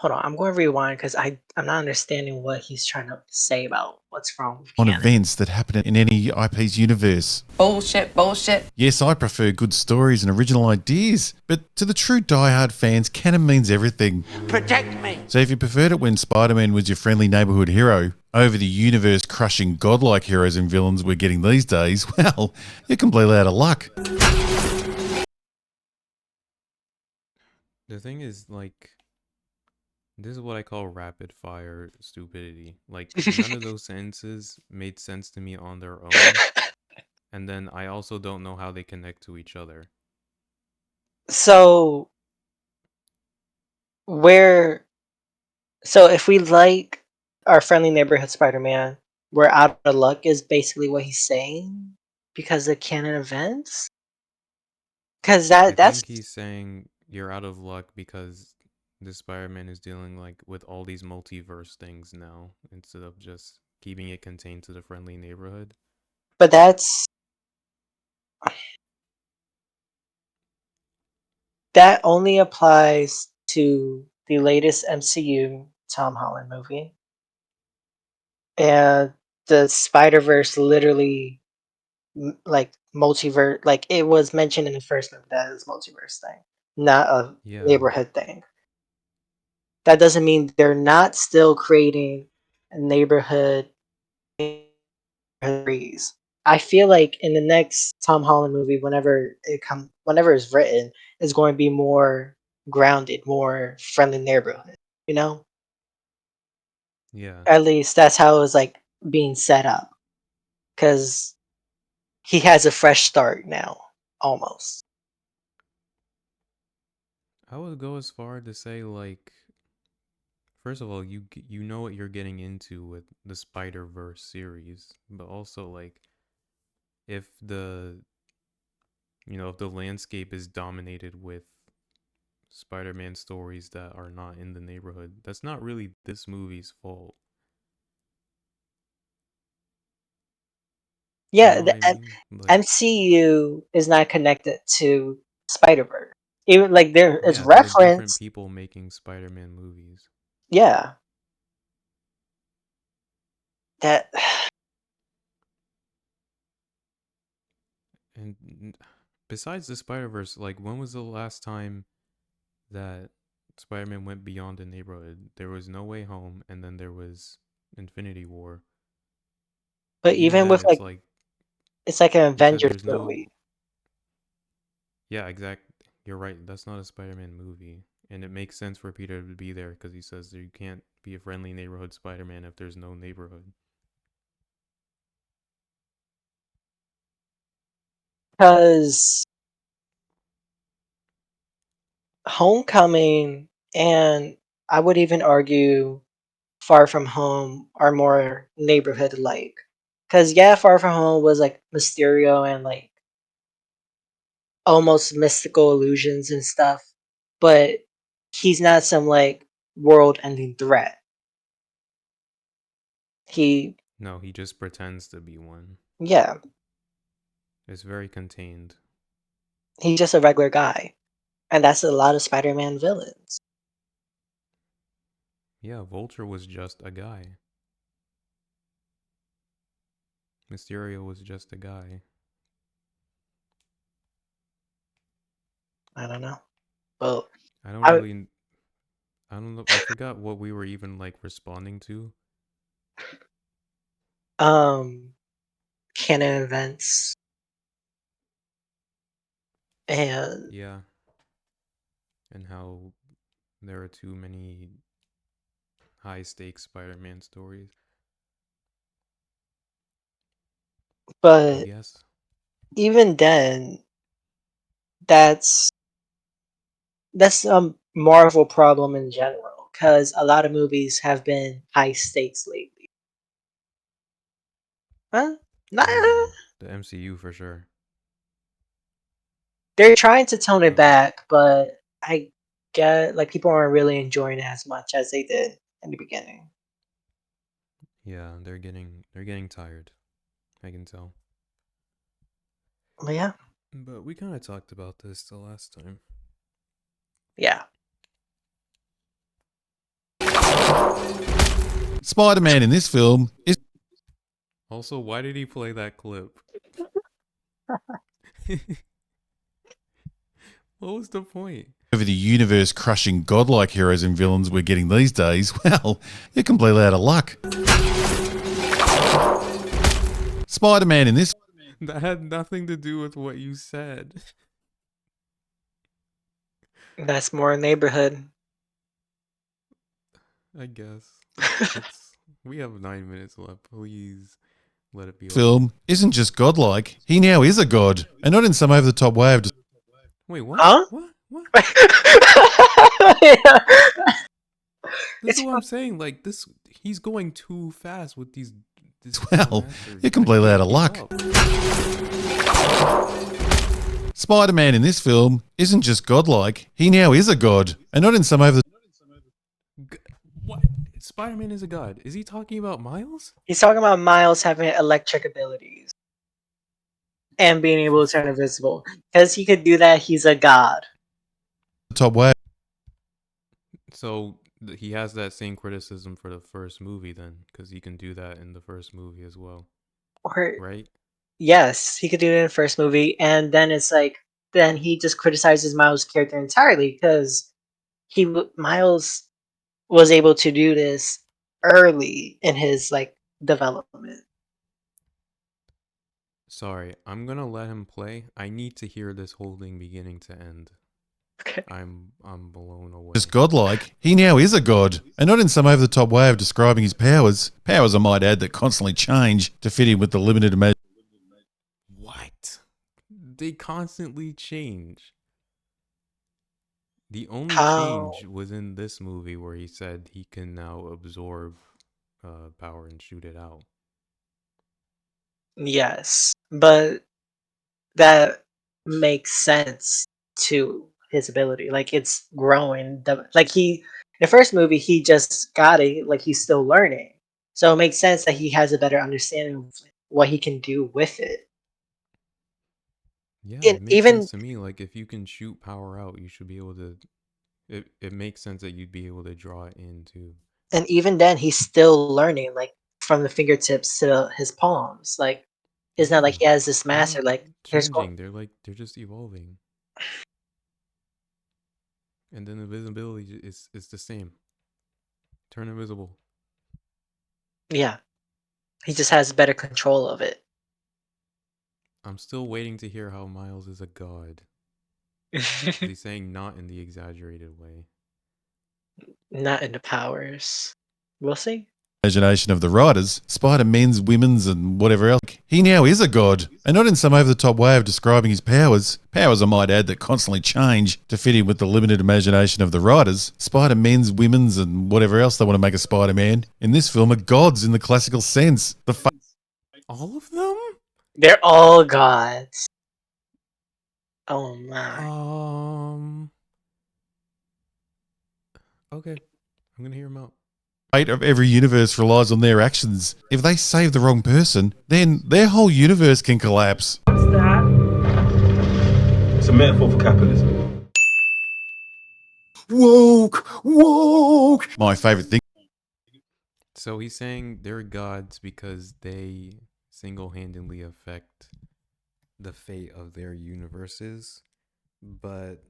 hold on, I'm going to rewind because I'm not understanding what he's trying to say about what's wrong with On canon. events that happen in any IP's universe. Bullshit, bullshit. Yes, I prefer good stories and original ideas, but to the true diehard fans, canon means everything. Protect me! So if you preferred it when Spider-Man was your friendly neighborhood hero, over the universe-crushing godlike heroes and villains we're getting these days, well, you're completely out of luck. The thing is, like, this is what I call rapid fire stupidity. Like, none of those sentences made sense to me on their own. And then I also don't know how they connect to each other. So if we like our friendly neighborhood Spider-Man, we're out of luck is basically what he's saying because of canon events. Because I that's think he's saying you're out of luck because the Spider-Man is dealing, like, with all these multiverse things now instead of just keeping it contained to the friendly neighborhood. but that only applies to the latest MCU Tom Holland movie. And the Spider-Verse literally like multiverse, like it was mentioned in the first movie that it's multiverse thing, not a neighborhood thing. That doesn't mean they're not still creating a neighborhood. I feel like in the next Tom Holland movie, whenever it's written, it's going to be more grounded, more friendly neighborhood. You know, Yeah. at least that's how it was like being set up, because he has a fresh start now, almost. I would go as far to say, like, first of all, you know what you're getting into with the Spider-Verse series, but also like if the if the landscape is dominated with Spider-Man stories that are not in the neighborhood, that's not really this movie's fault. You Yeah, know what the I mean? Like, MCU is not connected to Spider-Verse. Even like there is yeah, there are different reference. people making Spider-Man movies. Yeah. That And besides the Spider-Verse, like when was the last time that Spider-Man went beyond the neighborhood? There was No Way Home, and then there was Infinity War. but Even even then, with like it's like an you said Avengers there's no. movie. Yeah, exact. You're right. That's not a Spider-Man movie, and it makes sense for Peter to be there because he says that you can't be a friendly neighborhood Spider-Man if there's no neighborhood. Because Homecoming and I would even argue Far From Home are more neighborhood like. Because yeah, Far From Home was like Mysterio and like almost mystical illusions and stuff, but he's not some like world-ending threat. No, he just pretends to be one. Yeah, It's very contained. he's just a regular guy, and that's a lot of Spider-Man villains. Yeah, Vulture was just a guy. Mysterio was just a guy. I don't know. Well, I don't know. I forgot what we were even like responding to. canon events and Yeah. And how there are too many high stakes Spider-Man stories. I but guess. even then, that's a Marvel problem in general because a lot of movies have been high stakes lately. Huh? Nah, The MCU for sure. they're trying to tone it back, but I get like people aren't really enjoying it as much as they did in the beginning. Yeah, they're getting tired. I can tell. But yeah. But we kind of talked about this the last time. Yeah. Spider-Man in this film is... Also, why did he play that clip? What was the point? Over the universe-crushing godlike heroes and villains we're getting these days, well, you're completely out of luck. Spider-Man in this... That had nothing to do with what you said. That's more neighborhood. I guess. We have 9 minutes left. Please let it be film isn't just godlike, he now is a god. And not in some over-the-top way of... Wait, what? Huh? What? Yeah. This is what I'm saying. Like this, he's going too fast with these. Well, you're completely out of luck. Spider-Man in this film isn't just godlike, he now is a god. And not in some over... What? Spider-Man is a god. Is he talking about Miles? He's talking about Miles having electric abilities and being able to turn invisible. Because he could do that, he's a god. Top way. So he has that same criticism for the first movie then, because he can do that in the first movie as well, Or right? yes, he could do it in the first movie, and then it's like then he just criticizes Miles' character entirely because Miles was able to do this early in his like development. Sorry, I'm gonna let him play. I need to hear this whole thing beginning to end. Okay. I'm blown away. Just godlike, he now is a god, and not in some over-the-top way of describing his powers. Powers, I might add, that constantly change to fit in with the limited imagination. What? They constantly change. The only How? change was in this movie where he said he can now absorb power and shoot it out. Yes, but that makes sense to his ability. Like it's growing. Like in the first movie, he just got it. Like he's still learning, so it makes sense that he has a better understanding of what he can do with it. Yeah, And it makes even sense to me. Like if you can shoot power out, you should be able to. It makes sense that you'd be able to draw it in too. and even then, he's still learning. Like from the fingertips to his palms. Like it's not like Yeah, he has this they're master. not Like here's going. changing. They're just evolving. And then invisibility is the same. Turn invisible. Yeah, he just has better control of it. I'm still waiting to hear how Miles is a god. He's saying not in the exaggerated way. Not in the powers. We'll see. Imagination of the writers, Spider men's, women's, and whatever else. He now is a god, and not in some over-the-top way of describing his powers. Powers, I might add, that constantly change to fit in with the limited imagination of the writers. Spider men's, women's, and whatever else they want to make a Spider-Man. In this film, are gods in the classical sense. All of them? They're all gods. Oh my. Okay, I'm gonna hear him out. Fate of every universe relies on their actions. If they save the wrong person, then their whole universe can collapse. What's that? It's a metaphor for capitalism. Woke. My favorite thing. So he's saying they're gods because they single-handedly affect the fate of their universes, but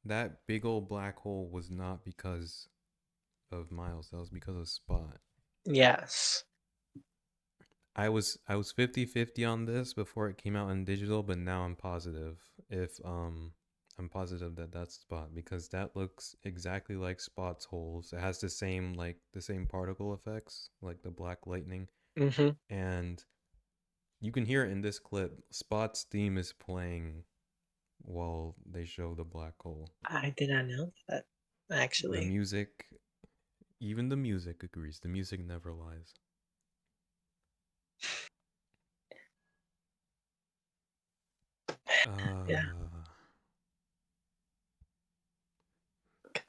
that big old black hole was not because of Miles. That was because of Spot. Yes. I was 50-50 on this before it came out in digital, but now I'm positive. I'm positive that that's Spot because that looks exactly like Spot's holes. It has the same particle effects, like the black lightning. Mm-hmm. And you can hear it in this clip. Spot's theme is playing while they show the black hole. I did not know that, actually. The music, even the music agrees. The music never lies. Yeah.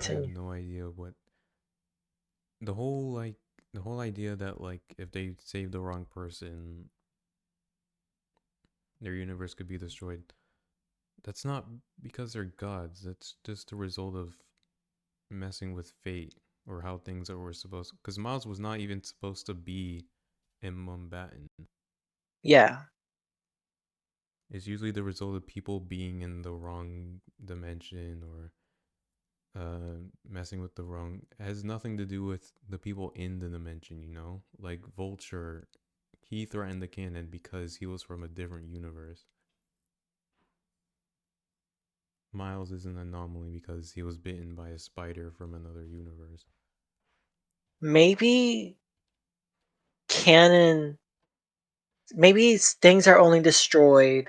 I have no idea what the whole idea that like if they save the wrong person, their universe could be destroyed. That's not because they're gods. That's just the result of messing with fate or how things were supposed. Because Miles was not even supposed to be in Mumbattan. Yeah. It's usually the result of people being in the wrong dimension or messing with the wrong. It has nothing to do with the people in the dimension, you know? Like Vulture, he threatened the canon because he was from a different universe. Miles is an anomaly because he was bitten by a spider from another universe. Maybe canon. Maybe things are only destroyed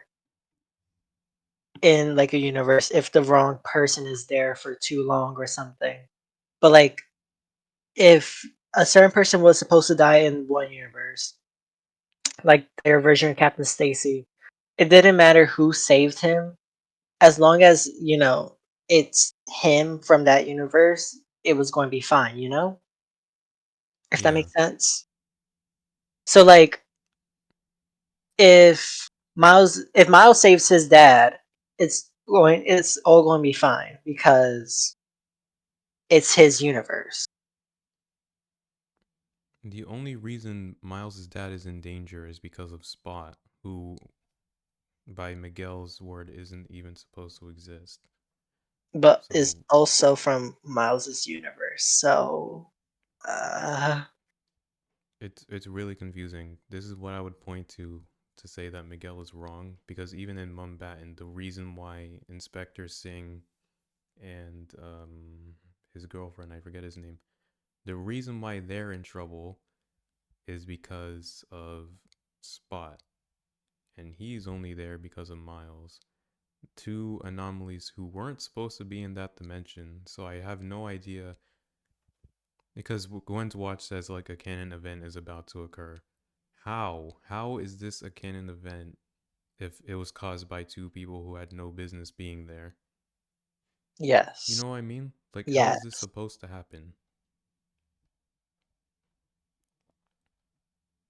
in like a universe if the wrong person is there for too long or something. But like, if a certain person was supposed to die in one universe, like their version of Captain Stacy, it didn't matter who saved him, as long as it's him from that universe, it was going to be fine. If that makes sense. So like, if Miles saves his dad, it's all going to be fine because it's his universe. The only reason Miles' dad is in danger is because of Spot, who, by Miguel's word, isn't even supposed to exist. But So is also from Miles's universe. So it's really confusing. This is what I would point to say that Miguel is wrong, because even in Mumbattan, the reason why Inspector Singh and his girlfriend, I forget his name, the reason why they're in trouble is because of Spot, and he's only there because of Miles. Two anomalies who weren't supposed to be in that dimension, so I have no idea. Because Gwen's watch says like a canon event is about to occur. How is this a canon event if it was caused by two people who had no business being there? yes. You know what I mean? Like, how Yes. is this supposed to happen?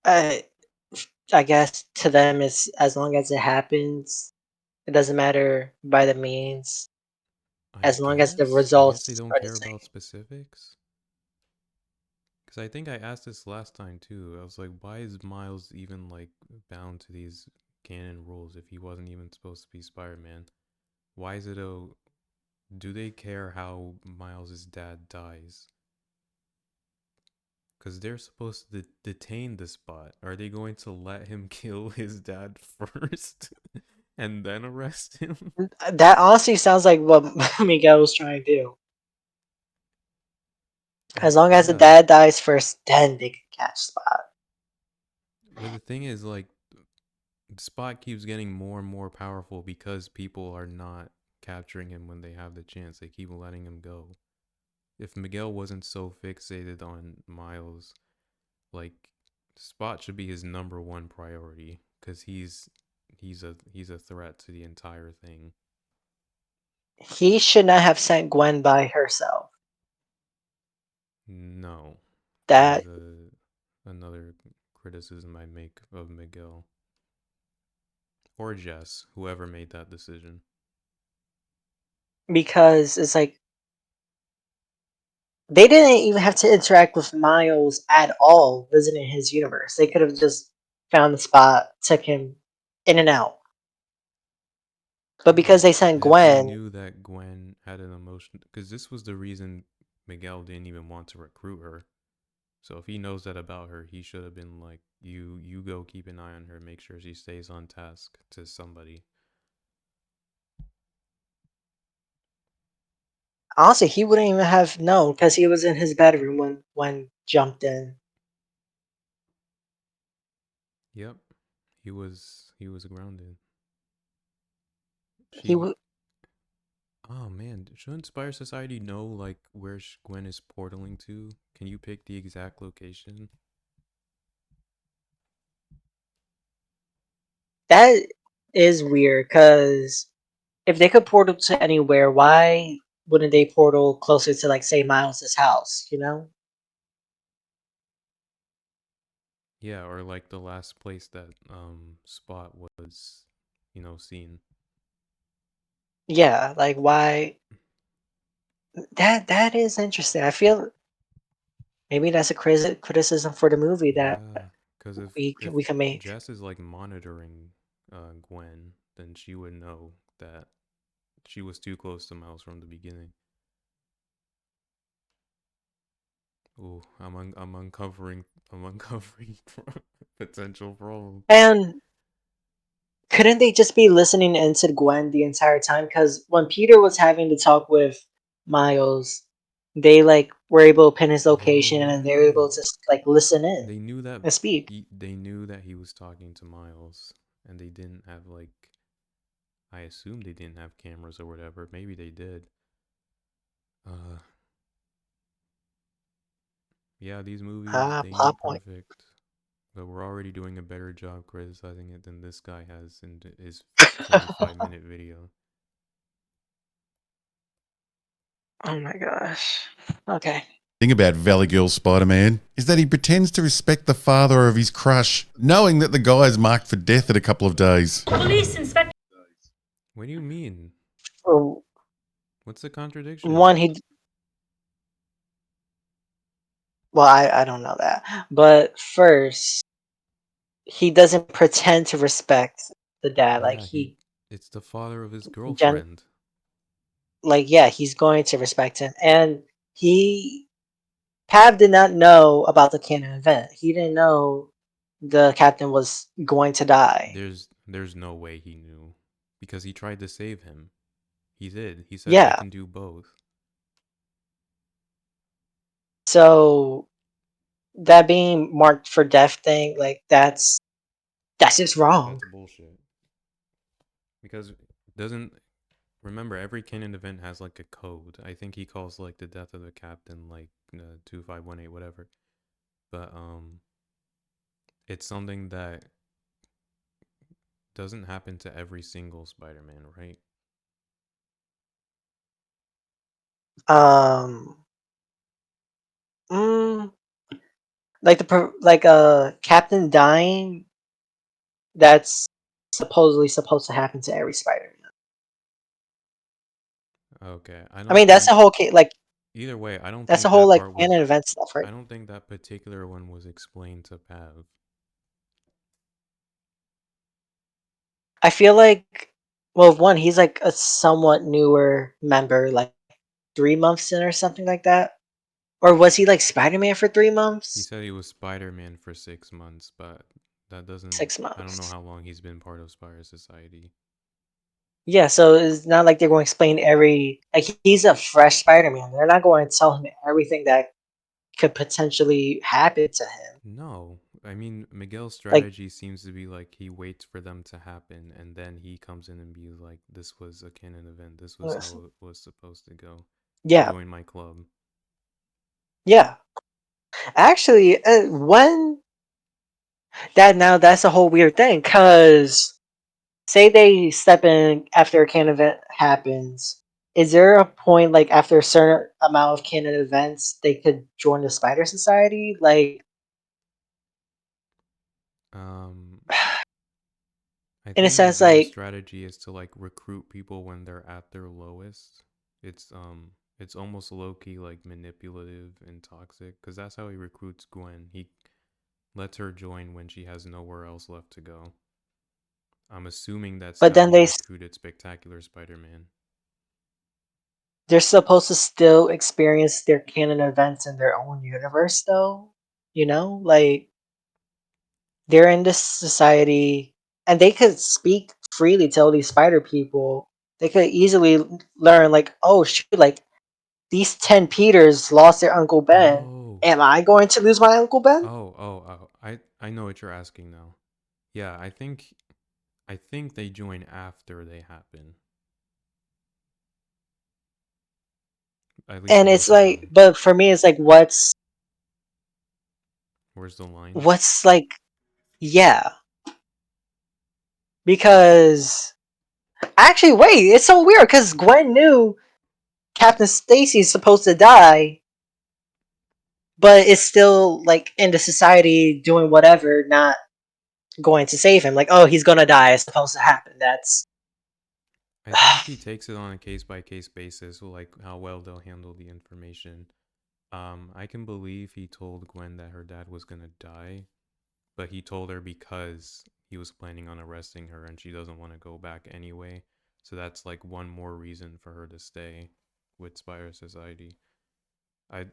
I guess to them, it's as long as it happens, it doesn't matter by the means, as long as the I guess they results don't are the care same. about specifics. Because I think I asked this last time too. I was like, why is Miles even like bound to these canon rules if he wasn't even supposed to be Spider-Man? Why is it a... Do they care how Miles' dad dies? Because they're supposed to detain the Spot. Are they going to let him kill his dad first and then arrest him? That honestly sounds like what Miguel was trying to do. As long as the Yeah. dad dies first, then they can catch Spot. But the thing is, like, Spot keeps getting more and more powerful because people are not capturing him when they have the chance. They keep letting him go. If Miguel wasn't so fixated on Miles, like, Spot should be his #1 priority, because he's a threat to the entire thing. He should not have sent Gwen by herself. No, That another criticism I make of Miguel or Jess, whoever made that decision. because it's like they didn't even have to interact with Miles at all visiting his universe. They could have just found the Spot, took him in and out. But because they sent And if they Gwen, knew that Gwen had an emotion, because this was the reason Miguel didn't even want to recruit her. So if he knows that about her, he should have been like, you go keep an eye on her, make sure she stays on task to somebody. honestly, he wouldn't even have known because he was in his bedroom when jumped in. Yep, he was grounded. He would. Oh man, shouldn't Spire Society know like where Gwen is portaling to? Can you pick the exact location? That is weird because if they could portal to anywhere, why wouldn't they portal closer to, like, say, Miles's house? You know? Yeah, or like the last place that Spot was, seen. Yeah, like why? That is interesting. I feel maybe that's a criticism for the movie that Yeah, because if we can make. Jess is like monitoring Gwen, then she would know that she was too close to Miles from the beginning. Oh, I'm uncovering potential problems. And couldn't they just be listening into Gwen the entire time? Because when Peter was having to talk with Miles, they like were able to pin his location and they were able to like listen in They knew that and speak. they knew that he was talking to Miles, and they didn't have like. I assume they didn't have cameras or whatever. Maybe they did. Yeah, these movies, they Plot ain't point. perfect. But we're already doing a better job criticizing it than this guy has in his 25-minute video. Oh my gosh. Okay. Thing about Valley Girl Spider-Man is that he pretends to respect the father of his crush, knowing that the guy is marked for death in a couple of days. Police inspector. What do you mean? For What's the contradiction? one, well, I don't know that. But first, he doesn't pretend to respect the dad. Like Yeah, it's the father of his gen girlfriend. like yeah, he's going to respect him. And Pav did not know about the canon event. He didn't know the captain was going to die. There's no way he knew because he tried to save him. He did. He said I Yeah. can do both. So that being marked for death thing, like that's just wrong. That's bullshit. Because doesn't remember every canon event has like a code. I think he calls like the death of the captain like 2518 whatever. But it's something that doesn't happen to every single Spider-Man, right? Like Captain dying, that's supposedly supposed to happen to every Spider-Man. Okay, I mean, that's a whole like. Either way, I don't That's think a whole that like part canon was. event stuff, right? I don't think that particular one was explained to Pav. I feel like, well, one, he's like a somewhat newer member, like 3 months in or something like that. Or was he like Spider-Man for 3 months? He said he was Spider-Man for 6 months, but that doesn't. 6 months. I don't know how long he's been part of Spider Society. Yeah, so it's not like they're going to explain like he's a fresh Spider-Man. They're not going to tell him everything that could potentially happen to him. No, I mean Miguel's strategy seems to be like he waits for them to happen, and then he comes in and be like, "This was a canon event. This was how it was supposed to go. Yeah. Join my club." Yeah. Actually, that's a whole weird thing, because say they step in after a canon event happens. Is there a point, like, after a certain amount of canon events, they could join the Spider Society? Like, I in a think sense, Miguel's like, strategy is to like recruit people when they're at their lowest. It's almost low-key like manipulative and toxic, because that's how he recruits Gwen. He lets her join when she has nowhere else left to go. I'm assuming that's but how then he recruited Spectacular Spider-Man. They're supposed to still experience their canon events in their own universe, though. Like, they're in this society, and they could speak freely to all these spider people. They could easily learn, like, oh shoot, like, these 10 Peters lost their Uncle Ben. Oh. Am I going to lose my Uncle Ben? Oh. I know what you're asking now. Yeah, I think they join after they happen. And it's like, but for me, it's like, where's the line? What's like, yeah. Because actually, wait, it's so weird because Gwen knew Captain Stacy's supposed to die, but it's still like in the society doing whatever, not going to save him. Like, oh, he's gonna die. It's supposed to happen. I think he takes it on a case-by-case basis, like how well they'll handle the information. I can believe he told Gwen that her dad was gonna die, but he told her because he was planning on arresting her and she doesn't want to go back anyway. So that's like one more reason for her to stay with Spider Society. I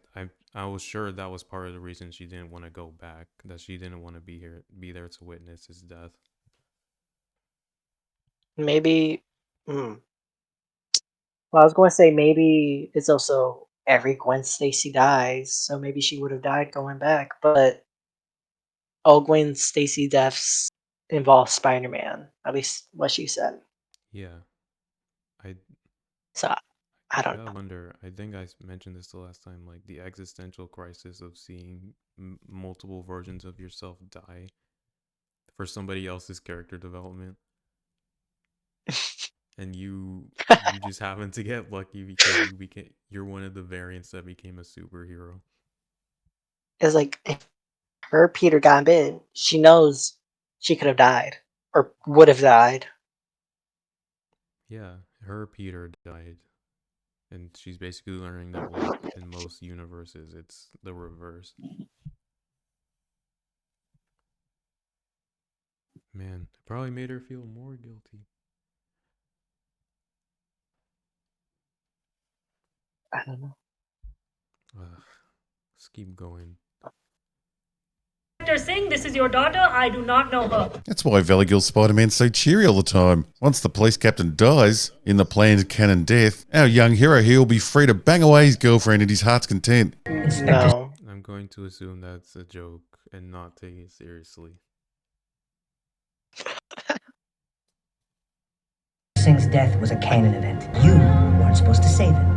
was sure that was part of the reason she didn't want to go back, that she didn't want to be there to witness his death. Maybe. Well, I was going to say maybe it's also every Gwen Stacy dies, so maybe she would have died going back. But all Gwen Stacy deaths involve Spider-Man. At least what she said. Yeah. So I don't know. Wonder. I think I mentioned this the last time. Like the existential crisis of seeing multiple versions of yourself die for somebody else's character development, and you just happen to get lucky because you're one of the variants that became a superhero. It's like if her Peter got bit, she knows she could have died or would have died. Yeah, her Peter died. And she's basically learning that like in most universes, it's the reverse. Man, it probably made her feel more guilty. I don't know. Let's keep going. Saying this is your daughter, I do not know her. That's why 𝐓𝐈𝐿𝐄𝐃𝐈𝐿's Spider-Man's so cheery all the time. Once the police captain dies, in the planned canon death, our young hero here will be free to bang away his girlfriend at his heart's content. No. I'm going to assume that's a joke and not take it seriously. Singh's death was a canon event. You weren't supposed to save him.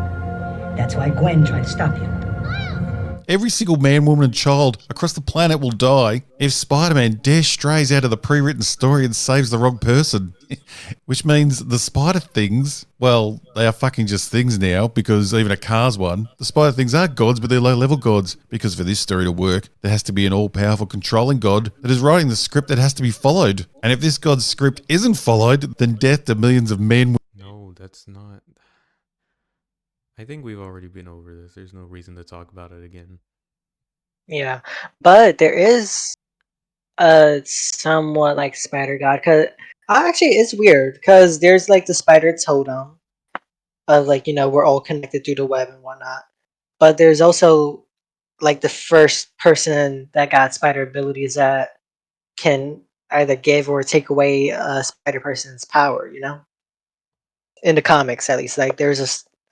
That's why Gwen tried to stop you. Every single man, woman, and child across the planet will die if Spider-Man dare strays out of the pre-written story and saves the wrong person. Which means the spider things, well, they are fucking just things now, because even a Cars one, the spider things are gods, but they're low-level gods. Because for this story to work, there has to be an all-powerful controlling god that is writing the script that has to be followed. And if this god's script isn't followed, then death to millions of men. No, that's not. I think we've already been over this. There's no reason to talk about it again. Yeah, but there is a somewhat like spider god, because actually it's weird because there's like the spider totem of like, you know, we're all connected through the web and whatnot, but there's also like the first person that got spider abilities that can either give or take away a spider person's power, you know, in the comics at least. Like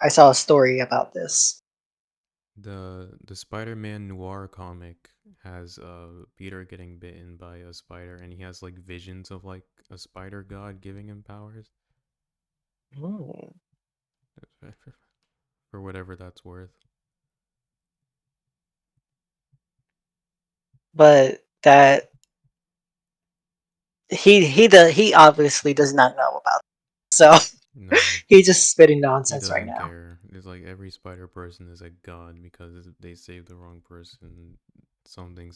I saw a story about this. The Spider-Man noir comic has Peter getting bitten by a spider, and he has like visions of like a spider god giving him powers. Ooh. For whatever that's worth. But that he obviously does not know about it. So No, he's just spitting he nonsense right doesn't now. care. It's like every spider person is a god because they saved the wrong person. Something.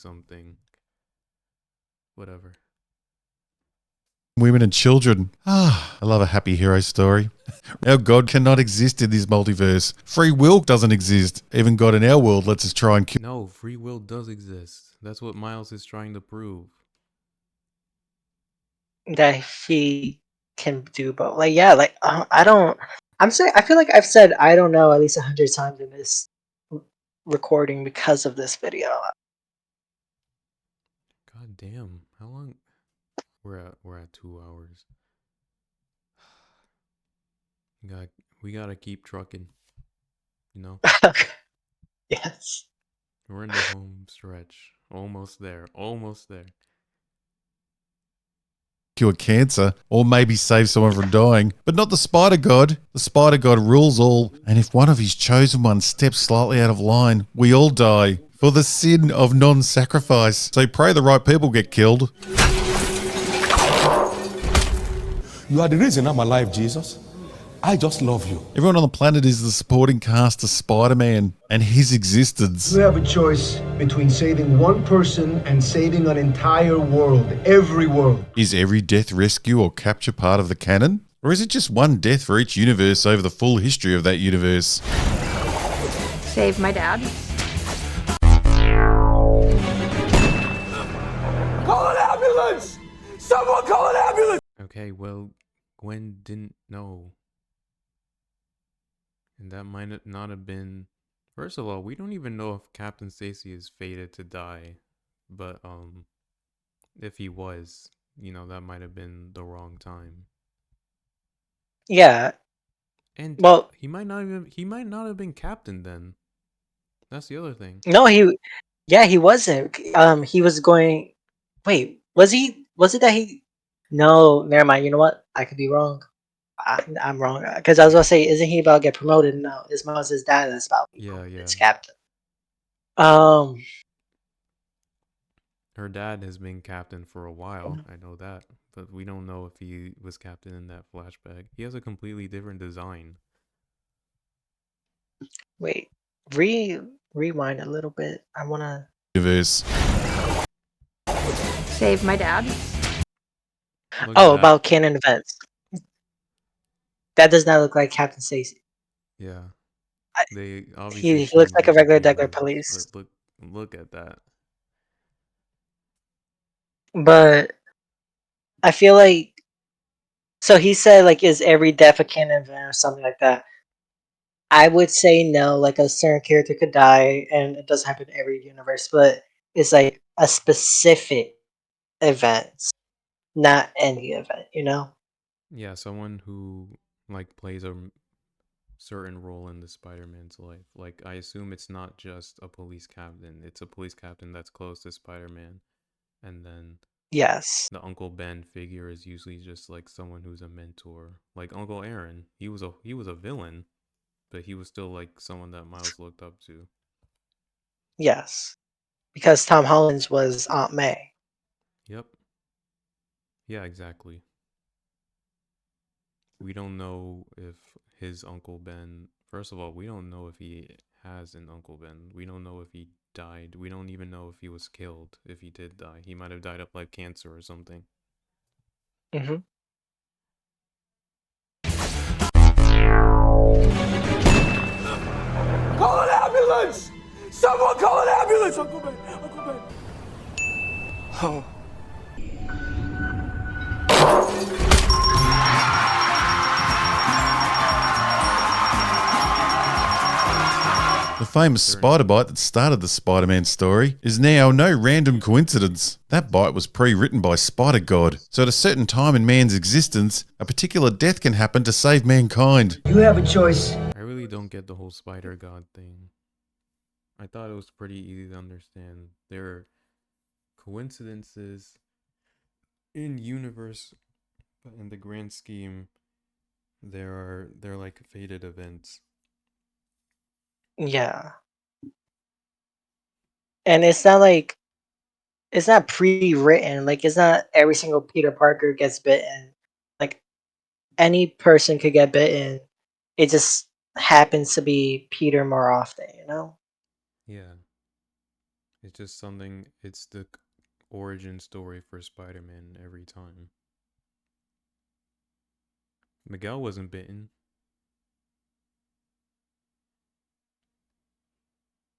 Whatever. Women and children. I love a happy hero story. Our God cannot exist in this multiverse. Free will doesn't exist. Even God in our world lets us try and kill. No, free will does exist. That's what Miles is trying to prove. That he can do both. Like, yeah, like I don't. I'm saying I feel like I've said I don't know at least 100 times in this recording because of this video. God damn! How long? We're at 2 hours. We gotta keep trucking. You know. Yes. We're in the home stretch. Almost there. Cure cancer, or maybe save someone from dying, but not the spider god. The spider god rules all, and if one of his chosen ones steps slightly out of line, we all die for the sin of non-sacrifice. So pray the right people get killed. You are the reason I'm alive, Jesus. I just love you. Everyone on the planet is the supporting cast to Spider-Man and his existence. You have a choice between saving one person and saving an entire world, every world. Is every death, rescue, or capture part of the canon? Or is it just one death for each universe over the full history of that universe? Save my dad. Call an ambulance! Someone call an ambulance! Okay, well, Gwen didn't know. And that might not have been... First of all, we don't even know if Captain Stacy is fated to die. But, if he was, you know, that might have been the wrong time. Yeah. And well, he might not have been captain then. That's the other thing. No, he wasn't. He was going. Wait, was he? Was it that he? No, never mind. You know what? I could be wrong. I'm wrong because I was gonna say, isn't he about to get promoted? No, it's Miles' dad that's about to be promoted. It's captain. Her dad has been captain for a while. I know that, but we don't know if he was captain in that flashback. He has a completely different design. Wait, rewind a little bit. I wanna. Universe. Save my dad. Oh, about canon events. That does not look like Captain Stacy. Yeah. They obviously he looks changed like a over regular the degular years, police. but look at that. But I feel like, so he said like, is every death a canon event or something like that? I would say no. Like a certain character could die, and it doesn't happen in every universe, but it's like a specific event, not any event. You know? Yeah, someone who like plays a certain role in the Spider-Man's life. Like I assume it's not just a police captain. It's a police captain that's close to Spider-Man, and then Yes. the Uncle Ben figure is usually just like someone who's a mentor. Like Uncle Aaron, he was a villain, but he was still like someone that Miles looked up to. Yes. Because Tom Holland's was Aunt May. Yep. Yeah, exactly. We don't know if his Uncle Ben, first of all, we don't know if he has an Uncle Ben. We don't know if he died. We don't even know if he was killed, if he did die. He might have died of like cancer or something. Mm-hmm. Call an ambulance! Someone call an ambulance! Uncle Ben! Uncle Ben! Oh. The famous spider bite that started the Spider-Man story is now no random coincidence. That bite was pre-written by Spider God, so at a certain time in man's existence, a particular death can happen to save mankind. You have a choice. I really don't get the whole Spider God thing. I thought it was pretty easy to understand. There are coincidences in universe, but in the grand scheme, they're like fated events. Yeah. And it's not like, it's not pre-written. Like, it's not every single Peter Parker gets bitten. Like, any person could get bitten. It just happens to be Peter more often, you know? Yeah. It's just something, it's the origin story for Spider-Man every time. Miguel wasn't bitten.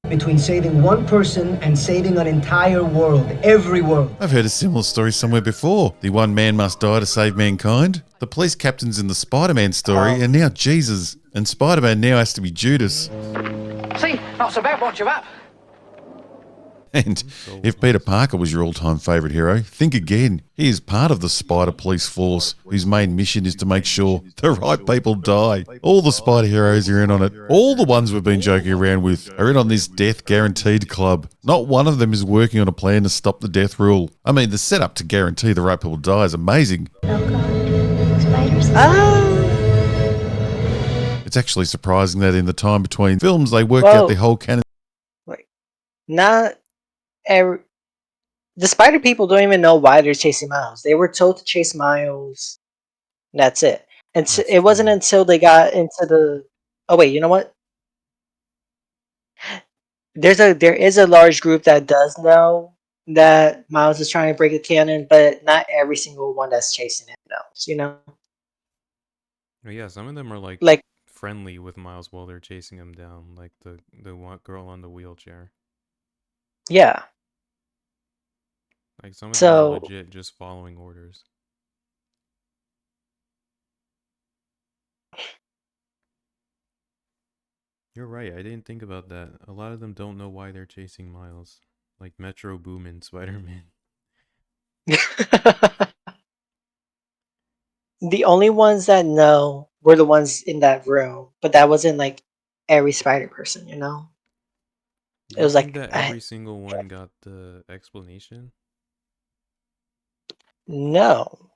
Between saving one person and saving an entire world, every world. I've heard a similar story somewhere before. The one man must die to save mankind. The police captains in the Spider-Man story are now Jesus, and Spider-Man now has to be Judas. See, not so bad, won't you up? And if Peter Parker was your all-time favourite hero, think again. He is part of the Spider Police force, whose main mission is to make sure the right people die. All the Spider heroes are in on it. All the ones we've been joking around with are in on this death guaranteed club. Not one of them is working on a plan to stop the death rule. I mean, the setup to guarantee the right people die is amazing. It's actually surprising that in the time between films, they worked out the whole canon. Like, not every, the Spider people don't even know why they're chasing Miles. They were told to chase Miles. That's it. And so it wasn't until they got into the. Oh wait, you know what? There is a large group that does know that Miles is trying to break the canon, but not every single one that's chasing him knows. You know. Oh, yeah, some of them are like Like friendly with Miles while they're chasing him down, like the one girl on the wheelchair. Yeah. Like some of them are So legit just following orders. You're right, I didn't think about that. A lot of them don't know why they're chasing Miles. Like Metro Boomin, Spider-Man. the only ones that know were the ones in that room, but that wasn't like every Spider person, you know. Do It you was think like that every single one got the explanation? no.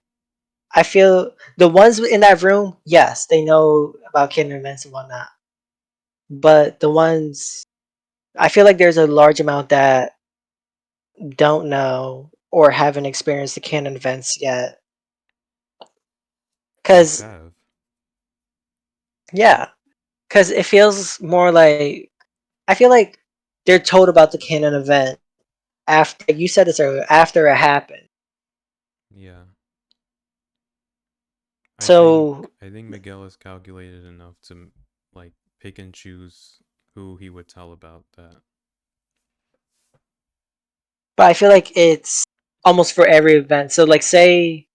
I feel the ones in that room, yes, they know about canon events and whatnot. But the ones, I feel like there's a large amount that don't know or haven't experienced the canon events yet. Because, yeah, because it feels more like, I feel like they're told about the canon event after, you said this earlier, after it happened. Yeah. So I think Miguel is calculated enough to like pick and choose who he would tell about that. But I feel like it's almost for every event. So, like, say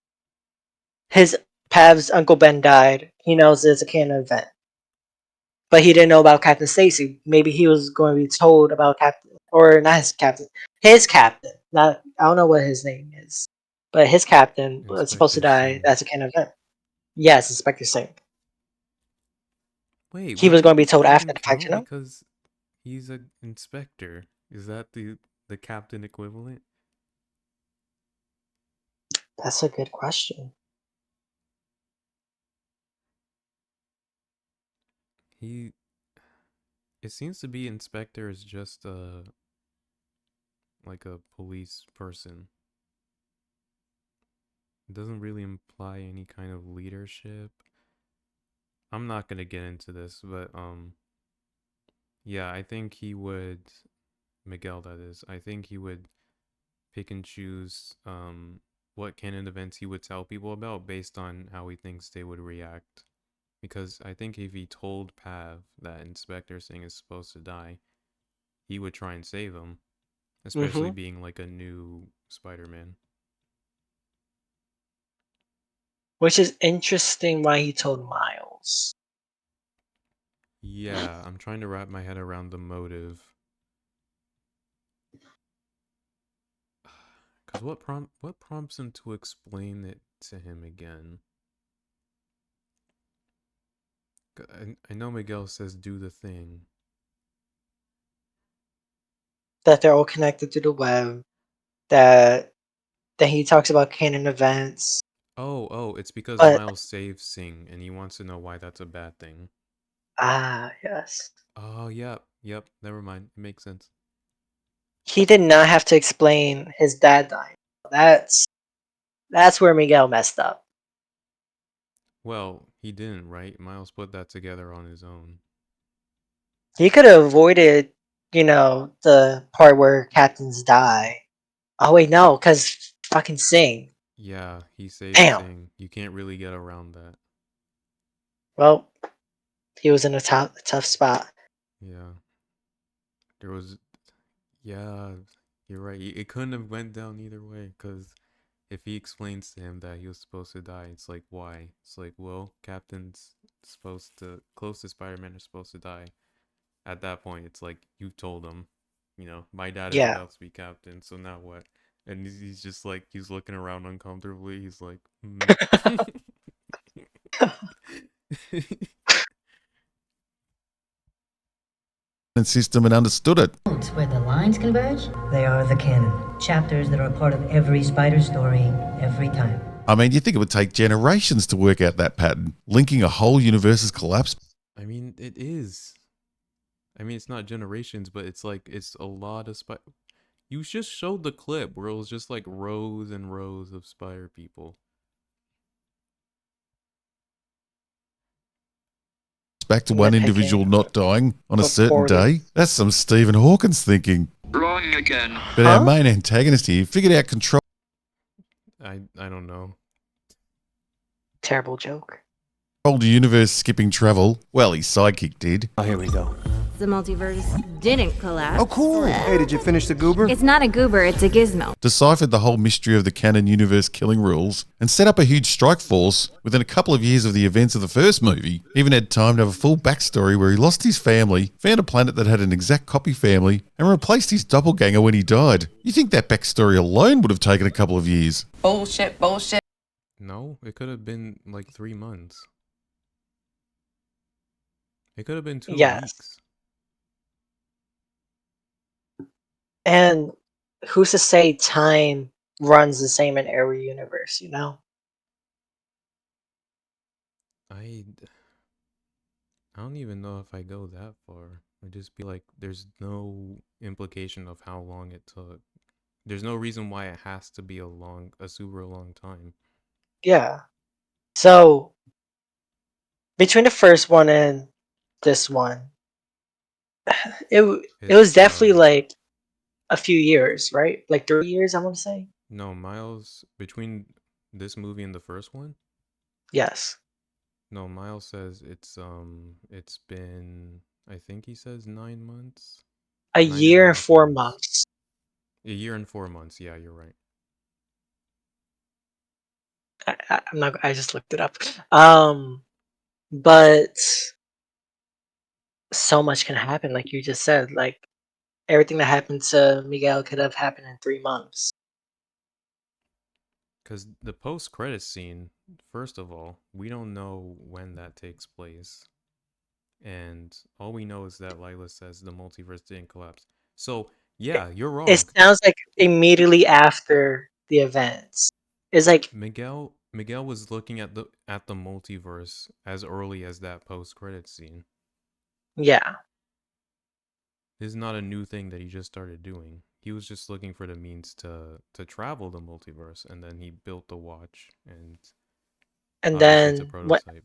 his Pav's Uncle Ben died. He knows it's a canon event. But he didn't know about Captain Stacy. Maybe he was going to be told about Captain, or not his captain, his captain. Not, I don't know what his name is, but his captain was supposed to Inspector die. Singh. That's a canon event. Yes, Inspector Singh. Wait, He was wouldn't going to be it told after even the fact, count because he's an inspector? Is that the captain equivalent? That's a good question. It seems to be inspector is just like a police person. It doesn't really imply any kind of leadership. I'm not gonna get into this, but yeah, I think he would, Miguel that is, I think he would pick and choose what canon events he would tell people about based on how he thinks they would react. Because I think if he told Pav that Inspector Singh is supposed to die, he would try and save him. Especially being like a new Spider-Man. Which is interesting why he told Miles. Yeah, I'm trying to wrap my head around the motive. Because what prompts him to explain it to him again? I know Miguel says do the thing. That they're all connected to the web. That he talks about canon events. Oh, it's because But Miles saves Singh and he wants to know why that's a bad thing. Yes. Oh, yep, never mind. It makes sense. He did not have to explain his dad dying. That's where Miguel messed up. Well, he didn't, right? Miles put that together on his own. He could have avoided, the part where captains die. Oh wait, no, because fucking Singh. Yeah, he saved Damn. Singh. You can't really get around that. Well, he was in a tough spot. Yeah. There was... Yeah, you're right. It couldn't have went down either way, because if he explains to him that he was supposed to die, it's like, why? It's like, well, Captain's supposed to... Close to Spider-Man are supposed to die. At that point, it's like, you told him, my dad is about to be captain, so now what? And he's just like, he's looking around uncomfortably. He's like, System and understood it. Where the lines converge? They are the canon. Chapters that are a part of every spider story, every time. I mean, you think it would take generations to work out that pattern, linking a whole universe's collapse? I mean, it is. I mean, it's not generations, but it's like, it's a lot of You just showed the clip where it was just like rows and rows of spider people. Back to one individual not dying on a certain day? That's some Stephen Hawkins thinking. Wrong again. But our main antagonist here figured out control. I don't know. Terrible joke. Controlled universe skipping travel. Well, his sidekick did. Oh, here we go. The multiverse didn't collapse. Oh, cool. Hey, did you finish the goober? It's not a goober, it's a gizmo. Deciphered the whole mystery of the canon universe killing rules and set up a huge strike force within a couple of years of the events of the first movie. Even had time to have a full backstory where he lost his family, found a planet that had an exact copy family, and replaced his doppelganger when he died. You think that backstory alone would have taken a couple of years? Bullshit. No, it could have been like 3 months. It could have been 2 weeks. And who's to say time runs the same in every universe, I don't even know if I go that far. I'd just be like, there's no implication of how long it took. There's no reason why it has to be a super long time. Yeah. So, between the first one and this one, it was definitely like a few years, right? Like 3 years, I want to say. No, Miles, between this movie and the first one? Yes. No, Miles says it's been, I think he says 9 months. A 9 year and 4 months. months. A year and 4 months. Yeah, you're right. I'm not. I just looked it up. But so much can happen, like you just said. Like everything that happened to Miguel could have happened in 3 months. Because the post-credit scene, first of all, we don't know when that takes place. And all we know is that Lila says the multiverse didn't collapse. So, yeah, you're wrong. It sounds like immediately after the events. It's like Miguel was looking at the multiverse as early as that post-credit scene. yeah. This is not a new thing that he just started doing. He was just looking for the means to travel the multiverse, and then he built the watch, and obviously it's a then what prototype.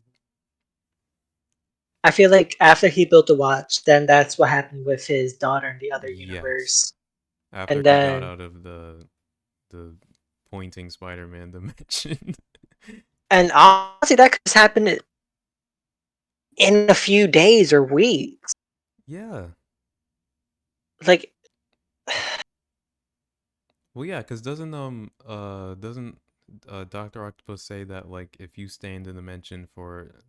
I feel like after he built the watch, then that's what happened with his daughter in the other universe. After And he got then out of the pointing Spider-Man dimension. and honestly that could just happen in a few days or weeks. Yeah. Like Well, yeah, because doesn't Dr. Octopus say that, like, if you stay in the dimension for,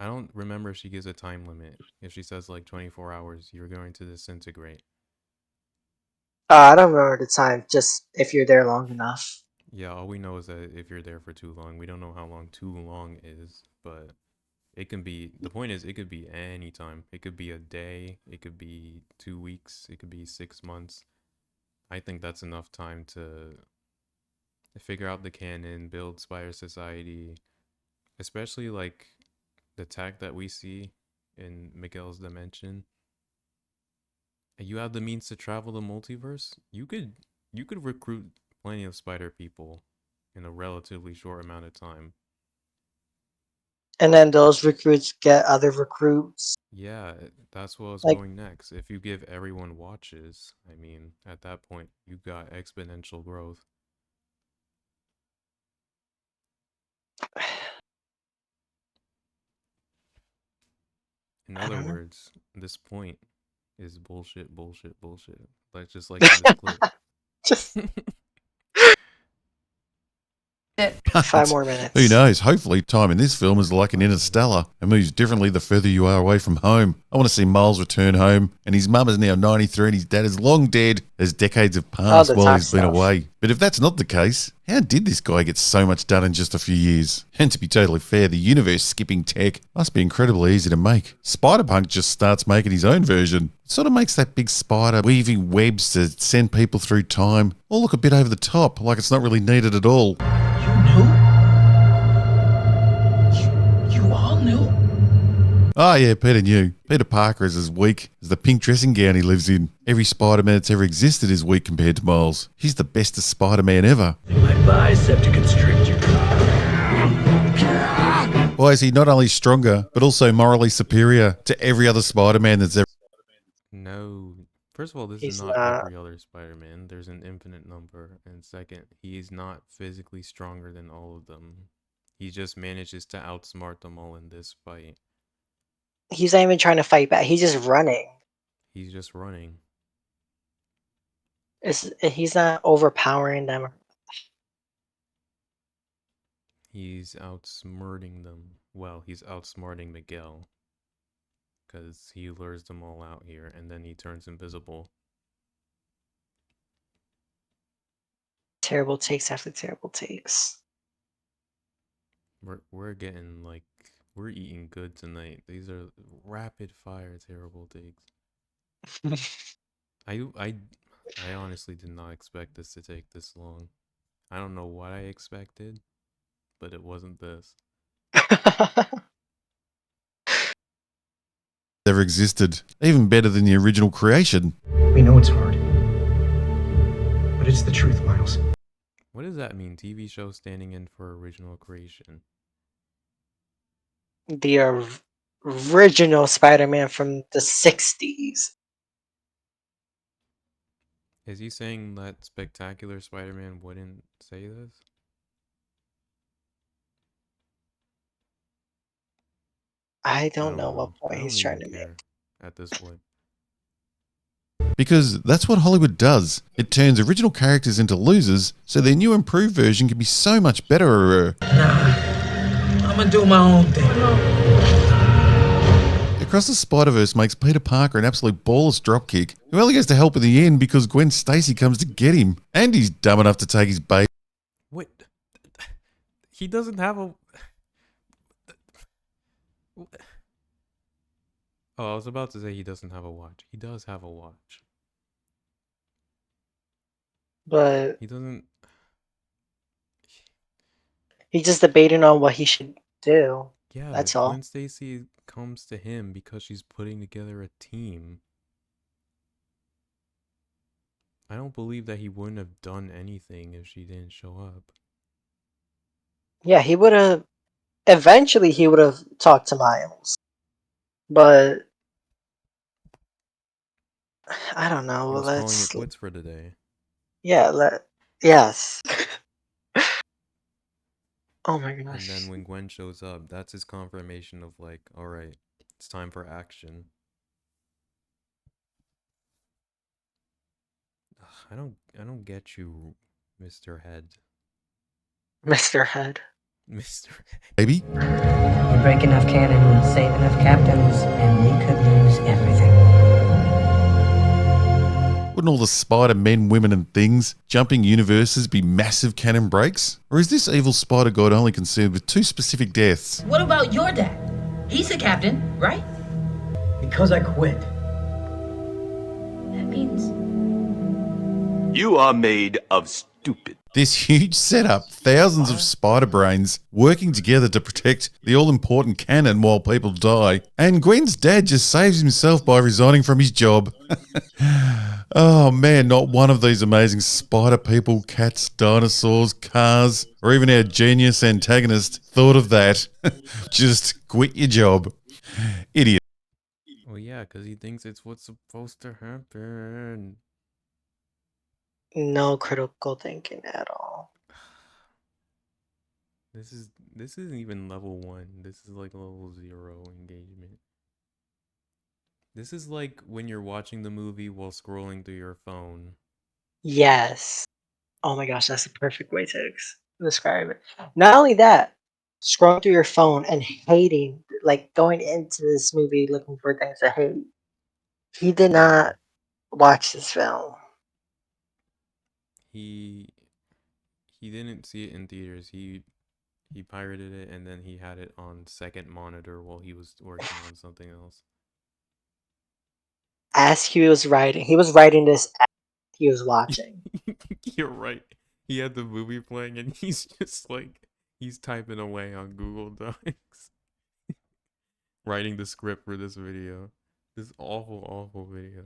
I don't remember if she gives a time limit. If she says like 24 hours, you're going to disintegrate. I don't remember the time, just if you're there long enough. Yeah, all we know is that if you're there for too long, we don't know how long too long is, but it can be, the point is, it could be any time. It could be a day, it could be 2 weeks, it could be 6 months. I think that's enough time to figure out the canon, build Spider Society, especially like the tech that we see in Miguel's dimension. And you have the means to travel the multiverse. You could recruit plenty of spider people in a relatively short amount of time. And then those recruits get other recruits. Yeah, that's what I was Like going next. If you give everyone watches, I mean, at that point, you got exponential growth. In I other don't know. words, this point is bullshit, bullshit, bullshit. Like just like in this clip. Just 5 more minutes. Who knows? Hopefully, time in this film is like an Interstellar and moves differently the further you are away from home. I want to see Miles return home, and his mum is now 93 and his dad is long dead as decades have passed the while top he's been stuff. away. But if that's not the case, how did this guy get so much done in just a few years? And to be totally fair, the universe-skipping tech must be incredibly easy to make. Spider-Punk just starts making his own version. It sort of makes that big spider weaving webs to send people through time all look a bit over the top, like it's not really needed at all. You all knew? Oh yeah, Peter knew. Peter Parker is as weak as the pink dressing gown he lives in. Every Spider-Man that's ever existed is weak compared to Miles. He's the bestest Spider-Man ever. My bicep to constrict you. Why is he not only stronger, but also morally superior to every other Spider-Man that's ever... No. First of all, this He's is not not. every other Spider-Man. There's an infinite number. And second, he's not physically stronger than all of them. He just manages to outsmart them all in this fight. He's not even trying to fight back. He's just running. He's just running. He's not overpowering them. He's outsmarting them. Well, he's outsmarting Miguel. Because he lures them all out here, and then he turns invisible. Terrible takes after terrible takes. We're getting, like, we're eating good tonight. These are rapid fire terrible takes. I honestly did not expect this to take this long. I don't know what I expected, but it wasn't this. ever existed. Even better than the original creation. We know it's hard. But it's the truth, Miles. What does that mean? TV show standing in for original creation? The original Spider-Man from the 60s. Is he saying that Spectacular Spider-Man wouldn't say this? I I don't don't know know. what point I he's don't trying even to make. care at this point. Because that's what Hollywood does. It turns original characters into losers, so their new improved version can be so much better. I'm gonna do my own thing. Across the Spider-Verse makes Peter Parker an absolute ballless dropkick, who only gets to help in the end because Gwen Stacy comes to get him, and he's dumb enough to take his baby. Wait, he doesn't have a. Oh, I was about to say he doesn't have a watch. He does have a watch. But He doesn't. he's just debating on what he should do. Yeah, That's all. Gwen Stacy comes to him because she's putting together a team. I don't believe that he wouldn't have done anything if she didn't show up. Yeah, he would have. Eventually, he would have talked to Miles, but I don't know. He was calling it Let's. quits for today. Yeah. Yes. Oh my And gosh. then when Gwen shows up, that's his confirmation of like, all right, it's time for action. Ugh, I don't get you, Mr. Head. Mr. Head. Mr. Head. Baby? You break enough cannons, save enough captains, and we could lose everything. Wouldn't all the Spider-Men, women and things jumping universes be massive cannon breaks? Or is this evil spider god only concerned with two specific deaths? What about your dad? He's a captain, right? Because I quit. That means You are made of stupid. This huge setup, thousands of spider brains working together to protect the all-important cannon while people die, and Gwen's dad just saves himself by resigning from his job. Oh man, not one of these amazing spider people, cats, dinosaurs, cars, or even our genius antagonist thought of that. Just quit your job. Idiot. Well, yeah, because he thinks it's what's supposed to happen. No critical thinking at all. This isn't even level 1. This is like level 0 engagement. This is like when you're watching the movie while scrolling through your phone. Yes. Oh my gosh, that's the perfect way to describe it. Not only that, scrolling through your phone and hating, like going into this movie looking for things to hate. He did not watch this film. He didn't see it in theaters. He pirated it and then he had it on second monitor while he was working on something else. As he was writing this as he was watching. You're right. He had the movie playing and he's just like, he's typing away on Google Docs. Writing the script for this video. This awful video.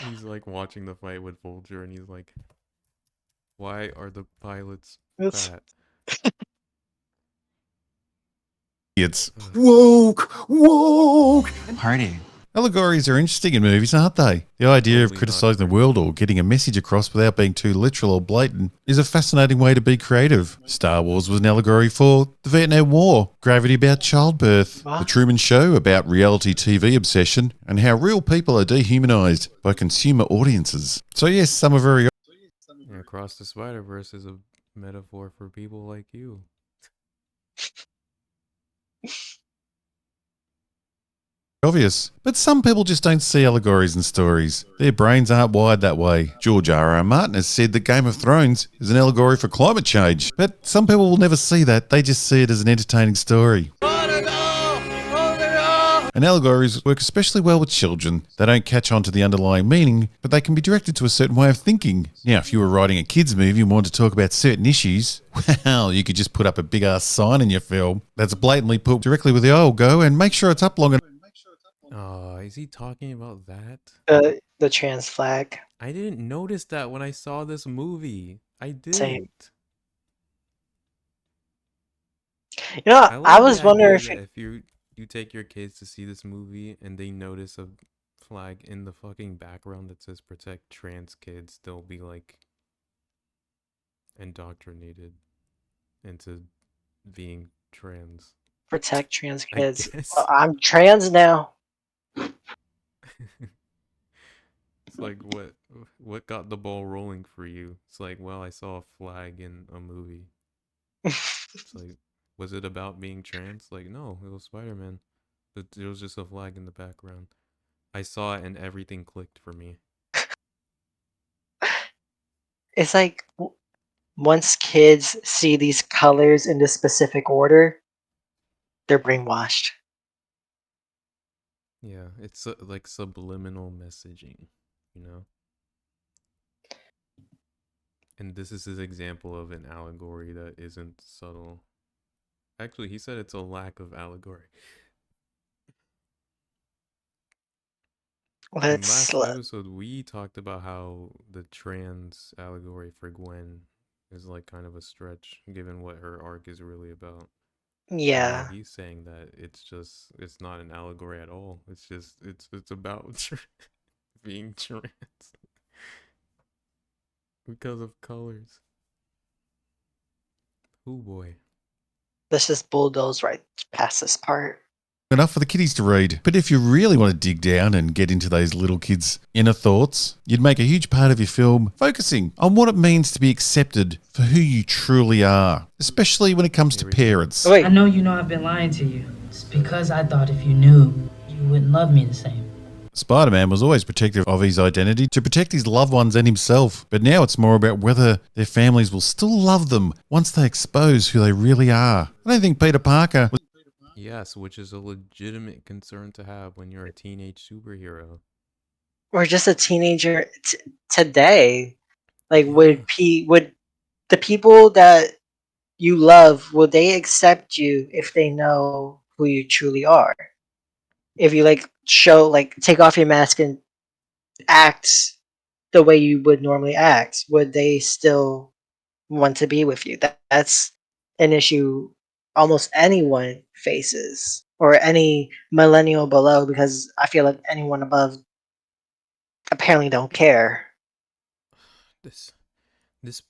He's like watching the fight with Vulture and he's like, why are the pilots fat? It's woke. Party. Allegories are interesting in movies, aren't they? The idea of criticizing the world or getting a message across without being too literal or blatant is a fascinating way to be creative. Star Wars was an allegory for the Vietnam War, Gravity about childbirth, The Truman Show about reality TV obsession, and how real people are dehumanized by consumer audiences. So yes, some are very... Yeah, Across the Spider-Verse is a metaphor for people like you. obvious. But some people just don't see allegories in stories. Their brains aren't wired that way. George R.R. Martin has said that Game of Thrones is an allegory for climate change. But some people will never see that. They just see it as an entertaining story. And allegories work especially well with children. They don't catch on to the underlying meaning, but they can be directed to a certain way of thinking. Now, if you were writing a kids' movie and wanted to talk about certain issues, well, you could just put up a big-ass sign in your film that's blatantly put directly where the eye will go and make sure it's up long enough. Oh, is he talking about that? The trans flag. I didn't notice that when I saw this movie. I didn't. Same. You know, I was wondering if you take your kids to see this movie and they notice a flag in the fucking background that says protect trans kids, they'll be like indoctrinated into being trans. Protect trans I kids. guess. Well, I'm trans now. It's like what got the ball rolling for you? It's like, well, I saw a flag in a movie. It's like, was it about being trans? Like, no, it was Spider-Man. There was just a flag in the background. I saw it and everything clicked for me. It's like once kids see these colors in this specific order, they're brainwashed. Yeah, it's like subliminal messaging, you know? And this is his example of an allegory that isn't subtle. Actually, he said it's a lack of allegory. In last episode, we talked about how the trans allegory for Gwen is like kind of a stretch, given what her arc is really about. Yeah. And now he's saying that it's not an allegory at all. It's just it's about being trans because of colors. Oh boy. Let's just bulldoze right past this part. Enough for the kiddies to read. But if you really want to dig down and get into those little kids' inner thoughts, you'd make a huge part of your film focusing on what it means to be accepted for who you truly are, especially when it comes to parents. I know you know I've been lying to you. It's because I thought if you knew, you wouldn't love me the same. Spider-Man was always protective of his identity to protect his loved ones and himself, but now it's more about whether their families will still love them once they expose who they really are. I don't think Peter Parker was... Yes, which is a legitimate concern to have when you're a teenage superhero. Or just a teenager today. Like, would the people that you love, will they accept you if they know who you truly are? If you take off your mask and act the way you would normally act, would they still want to be with you? That's an issue almost anyone faces, or any millennial below, because I feel like anyone above apparently don't care. This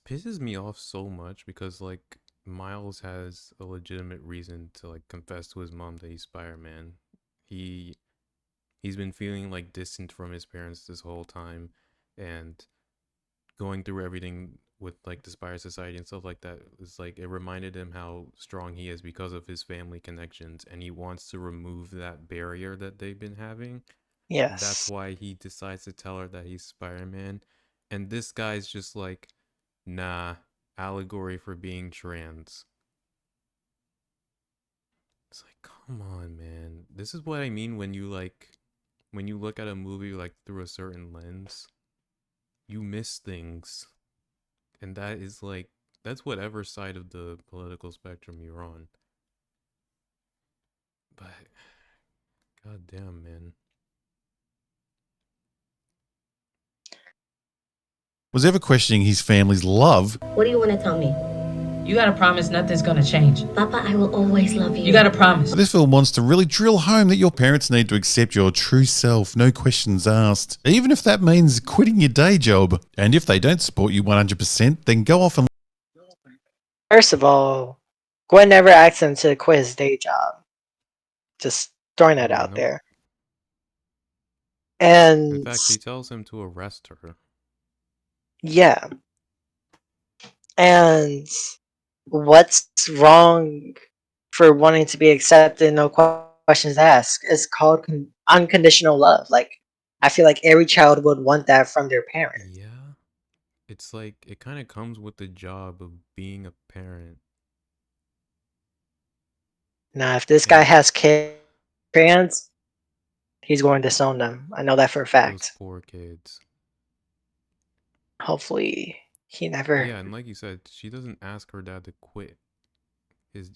pisses me off so much because like Miles has a legitimate reason to like confess to his mom that he's Spider-Man. He's been feeling like distant from his parents this whole time, and going through everything with like the Spire Society and stuff like that is like it reminded him how strong he is because of his family connections, and he wants to remove that barrier that they've been having. Yes. That's why he decides to tell her that he's Spider-Man. And this guy's just like, nah, allegory for being trans. It's like, come on, man. This is what I mean when you look at a movie like through a certain lens, you miss things. And that is like, that's whatever side of the political spectrum you're on. But, goddamn, man. Was ever questioning his family's love. What do you want to tell me? You gotta promise nothing's gonna change. Papa, I will always love you. You gotta promise. This film wants to really drill home that your parents need to accept your true self, no questions asked. Even if that means quitting your day job. And if they don't support you 100%, then go off and... First of all, Gwen never asked him to quit his day job. Just throwing that out there. And in fact, she tells him to arrest her. Yeah. And what's wrong for wanting to be accepted, no questions asked? It's called unconditional love. Like, I feel like every child would want that from their parent. Yeah. It's like, it kind of comes with the job of being a parent. Now, if this guy has kids, trans, he's going to disown them. I know that for a fact. Those poor kids. Hopefully, he never... Yeah, and like you said, she doesn't ask her dad to quit.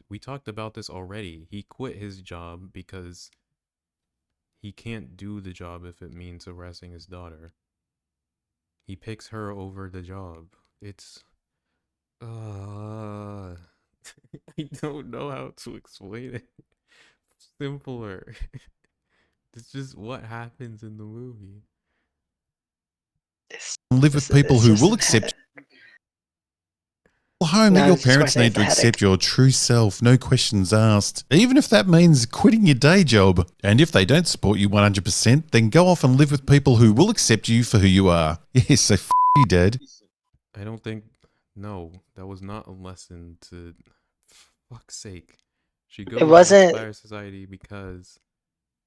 We talked about this already. He quit his job because he can't do the job if it means arresting his daughter. He picks her over the job. It's... I don't know how to explain it. Simpler. It's just what happens in the movie. Live with people who will accept... home that No, your it's just parents gonna need to say it's a accept your true self, no questions asked. Even if that means quitting your day job. And if they don't support you 100%, then go off and live with people who will accept you for who you are. Yes, so f you, Dad. I don't think. No, that was not a lesson to. Fuck's sake. She goes It to wasn't. Inspire Society because.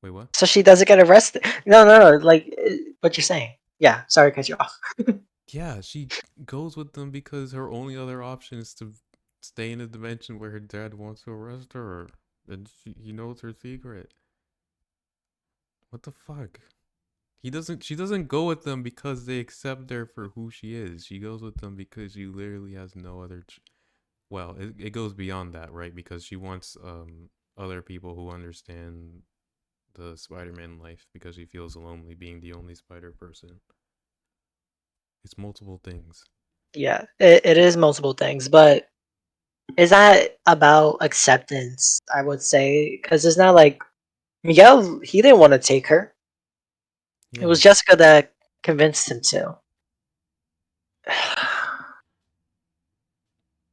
Wait, what? So she doesn't get arrested. No. Like what you're saying. Yeah. Sorry to cut you off. Yeah, she goes with them because her only other option is to stay in a dimension where her dad wants to arrest her. And he knows her secret. What the fuck? She doesn't go with them because they accept her for who she is. She goes with them because she literally has no other well, it goes beyond that, right? Because she wants other people who understand the Spider-Man life because she feels lonely being the only spider person. It's multiple things. Yeah, it is multiple things, but is that about acceptance? I would say because it's not like Miguel. He didn't want to take her. It was Jessica that convinced him to.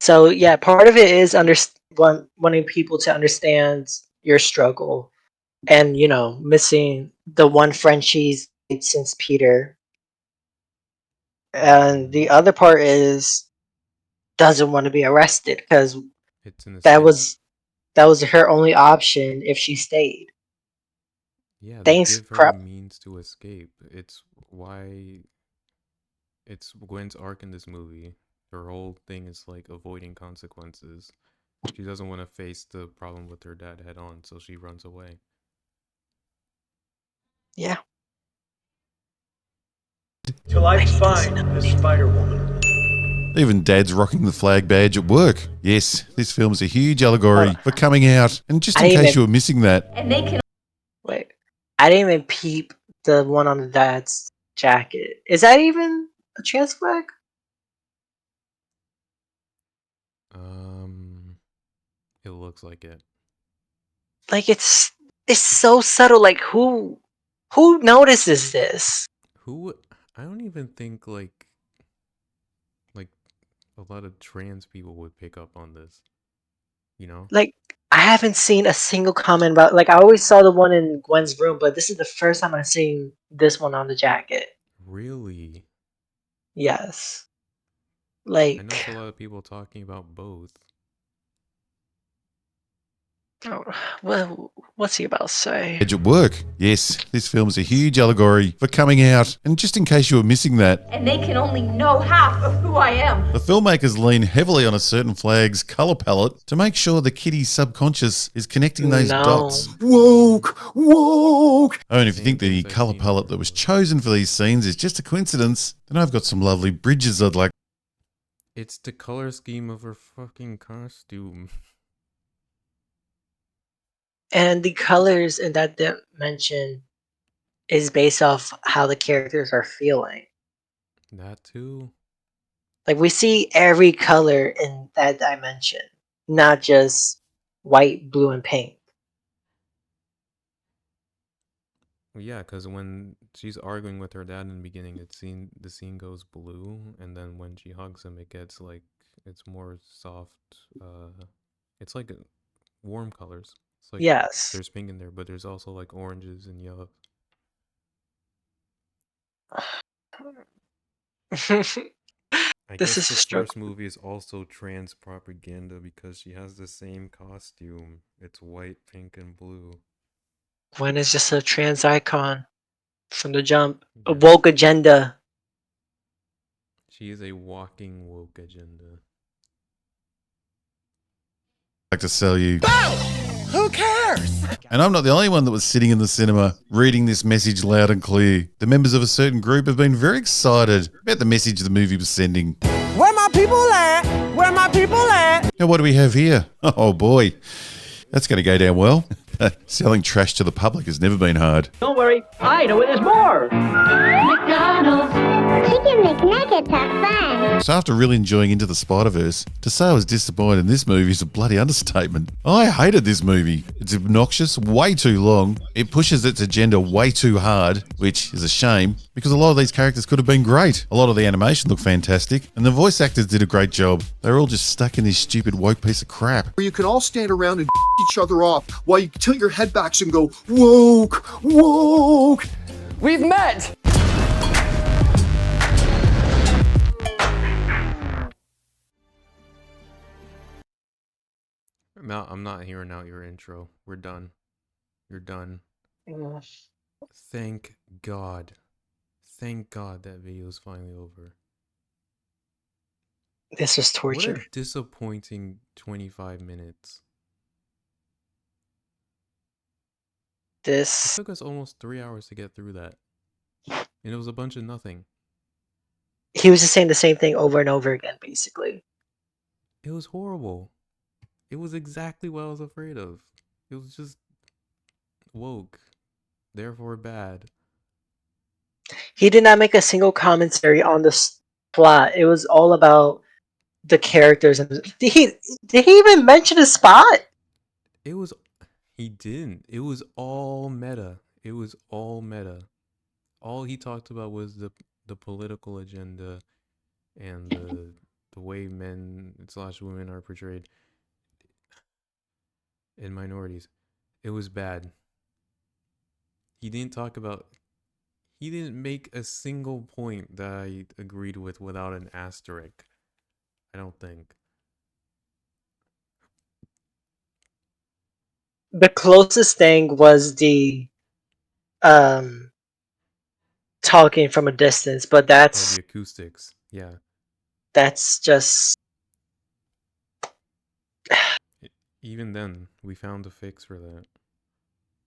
So yeah, part of it is wanting people to understand your struggle, and missing the one friend she's made since Peter. And the other part is doesn't want to be arrested because that was her only option if she stayed. Yeah, they Thanks, give her crap. a means to escape. It's why it's Gwen's arc in this movie. Her whole thing is like avoiding consequences. She doesn't want to face the problem with her dad head on, so she runs away. Yeah. Till I find the Spider-Woman. Even Dad's rocking the flag badge at work. Yes, this film's a huge allegory for coming out. And just in case you were missing that. And they can. Wait, I didn't even peep the one on the dad's jacket. Is that even a trans flag? It looks like it. Like it's so subtle. Like who notices this? I don't even think like a lot of trans people would pick up on this. You know? Like I haven't seen a single comment about. Like I always saw the one in Gwen's room, but this is the first time I've seen this one on the jacket. Really? Yes. I Like know a lot of people talking about both. oh, well, what's he about to say? Edge at work. Yes, this film's a huge allegory for coming out. And just in case you were missing that. And they can only know half of who I am. The filmmakers lean heavily on a certain flag's colour palette to make sure the kiddie's subconscious is connecting those dots. Woke. Oh, and if you think the colour palette that was chosen for these scenes is just a coincidence, then I've got some lovely bridges I'd like. It's the color scheme of her fucking costume. And the colors in that dimension is based off how the characters are feeling. That too. Like we see every color in that dimension, not just white, blue, and pink. Well, yeah, because when she's arguing with her dad in the beginning, the scene goes blue, and then when she hugs him, it gets like it's more soft. It's like warm colors. It's like Yes. there's pink in there, but there's also like oranges and yellow. I This guess is the a struggle. first movie is also trans propaganda because she has the same costume. It's white, pink, and blue. Gwen is just a trans icon from the jump. A woke agenda. She is a walking woke agenda. Like to sell you. Who cares? And I'm not the only one that was sitting in the cinema reading this message loud and clear. The members of a certain group have been very excited about the message the movie was sending. Where my people at? Where my people at? Now what do we have here? Oh boy, that's going to go down well. Selling trash to the public has never been hard. Don't worry, I know where there's more. McDonald's. Chicken McNuggets are fun. So after really enjoying Into the Spider-Verse, to say I was disappointed in this movie is a bloody understatement. I hated this movie. It's obnoxious, way too long. It pushes its agenda way too hard, which is a shame because a lot of these characters could have been great. A lot of the animation looked fantastic, and the voice actors did a great job. They were all just stuck in this stupid woke piece of crap. Where you can all stand around and each other off while you tilt your head backs and go, woke, woke. We've met. I'm not hearing out your intro. We're done. You're done. Mm. Thank God. Thank God that video is finally over. This was torture. What a disappointing 25 minutes. It took us almost 3 hours to get through that. And it was a bunch of nothing. He was just saying the same thing over and over again, basically. It was horrible. It was exactly what I was afraid of. It was just woke, therefore bad. He did not make a single commentary on the plot. It was all about the characters. And did he even mention a spot? He didn't. It was all meta. It was all meta. All he talked about was the political agenda and the way men / women are portrayed in minorities. It was bad. He didn't make a single point that I agreed with without an asterisk. I don't think. The closest thing was the talking from a distance, but that's the acoustics. Yeah. That's just even then, we found a fix for that.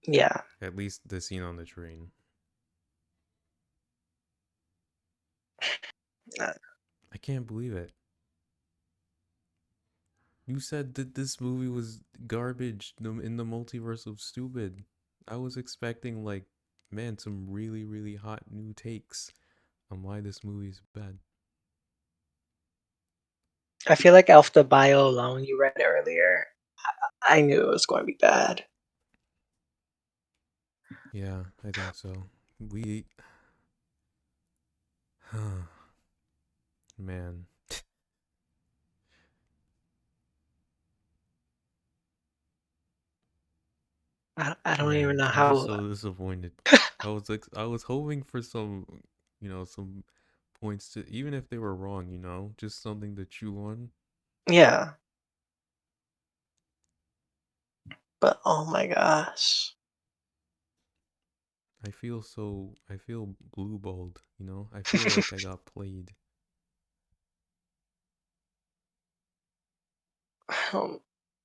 Yeah. At least the scene on the train. I can't believe it. You said that this movie was garbage in the multiverse of stupid. I was expecting, like, man, some really, really hot new takes on why this movie is bad. I feel like off the bio alone you read earlier, I knew it was going to be bad. Yeah, I think so. Man. I don't even know I'm how. just so disappointed. I was hoping for some, some points to, even if they were wrong, just something to chew on. Yeah. But oh my gosh. I feel blue balled, I feel like I got played.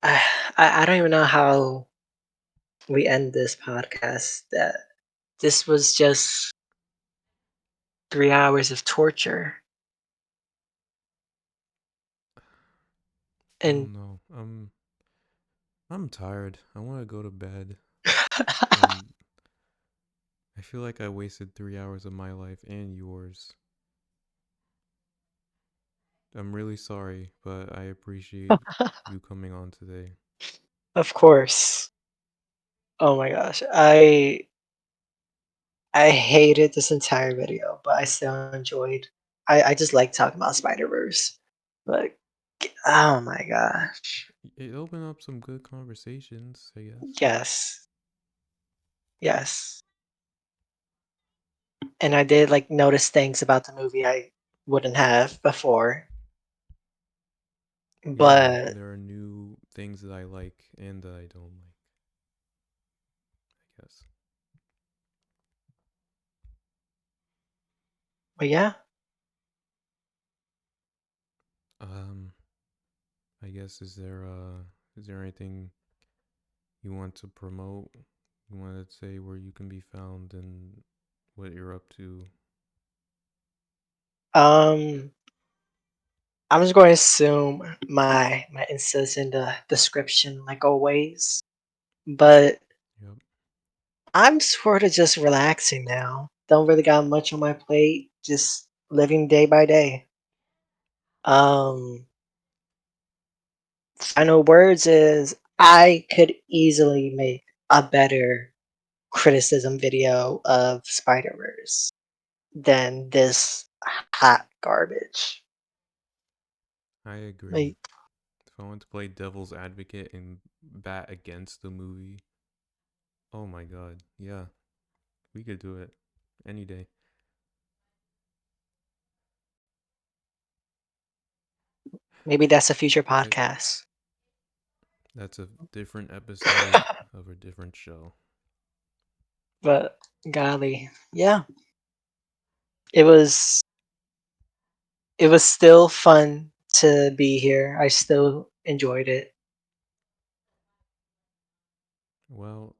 I don't even know how we end this podcast. That this was just 3 hours of torture. And no, I'm tired. I want to go to bed. I feel like I wasted 3 hours of my life and yours. I'm really sorry, but I appreciate you coming on today. Of course. Oh my gosh. I hated this entire video, but I still enjoyed. I just like talking about Spider-Verse. Like, oh my gosh. It opened up some good conversations, I guess. Yes. Yes. And I did like notice things about the movie I wouldn't have before. But yeah, there are new things that I like and that I don't like, I guess. But yeah. I guess is there anything you want to promote? You want to say where you can be found and what you're up to? I'm just going to assume my Insta's in the description like always. But I'm sort of just relaxing now. Don't really got much on my plate. Just living day by day. Um, Final words is I could easily make a better criticism video of Spider-Verse than this hot garbage. I agree. Like, If I want to play devil's advocate and bat against the movie, oh my god, yeah, we could do it any day. maybe that's a future podcast. That's a different episode of a different show. But golly, yeah. It was still fun to be here. I still enjoyed it. Well,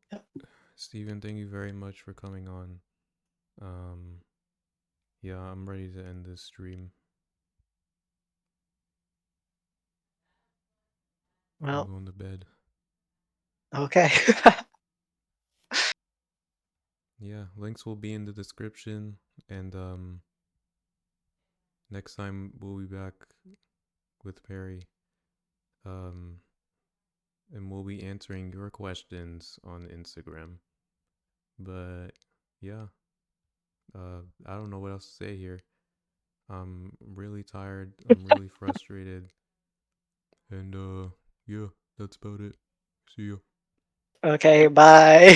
Steven, thank you very much for coming on. Yeah, I'm ready to end this stream. Well, I'm going to bed. Okay. Yeah, links will be in the description, and next time we'll be back with Perry. And we'll be answering your questions on Instagram. But yeah, I don't know what else to say here. I'm really tired. I'm really frustrated. And yeah, that's about it. See ya. Okay, bye.